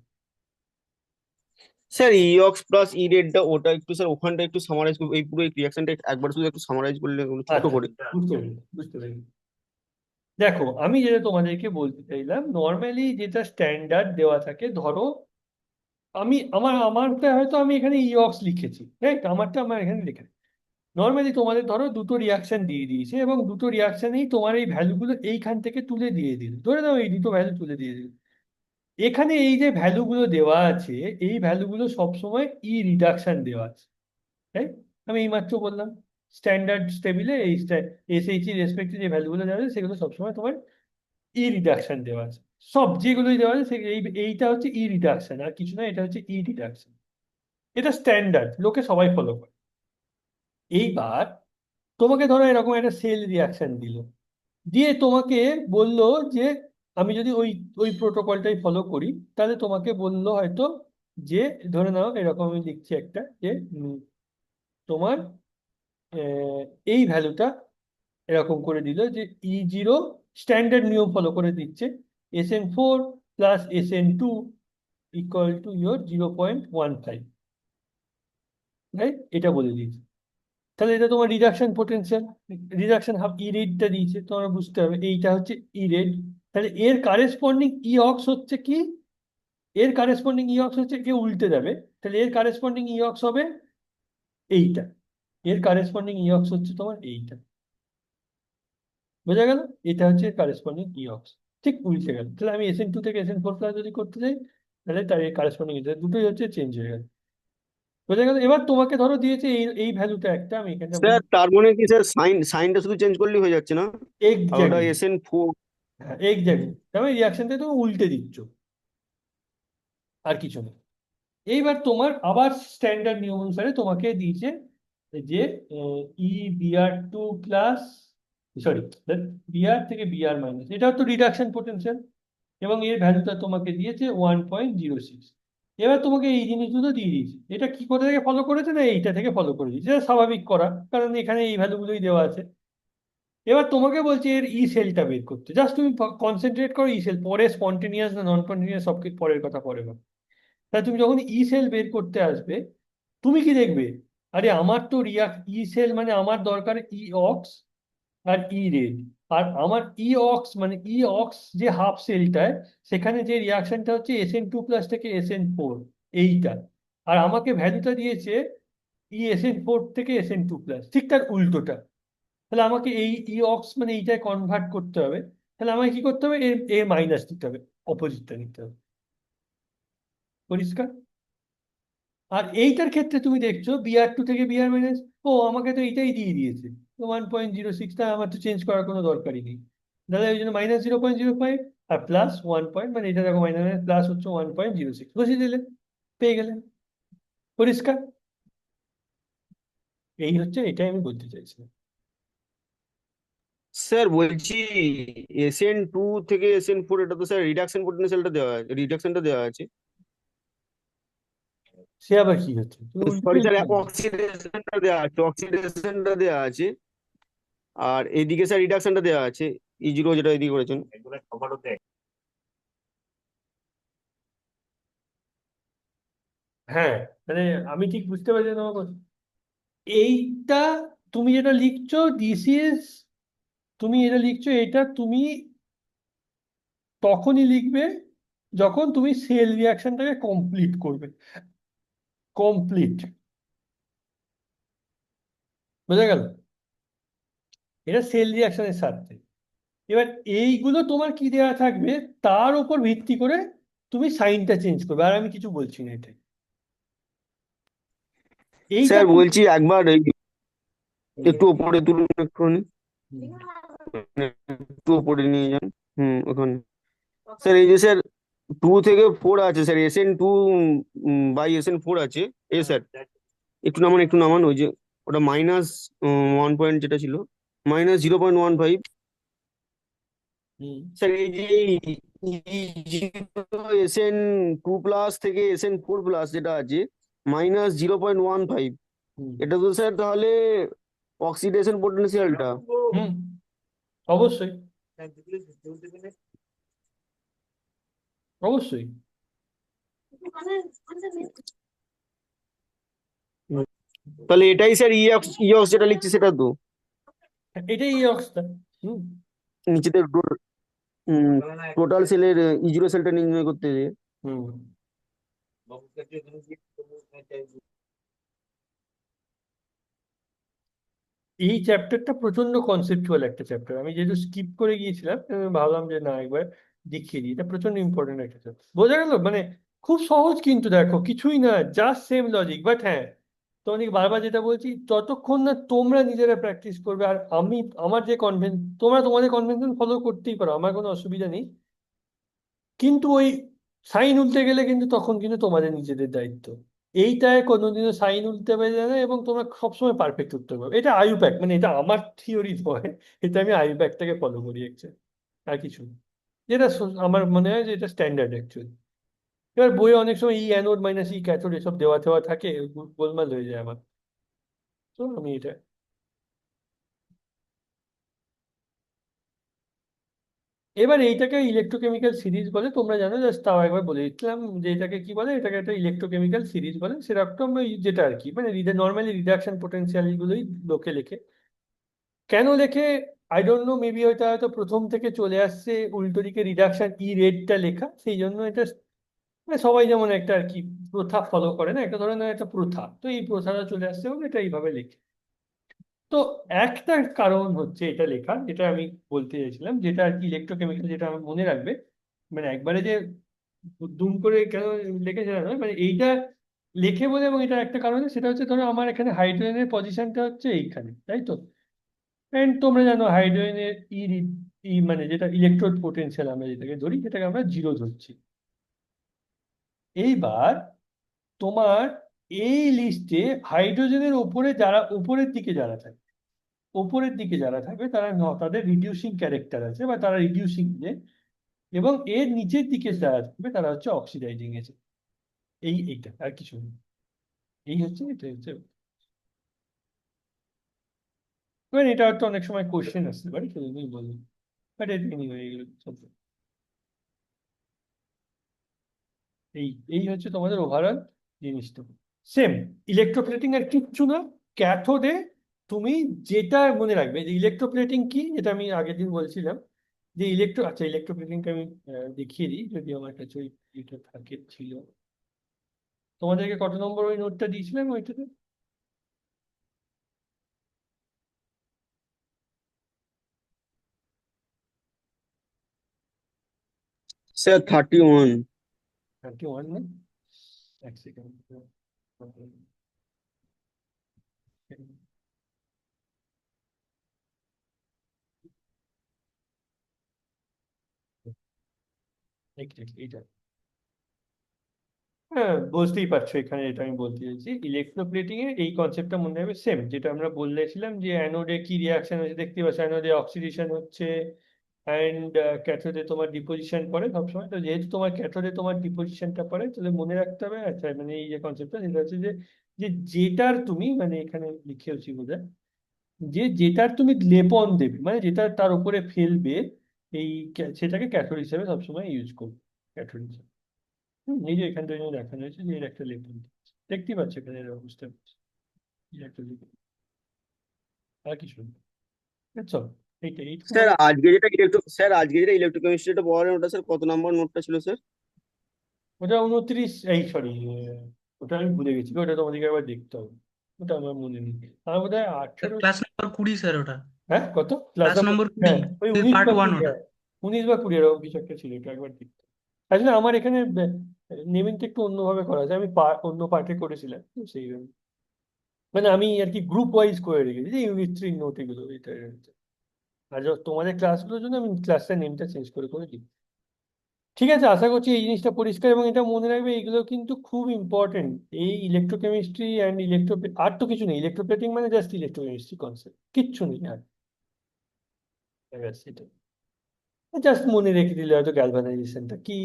স্যার ই অক্স প্লাস ই রেডটা ওটা একটু স্যার ওখানটা একটু সামারাইজ, এই পুরো এই রিয়াকশনটা একবার শুধু একটু সামারাইজ করলে ছোট আচ্ছা, করে। বুঝতে পেরেছি বুঝতে পেরেছি। দেখো আমি যেটা তোমাদেরকে বলতে চাইলাম, নর্মালি যেটা স্ট্যান্ডার্ড দেওয়া থাকে, ধরো আমারটা হয়তো আমি এখানে ইঅক্স লিখেছি, রাইট, আমারটা আমার এখানে লিখে, নর্মালি তোমাদের ধরো দুটো রিয়াকশন দিয়ে দিয়েছে এবং দুটো রিয়াকশনেই তোমার এই ভ্যালুগুলো এইখান থেকে তুলে দিয়ে দিল, ধরে নাও এই দুটো ভ্যালু তুলে দিয়ে দিল। এখানে এই যে ভ্যালুগুলো দেওয়া আছে, এই ভ্যালুগুলো সবসময় ই রিডাকশন দেওয়া আছে, তাই আমি এইমাত্র বললাম স্ট্যান্ডার্ড টেবিলে এই এসএইচি রেসপেক্টে যে ভ্যালুগুলো দেওয়া আছে সেগুলো সবসময় তোমার ই রিডাকশন দেওয়া আছে। সব যেগুলোই দেওয়া আছে এইটা হচ্ছে ই রিডাকশন, আর কিছু না, এটা হচ্ছে ই রিডাকশন। এটা স্ট্যান্ডার্ড, লোকে সবাই ফলো করে। এইবার তোমাকে ধরো এরকম একটা সেল রিয়াকশন দিল, দিয়ে তোমাকে বললো যে আমি যদি ওই ওই প্রোটোকলটাই ফলো করি, তাহলে তোমাকে বললো হয়তো যে, ধরে নাও এরকম আমি লিখছি একটা, যে তোমার আহ, এই ভ্যালুটা এরকম করে দিল যে E0 স্ট্যান্ডার্ড নিয়ম ফলো করে দিচ্ছে, SN4 plus SN2 equal to your 0.15, right? এটা বলে দিয়েছে। তাহলে এটা তোমার রিডাকশন পোটেনশিয়াল, রিডাকশন হাফ ই রেটটা দিয়েছে, তোমরা বুঝতে হবে এইটা হচ্ছে ই রেট। তাহলে এর কারেসপন্ডিং ই অক্স হচ্ছে কি, এর কারেসপন্ডিং ই অক্স হচ্ছে, কে উল্টে যাবে, তাহলে এর কারেসপন্ডিং ই অক্স হবে এইটা, এর কারেসপন্ডিং ই অক্স হচ্ছে তোমার এইটা, বোঝা গেল? এটা হচ্ছে কারেসপন্ডিং ই অক্স, ঠিক উল্টে গেল। তাহলে আমি SN2 থেকে SN4 প্লাস যদি করতে যাই, তাহলে তার এই কারেসপন্ডিং দুটোই হচ্ছে চেঞ্জ হয়ে গেল, বোঝা গেল? এবার তোমাকে ধরো দিয়েছে এই এই ভ্যালুটা একটা, আমি এখানটা স্যার তার মানে কি স্যার সাইনটা শুধু চেঞ্জ করলেই হয়ে যাচ্ছে না? আর ওটা এক্স্যাক্টলি, SN4। হ্যাঁ এক্স্যাক্টলি, তার মানে রিয়াকশনটা তুমি উল্টে দিচ্ছ, আর কিছু না। এইবার তোমার আবার স্ট্যান্ডার্ড নিয়ম অনুসারে তোমাকে দিয়েছে যে ই বিআর2 প্লাস, সরি, বিআর থেকে বিআর মাইনাস, এটাও তো রিডাকশন পোটেনশিয়াল, এবং এর ভ্যালুটা তোমাকে দিয়েছে 1.06। এবার তোমাকে এই জিনিসগুলো দিয়ে দিয়েছে, এটা কি করে থেকে ফলো করেছে না, এইটা থেকে ফলো করে দিয়েছে, এটা স্বাভাবিক করা, কারণ এখানে এই ভ্যালুগুলোই দেওয়া আছে। এবার তোমাকে বলছে এর ই সেলটা বের করতে, জাস্ট তুমি কনসেন্ট্রেট করো ই সেল, পরে স্পন্টেনিয়াস না নন স্পন্টেনিয়াস সব কিছু পরের কথা পরে বলো। তাহলে তুমি যখন ই সেল বের করতে আসবে, তুমি কি দেখবে, আরে আমার তো ই সেল মানে আমার দরকার ই অক্স আর ই রেড, আর আমার ই অক্স মানে ই অক্স যে হাফ সেলটায়, সেখানে যে রিয়াকশনটা হচ্ছে SN2 প্লাস থেকে SN4, এইটা, আর আমাকে ভ্যালুটা দিয়েছে SN4 থেকে SN2 প্লাস, ঠিক তার উল্টোটা। তাহলে আমাকে এই ই অক্স মানে এইটায় কনভার্ট করতে হবে, তাহলে আমাকে কি করতে হবে, এর এর মাইনাস দিতে হবে, অপোজিটটা নিতে হবে, পরিষ্কার? আর এইটার ক্ষেত্রে তুমি দেখছো BR2 থেকে BR মাইনাস, ও আমাকে তো এইটাই দিয়ে দিয়েছে, তো 1.06টা আমার তো চেঞ্জ করার কোনো দরকারই নেই, দাদা ওই জন্য -0.05, আর প্লাস 1 মানে এটা দেখো মাইনাস প্লাস হচ্ছে 1.06, বসিয়ে দিলেন, পেয়ে গেলেন, পরিষ্কার? এই হচ্ছে, এটাই আমি বলতে চাইছিলাম। স্যার বলছি SN2 থেকে SN4, এটা তো স্যার রিডাকশন পোটেনশিয়ালটা দেওয়া আছে, রিডাকশনটা দেওয়া আছে। সে আবার কি হচ্ছে, তুমি উল্টো সরি স্যার, লিখে দিলে। অক্সিডেশনটা দেওয়া আছে, অক্সিডেশনটা দেওয়া আছে, আর এইদিকে স্যার রিডাকশনটা দেওয়া আছে, E0 যেটা এদিকে করেছেন। হ্যাঁ, মানে আমি ঠিক বুঝতে পারছি তোমার কথা। এইটা তুমি যেটা লিখছো, দিস ইজ, তুমি এটা লিখছো, এটা তুমি তখনই লিখবে যখন তুমি সেল রিয়াকশনটাকে কমপ্লিট করবে, কমপ্লিট, বোঝা গেল? এটা সেল রিয়াকশনের সাথে। এবার এইগুলো তোমার কি দেওয়া থাকবে, তার উপর ভিত্তি করে তুমি সাইনটা চেঞ্জ করবে, আর আমি কিছু বলছি না এটা, এইটা স্যার খুব। বলছি একবার একটু ওপরে তুলুন একটুখানি, হুম, একটু ওপরে নিয়ে যান। ওখানে স্যার এই যে স্যার 2 থেকে 4 আছে স্যার, SN2 বাই SN4 আছে। স্যার একটু নামান, একটু নামান, ওই যে ওটা মাইনাস 1 পয়েন্ট যেটা ছিল, -0.15। হুম, স্যার এই যে SN2 প্লাস থেকে SN4 প্লাস যেটা আছে -0.15, হুম, এটা তো স্যার তাহলে অক্সিডেশন পোটেনশিয়ালটা। হুম, অবশ্যই, অবশ্যই, তাহলে এটাই স্যার ইঅক্স যেটা লিখছি সেটা তো এটাই এই অবস্থা। হুম, নিচেতে টোটাল সেলের E0 সেলটা নির্ণয় করতে যে। হুম। এই চ্যাপ্টারটা প্রচন্ড কনসেপচুয়াল একটা চ্যাপ্টার, আমি যেহেতু স্কিপ করে গিয়েছিলাম, আমি ভাবলাম যে না একবার দেখিয়ে দিই, এটা প্রচন্ড ইম্পর্টেন্ট একটা চ্যাপ্টার, বোঝা গেল? মানে খুব সহজ, কিন্তু দেখো কিছুই না, জাস্ট সেম লজিক, বাট হ্যাঁ, তোমাকে বারবার যেটা বলছি, যতক্ষণ না তোমরা নিজেরা প্র্যাকটিস করবে, আর আমি আমার যে তোমরা তোমাদের কনভেনশন ফলো করতেই পারো, আমার কোনো অসুবিধা নেই, কিন্তু ওই সাইন উল্টে গেলে কিন্তু তখন কিন্তু তোমাদের নিজেদের দায়িত্ব, এইটায় কোনোদিনও সাইন উল্টে যাবে না, এবং তোমরা সবসময় পারফেক্ট উত্তর পাবে, এটা আইইউপ্যাক, মানে এটা আমার থিওরি নয়, এটা আমি আইইউপ্যাক থেকে ফলো করি, আর কিছু না। যেটা আমার মনে হয় যে এটা স্ট্যান্ডার্ড অ্যাকচুয়ালি। এবার বইয়ে অনেক সময় ই অ্যানোড মাইনাস ই ক্যাথোড এসব দেওয়া দেওয়া থাকে, গোলমাল হয়ে যায় আমার। তো আমি এটা এবার এইটাকে ইলেকট্রোকেমিক্যাল সিরিজ বলে, তোমরা জানো, জাস্ট তাও একবার বলে দিচ্ছিলাম যে এটাকে কি বলে। এটাকে একটা ইলেকট্রোকেমিক্যাল সিরিজ বলে, সেরকম যেটা আর কি, মানে নর্মালি রিডাকশন পোটেনশিয়াল গুলোই লোকে লেখে। কেন লেখে আই ডোন্ট নো, মেবি হয়তো হয়তো প্রথম থেকে চলে আসছে উল্টো দিকে রিডাকশন ই রেটটা লেখা, সেই জন্য এটা মানে সবাই যেমন একটা আর কি প্রথা ফলো করে না, একটা ধরনের একটা প্রথা, তো এই প্রথাটা চলে আসছে বলে এটা এইভাবে লেখে। তো একটা কারণ হচ্ছে এটা লেখার, যেটা আমি বলতে চাইছিলাম, যেটা আর কি ইলেকট্রোকেমিক্যাল, যেটা আমার মনে রাখবে, মানে একবারে যে দুম করে কেন লেখে সেটা নয়, মানে এইটা লেখে বলে, এবং এটা একটা কারণে, সেটা হচ্ছে ধরো আমার এখানে হাইড্রোজেনের পজিশনটা হচ্ছে এইখানে, তাই তো। এন্ড তোমরা জানো হাইড্রোজেনের ই মানে যেটা ইলেকট্রোড পোটেনশিয়াল আমরা যেটাকে ধরি, সেটাকে আমরা জিরো ধরছি। এইবার তোমার এই লিস্টে হাইড্রোজেনের উপরে যারা উপরের দিকে যারা থাকে, উপরের দিকে যারা থাকবে তারা তাদের রিডিউসিং ক্যারেক্টার আছে, বা তারা রিডিউসিং যে, এবং এর নিচের দিকে যারা থাকবে তারা হচ্ছে অক্সিডাইজিং এজেন্ট। এইটা আর কিছু নেই। এটা হচ্ছে এবার এটা হয়তো অনেক সময় কোশ্চেন আসতে পারে, সেজন্যই বললাম। বাট এনিওয়ে এইগুলো চলবে। এই এই হচ্ছে তোমাদের ওভারঅল জিনিসটা। সেম ইলেকট্রোপ্লেটিং আর কিচ্ছু না। ক্যাথোডে তুমি যেটা মনে রাখবে যে ইলেকট্রোপ্লেটিং কি, যেটা আমি আগের দিন বলছিলাম, যে আচ্ছা ইলেকট্রোপ্লেটিংটা আমি দেখিয়ে দিই, যদি আমার কাছে ওই এটা থাকে ছিল। তোমাদেরকে কত নম্বর ওই নোটটা দিয়েছিলাম ওইটাতে? স্যার 31। 31 না? এক সেকেন্ড। এইটা, হ্যাঁ বুঝতেই পারছো এখানে এটা আমি বলতে চাইছি, ইলেকট্রোপ্লেটিং এর এই কনসেপ্টটা মনে হবে সেম, যেটা আমরা বলেছিলাম যে অ্যানোডে কি রিয়াকশন হচ্ছে দেখতে পাচ্ছ, অ্যানোডে অক্সিডেশন হচ্ছে, অ্যান্ড ক্যাথোডে তোমার ডিপোজিশন পড়ে সবসময়। তো যেহেতু তোমার ক্যাথোডে তোমার ডিপোজিশনটা পড়ে, তাহলে মনে রাখতে হবে, আচ্ছা মানে এই যে কনসেপ্টটা, যেটা হচ্ছে যে যে যেটার তুমি মানে এখানে লিখেওছি বোধহয়, যে যেটার তুমি লেপন দেবে, মানে যেটা তার উপরে ফেলবে, এই সেটাকে ক্যাথোড হিসেবে সবসময় ইউজ করবে, ক্যাথোড হিসেবে। এই যে এখানটা যেন দেখানো হয়েছে যে এর একটা লেবল দেখতেই পাচ্ছ এখানে, এর অবস্থা এর একটা লেবল, আর কিছু না। বুঝছো? এইটুকু স্যার মনে। আজকে যেটা ইলেকট্রোকেমিস্ট্রিটা পড়ালেন ওটা স্যার কত নাম্বার নোটটা ছিল স্যার? ওটা 29, এই সরি, ওটা আমি ভুলে গেছি, ওটা তোমাদেরকে একবার দেখতে হবে, ওটা আমার মনে নেই। আমার বোধ হয় 18। ক্লাস নম্বর 20 স্যার ওটা। হ্যাঁ কত ক্লাস ক্লাস নাম্বার? নম্বর 20, হ্যাঁ ওই 19 পার্ট বা 1 কুড়ি, ওটা। হ্যাঁ 19 বা 20 এরকম কিছু একটা ছিল, এটা একবার দেখতে হবে। আসলে আমার এখানে নেমিংটা একটু অন্যভাবে করা আছে, আমি অন্য পার্টে করেছিলাম, তো সেই জন্য মানে আমি আর কি গ্রুপ ওয়াইজ করে রেখেছি, যে ইউনিট 3 নোট এগুলো, এটা। আর তোমাদের ক্লাসগুলোর জন্য আমি ক্লাসটার নেমটা চেঞ্জ করে করে দিই। ঠিক আছে, আশা করছি এই জিনিসটা পরিষ্কার, এবং এটা মনে রাখবে, এগুলো কিন্তু খুব ইম্পর্টেন্ট। এই ইলেকট্রোকেমিস্ট্রি অ্যান্ড আর তো কিছু নেই, ইলেকট্রোপ্লেটিং মানে জাস্ট ইলেকট্রোকেমিস্ট্রি কনসেপ্ট, কিচ্ছু নেই আর। ব্যাস এটা জাস্ট মনে রেখে দিলে হয়তো গ্যালভানাইজেশনটা কি,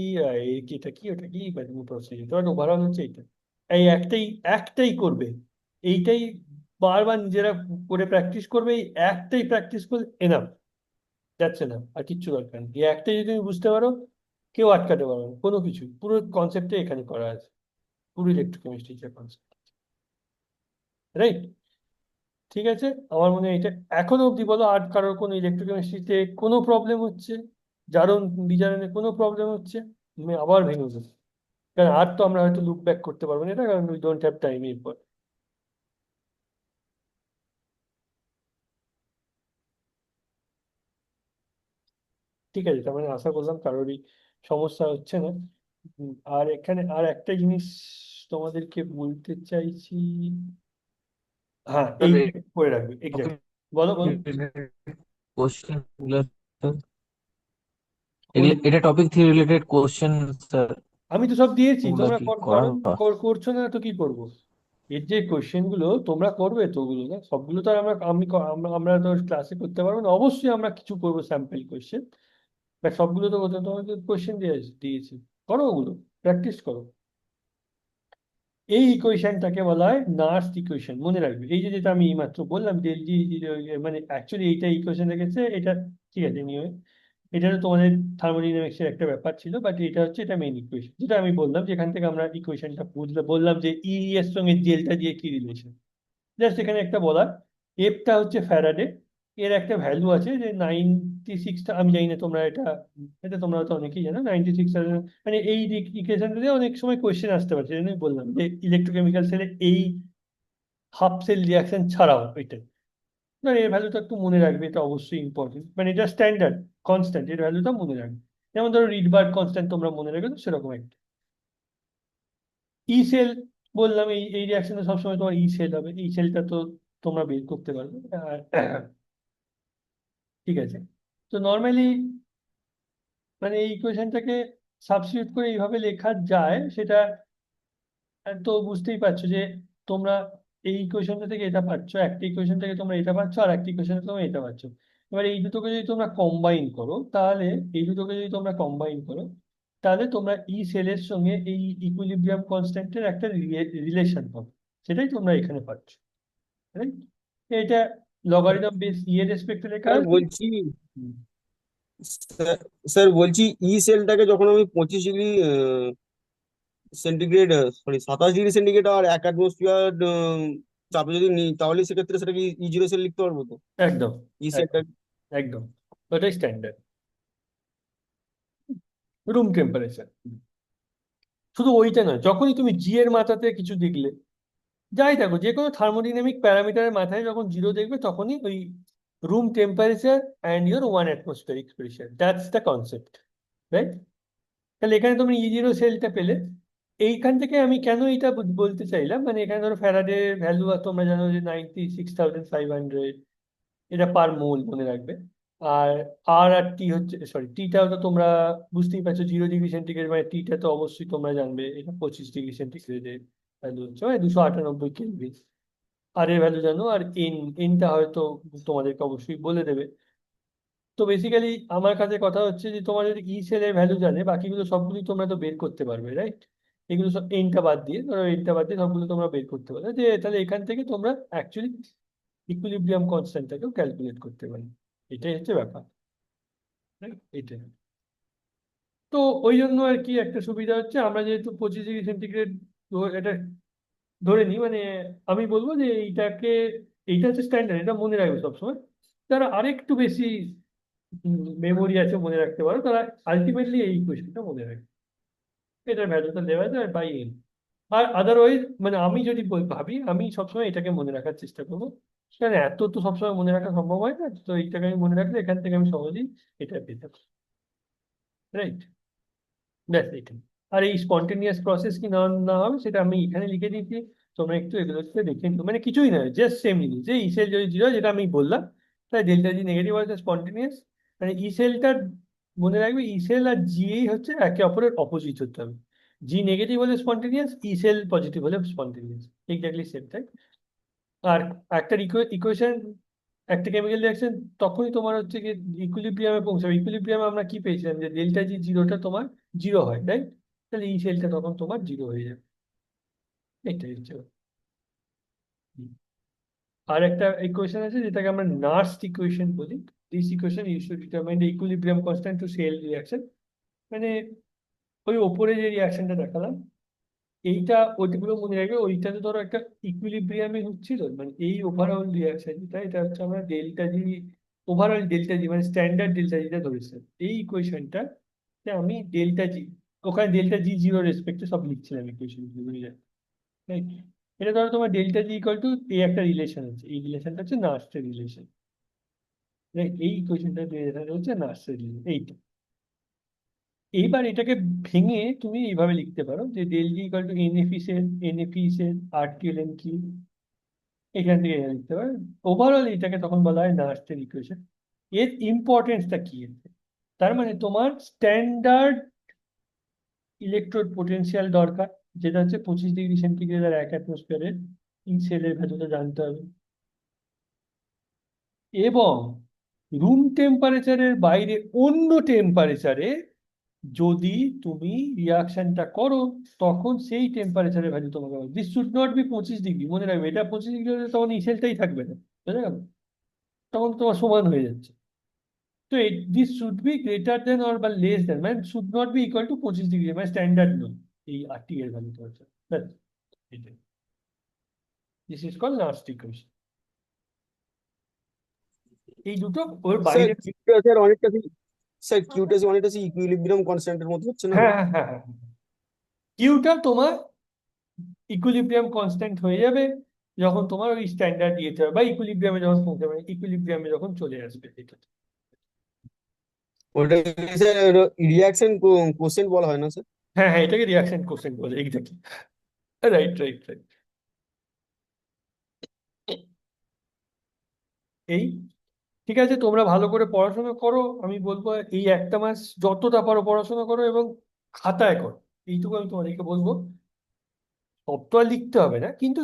এটা কি, ওটা কি, বা প্রসিডিউর, তোমার ওভারঅল হচ্ছে এইটা। এই একটাই একটাই করবে, এইটাই বারবার নিজেরা করে প্র্যাকটিস করবে, এই একটাই প্র্যাকটিস করলে এনাফ, যাচ্ছে না আর কিচ্ছু দরকার নেই। এই একটাই যদি তুমি বুঝতে পারো, কেউ আটকাতে পারবে না কোনো কিছু, পুরো কনসেপ্টে এখানে করা আছে, পুরো ইলেকট্রোকেমিস্ট্রি যে কনসেপ্ট, রাইট? ঠিক আছে, আমার মনে হয় এটা এখনো অবধি বলো আর কারোর কোনো ইলেকট্রোকেমিস্ট্রিতে কোনো প্রবলেম হচ্ছে, জারণ বিজারণে কোনো প্রবলেম হচ্ছে, আমি আবার ভেঙে দেবো। কারণ আর তো আমরা হয়তো লুক ব্যাক করতে পারবো না এটা, কারণ উই ডোন্ট হ্যাভ টাইম এরপর। ঠিক আছে, তার মানে আশা করলাম কারোরই সমস্যা হচ্ছে না। আর এখানে আর একটা জিনিস তোমাদেরকে বলতে চাইছি, হ্যাঁ স্যার এই করে রাখবে topic এক্স্যাক্ট। বলো বলো। related question গুলো স্যার, কোন, এটা topic three related question sir, আমি তো সব দিয়েছি, ওগুলা তোমরা কি করো, করা? করছো না তো কি করবো? এর যে কোশ্চেন গুলো তোমরা করবে তো, ওগুলো না সবগুলো তো আর আমরা আমি আমরা আমরা তো ক্লাসে করতে পারবো না, অবশ্যই আমরা কিছু করবো স্যাম্পল কোশ্চেন। বা সবগুলো তো তোমাকে কোয়েশ্চেন দিয়েছি, করো ওগুলো, প্র্যাকটিস করো। এই ইকুয়েশনটাকে বলা হয় নার্স ইকুয়েশন, মনে রাখবে। এই যে যেটা আমি এইমাত্র বললাম ডেল জি, মানে অ্যাকচুয়ালি এইটা ইকুয়েশন রেখেছে এটা, ঠিক আছে নিয়মে এটা তো তোমাদের থার্মোডাইনামিক্সের একটা ব্যাপার ছিল, বাট এটা হচ্ছে এটা মেইন ইকুয়েশন, যেটা আমি বললাম যেখান থেকে আমরা ইকুয়েশনটা বললাম যে ই এর সঙ্গে জেলটা দিয়ে কি রিলেশন। জাস্ট এখানে একটা বলার, এফটা হচ্ছে ফ্যারাডে, এর একটা ভ্যালু আছে যে 96টা, আমি জানি না তোমরা এটা, এটা তোমরা হয়তো অনেকেই জানো 96, মানে এই ইকুয়েশনটা দিয়ে অনেক সময় কোয়েশ্চেন আসতে পারে, সেজন্য আমি বললাম যে ইলেকট্রোকেমিক্যাল সেলে এই হাফ সেল রিয়াকশন ছাড়াও এটা, না এর ভ্যালুটা একটু মনে রাখবে, এটা অবশ্যই ইম্পর্টেন্ট, মানে এটা স্ট্যান্ডার্ড কনস্ট্যান্ট, এর ভ্যালুটা মনে রাখবে। যেমন ধরো রিডবার্গ কনস্ট্যান্ট তোমরা মনে রাখবে, তো সেরকম একটা ই সেল বললাম, এই এই রিয়াকশনে সবসময় তোমার ই সেল হবে, এই সেলটা তো তোমরা বের করতে পারবে। আর ঠিক আছে, তো নর্মালি মানে এই ইকুয়েশনটাকে সাবস্টিটিউট করে এইভাবে লেখা যায়, সেটা তো বুঝতেই পারছো যে তোমরা এই ইকুয়েশনটা থেকে এটা পাচ্ছ, একটা ইকুয়েশন থেকে তোমরা এটা পাচ্ছ, আর একটা ইকুয়েশন থেকে তোমরা এটা পাচ্ছ। এবার এই দুটোকে যদি তোমরা কম্বাইন করো, তাহলে এই দুটোকে যদি তোমরা কম্বাইন করো, তাহলে তোমরা ই সেলের সঙ্গে এই ইকুইলিব্রিয়াম কনস্ট্যান্টের একটা রিলেশন পাবে, সেটাই তোমরা এখানে পাচ্ছ, রাইট? এটা লগারিদম বেস ই এর রেসপেক্টে লেখা স্যার আছে। বলছি, স্যার স্যার বলছি ই সেলটাকে যখন আমি 25 degree centigrade, sorry 27 degree centigrade আর 1 অ্যাটমসফিয়ার চাপে যদি নিই, তাহলে সেক্ষেত্রে সেটাকে ই জিরো সেল লিখতে পারবো তো, একদম, ই সেলটা? একদম, একদম, ওটাই স্ট্যান্ডার্ড রুম টেম্পারেচার। শুধু ওইটা নয়, যখনই তুমি জি এর মাথাতে কিছু দেখলে, যাই দেখো যে কোনো থার্মোডিনামিক প্যারামিটারের মাথায় যখন জিরো দেখবে, তখনই ওই room temperature and your 1 atmospheric pressure, that's the concept, right? তাহলে এখানে তুমি ই জিরো সেলটা পেলে। এইখান থেকে আমি কেন এটা বলতে চাইলাম, মানে এখানে ধরো ফ্যারাডের ভ্যালু তোমরা জানো যে 96,500, এটা পার মোল মনে রাখবে। আর আর আর টি হচ্ছে, সরি টিটাও তো তোমরা বুঝতেই পারছো, 0 ডিগ্রি সেন্টিগ্রেড মানে টিটা তো অবশ্যই তোমরা জানবে, এটা 25 ডিগ্রি সেন্টিগ্রেডের ভ্যালু হচ্ছে মানে 298 কেলভিন। আর এর ভ্যালু জানো, আর এনটা হয়তো তোমাদেরকে অবশ্যই বলে দেবে। তো বেসিক্যালি আমার কাছে কথা হচ্ছে যে তোমার যদি ই সেলের ভ্যালু জানে, বাকিগুলো সবগুলো তোমরা তো বের করতে পারবে, রাইট? এগুলো সব এনটা বাদ দিয়ে, ধরো এনটা বাদ দিয়ে সবগুলো তোমরা বের করতে পারবে, যে তাহলে এখান থেকে তোমরা অ্যাকচুয়ালি ইকুইলিব্রিয়াম কনস্ট্যান্টটাকেও ক্যালকুলেট করতে পারবে। এটাই হচ্ছে ব্যাপার, right? এটাই। তো ওই জন্য আর কি একটা সুবিধা হচ্ছে, আমরা যেহেতু 25 ডিগ্রি সেন্টিগ্রেড এটা ধরে নিই, মানে আমি বলবো যে এইটাকে, এইটা হচ্ছে স্ট্যান্ডার্ড, এটা মনে রাখবে সবসময়। যারা আরেকটু বেশি মেমোরি আছে, মনে রাখতে পারো, তারা আলটিমেটলি এই কোয়েশ্চেনটা মনে রাখবে, এটার ভ্যালুটা দেওয়া যায় বাই এন। আর আদারওয়াইজ মানে আমি যদি ভাবি, আমি সবসময় এটাকে মনে রাখার চেষ্টা করবো, কারণ এত তো সবসময় মনে রাখা সম্ভব হয় না, তো এইটাকে আমি মনে রাখলে এখান থেকে আমি সহজেই এটা পেতে পারি, রাইট? ব্যাস এইটাই। আর এই স্পন্টেনিয়াস প্রসেস কি না না হবে সেটা আমি এখানে লিখে দিয়েছি, তোমরা একটু এগুলোতে দেখে নিও, মানে কিছুই নয়, জাস্ট সেম জিনিস, যে ইসেল যদি জিরো, যেটা আমি বললাম, তাই ডেল্টা জি নেগেটিভ হচ্ছে স্পন্টেনিয়াস, মানে ইসেলটা মনে রাখবে, ইসেল আর জি হচ্ছে একে অপরের অপোজিট হতে হবে। জি নেগেটিভ হলে স্পন্টেনিয়াস, ইসেল পজিটিভ হলে স্পন্টেনিয়াস, এক্স্যাক্টলি সেম, তাই। আর একটা ইকুয়েশন, একটা কেমিক্যাল রিয়াকশন তখনই তোমার হচ্ছে কি ইকুইলিব্রিয়ামে পৌঁছাবে, ইকুইলিব্রিয়ামে আমরা কি পেয়েছিলাম যে ডেল্টা জি জিরোটা তোমার জিরো হয়, রাইট? তাহলে এই সেলটা তখন তোমার জিরো হয়ে যাবে, এটাই হচ্ছে ব্যাপার। হুম। আর একটা ইকুয়েশন আছে যেটাকে আমরা নার্স্ট ইকুয়েশন বলি। This equation use to determine the equilibrium constant to cell reaction, মানে ওই ওপরে যে রিয়াকশনটা দেখালাম, এইটা ওইগুলো মনে রাখবে, ওইটাতে ধরো একটা ইকুইলিব্রিয়ামে হচ্ছিল, মানে এই ওভারঅল রিয়াকশন যেটা, এটা হচ্ছে আমরা ডেল্টা জি, ওভারঅল ডেল্টা জি মানে স্ট্যান্ডার্ড ডেল্টা জিটা ধরেছিলাম, এই ইকুয়েশনটা আমি ডেল্টা জি, ওখানে ডেল্টা জি জিরো রেসপেক্টে সব লিখছিলাম ইকুয়েশন, বুঝে যায়, রাইট? এটা ধরো তোমার ডেল্টা জি ইকুয়াল টু এই একটা রিলেশন আছে, এই রিলেশনটা হচ্ছে নার্সের রিলেশন, রাইট? এই ইকুয়েশনটা হচ্ছে নার্সের রিলেশন, এইটা। এইবার এটাকে ভেঙে তুমি এইভাবে লিখতে পারো যে del G equal to N F E cell R T L N Q, এখান থেকে এটা লিখতে পারো। ওভারঅল এটাকে তখন বলা হয় নার্সের ইকুয়েশন। এর ইম্পর্টেন্সটা কি আছে, তার মানে তোমার স্ট্যান্ডার্ড ইলেকট্রোড পোটেনশিয়াল দরকার, যেটা হচ্ছে 25 ডিগ্রি সেন্টিগ্রেড আর 1 অ্যাটমসফিয়ারের, এই সেলের ভ্যালুটা জানতে হবে। এবং রুম টেম্পারেচারের বাইরে অন্য টেম্পারেচারে যদি তুমি রিয়াকশনটা করো, তখন সেই টেম্পারেচারের ভ্যালু তোমাকে হবে। This should not be 25 degree, মনে রাখবে। এটা 25 ডিগ্রি হলে তখন ইসেলটাই থাকবে না, বুঝা গেল? তখন তোমার সমান হয়ে যাচ্ছে। তো this should be greater than or বা লেস দেন, মানে should not be equal to 25 degree, মানে স্ট্যান্ডার্ড নয় এই RT এর ভ্যালুটা হচ্ছে। This is call last equation. এই দুটো ওর স্যার বাইরে। কিউটা স্যার অনেকটা স্যার কিউটা অনেকটা ইকুইলিব্রিয়াম কনস্ট্যান্টের মতো হচ্ছে না? হ্যাঁ হ্যাঁ হ্যাঁ হ্যাঁ, কিউটা তোমার ইকুইলিব্রিয়াম কনস্ট্যান্ট হয়ে যাবে যখন তোমার ওই স্ট্যান্ডার্ড ইয়েতে হবে, বা ইকুইলিব্রিয়ামে যখন পৌঁছে যাবে, ইকুইলিব্রিয়ামে যখন চলে আসবে এটা। ওটা স্যার রিয়াকশন কোশ্চেন বলা হয় না স্যার? হ্যাঁ হ্যাঁ, এটাকে রিয়াকশন কোশ্চেন বলে, এক্স্যাক্টলি। Right right right. এই ঠিক আছে, তোমরা ভালো করে পড়াশোনা করো। আমি বলবো এই একটা মাস যতটা পারো পড়াশোনা করো এবং খাতায় করো, এইটুকু আমি তোমাদেরকে বলবো। সব তো আর লিখতে হবে না, কিন্তু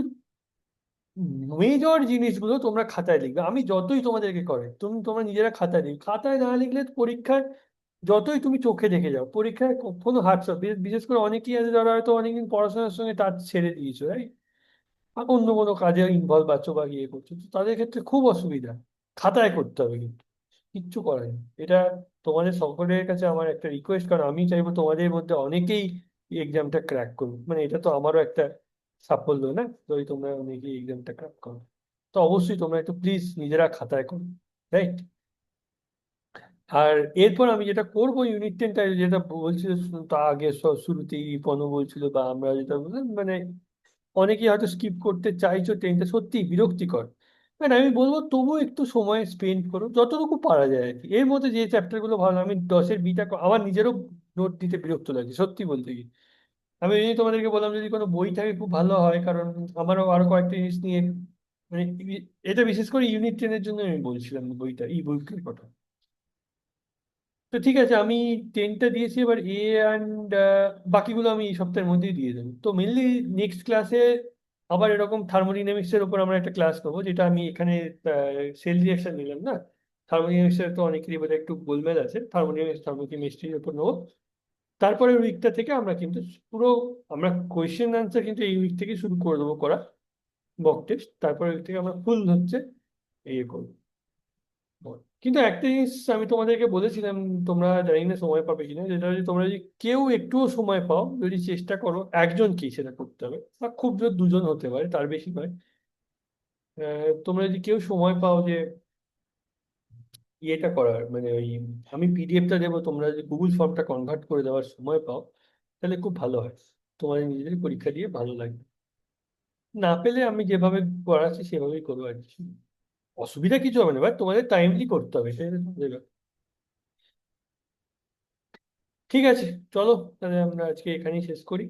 মেজর জিনিসগুলো তোমরা খাতায় লিখবে। আমি যতই তোমাদেরকে করে তোমরা নিজেরা খাতায় লিখবে। খাতায় না লিখলে পরীক্ষায় যতই তুমি চোখে দেখে যাও, পরীক্ষায় কখনো হাত চাপ, বিশেষ করে অনেকেই আছে যারা হয়তো অনেকদিন পড়াশোনার সঙ্গে টাচ ছেড়ে দিয়েছো, রাইট? আর অন্য কোনো কাজে ইনভলভ আছো বা ইয়ে করছো, তো তাদের ক্ষেত্রে খুব অসুবিধা। খাতায় করতে হবে, কিন্তু কিচ্ছু করার নেই। এটা তোমাদের সকলের কাছে আমার একটা রিকোয়েস্ট, কারণ আমি চাইবো তোমাদের মধ্যে অনেকেই এক্সামটা ক্র্যাক করুক। মানে এটা তো আমারও একটা সাফল্য না, যদি তোমরা অনেকেই এক্সামটা ক্র্যাক করো। তো অবশ্যই তোমরা একটু প্লিজ নিজেরা খাতায় করো, রাইট? আর এরপর আমি যেটা করবো ইউনিট 10টা, যেটা বলছিল তা আগে শুরুতেই পনু বলছিল, বা আমরা যেটা বললাম, মানে অনেকেই হয়তো স্কিপ করতে চাইছো 10টা, সত্যি বিরক্তিকর। মানে আমি বলবো তবু একটু সময় স্পেন্ড করো যতটুকু পারা যায় আর কি। এর মধ্যে যে চ্যাপ্টার গুলো ভালো, আমি 10-এর বিটা আমার নিজেরও নোট দিতে বিরক্ত লাগে সত্যি বলতে কি। আমি এই জন্যই তোমাদেরকে বললাম যদি কোনো বই থাকে খুব ভালো হয়, কারণ আমারও আরো কয়েকটা জিনিস নিয়ে, মানে এটা বিশেষ করে ইউনিট 10-এর জন্য আমি বলছিলাম বইটা, এই বইটার কথা। তো ঠিক আছে, আমি 10টা দিয়েছি, এবার অ্যান্ড বাকিগুলো আমি এই সপ্তাহের মধ্যেই দিয়ে দেবো। তো মেনলি নেক্সট ক্লাসে আবার এরকম থার্মোডিনামিক্স এর উপর আমরা একটা ক্লাস নেবো, যেটা আমি এখানে সেল রিঅ্যাকশন নিলাম না। থার্মোডিনামিক্স এর তো অনেকেরই বোধহয় একটু গোলমেল আছে, থার্মোডিনামিক্স থার্মোকেমিস্ট্রির উপর নেবো। তারপরে উইকটা থেকে আমরা কিন্তু পুরো আমরা কোয়েশ্চেন আনসার কিন্তু এই উইক থেকে শুরু করে দেবো করা, মক টেস্ট। তারপরে উইক থেকে আমরা ফুল হচ্ছে ইয়ে করবো। কিন্তু একটা জিনিস আমি তোমাদেরকে বলেছিলাম, তোমরা জানি না সময় পাবে কিনা, যেটা হচ্ছে তোমরা যদি কেউ একটুও সময় পাও, যদি চেষ্টা করো, একজনকেই সেটা করতে হবে, বা খুব জোর দুজন হতে পারে, তার বেশি নয়। তোমরা যদি কেউ সময় পাও যে ইয়েটা করার, মানে ওই আমি পিডিএফটা দেবো, তোমরা যদি গুগল ফর্মটা কনভার্ট করে দেওয়ার সময় পাও, তাহলে খুব ভালো হয়। তোমাদের নিজেদের পরীক্ষা দিয়ে ভালো লাগবে। না পেলে আমি যেভাবে করাচ্ছি সেভাবেই করবো আর কি। অসুবিধা কিছু হবে না, এবার তোমাদের টাইমলি করতে হবে, সেটা তোমাদের ব্যাপার। ঠিক আছে, চলো তাহলে আমরা আজকে এখানেই শেষ করি।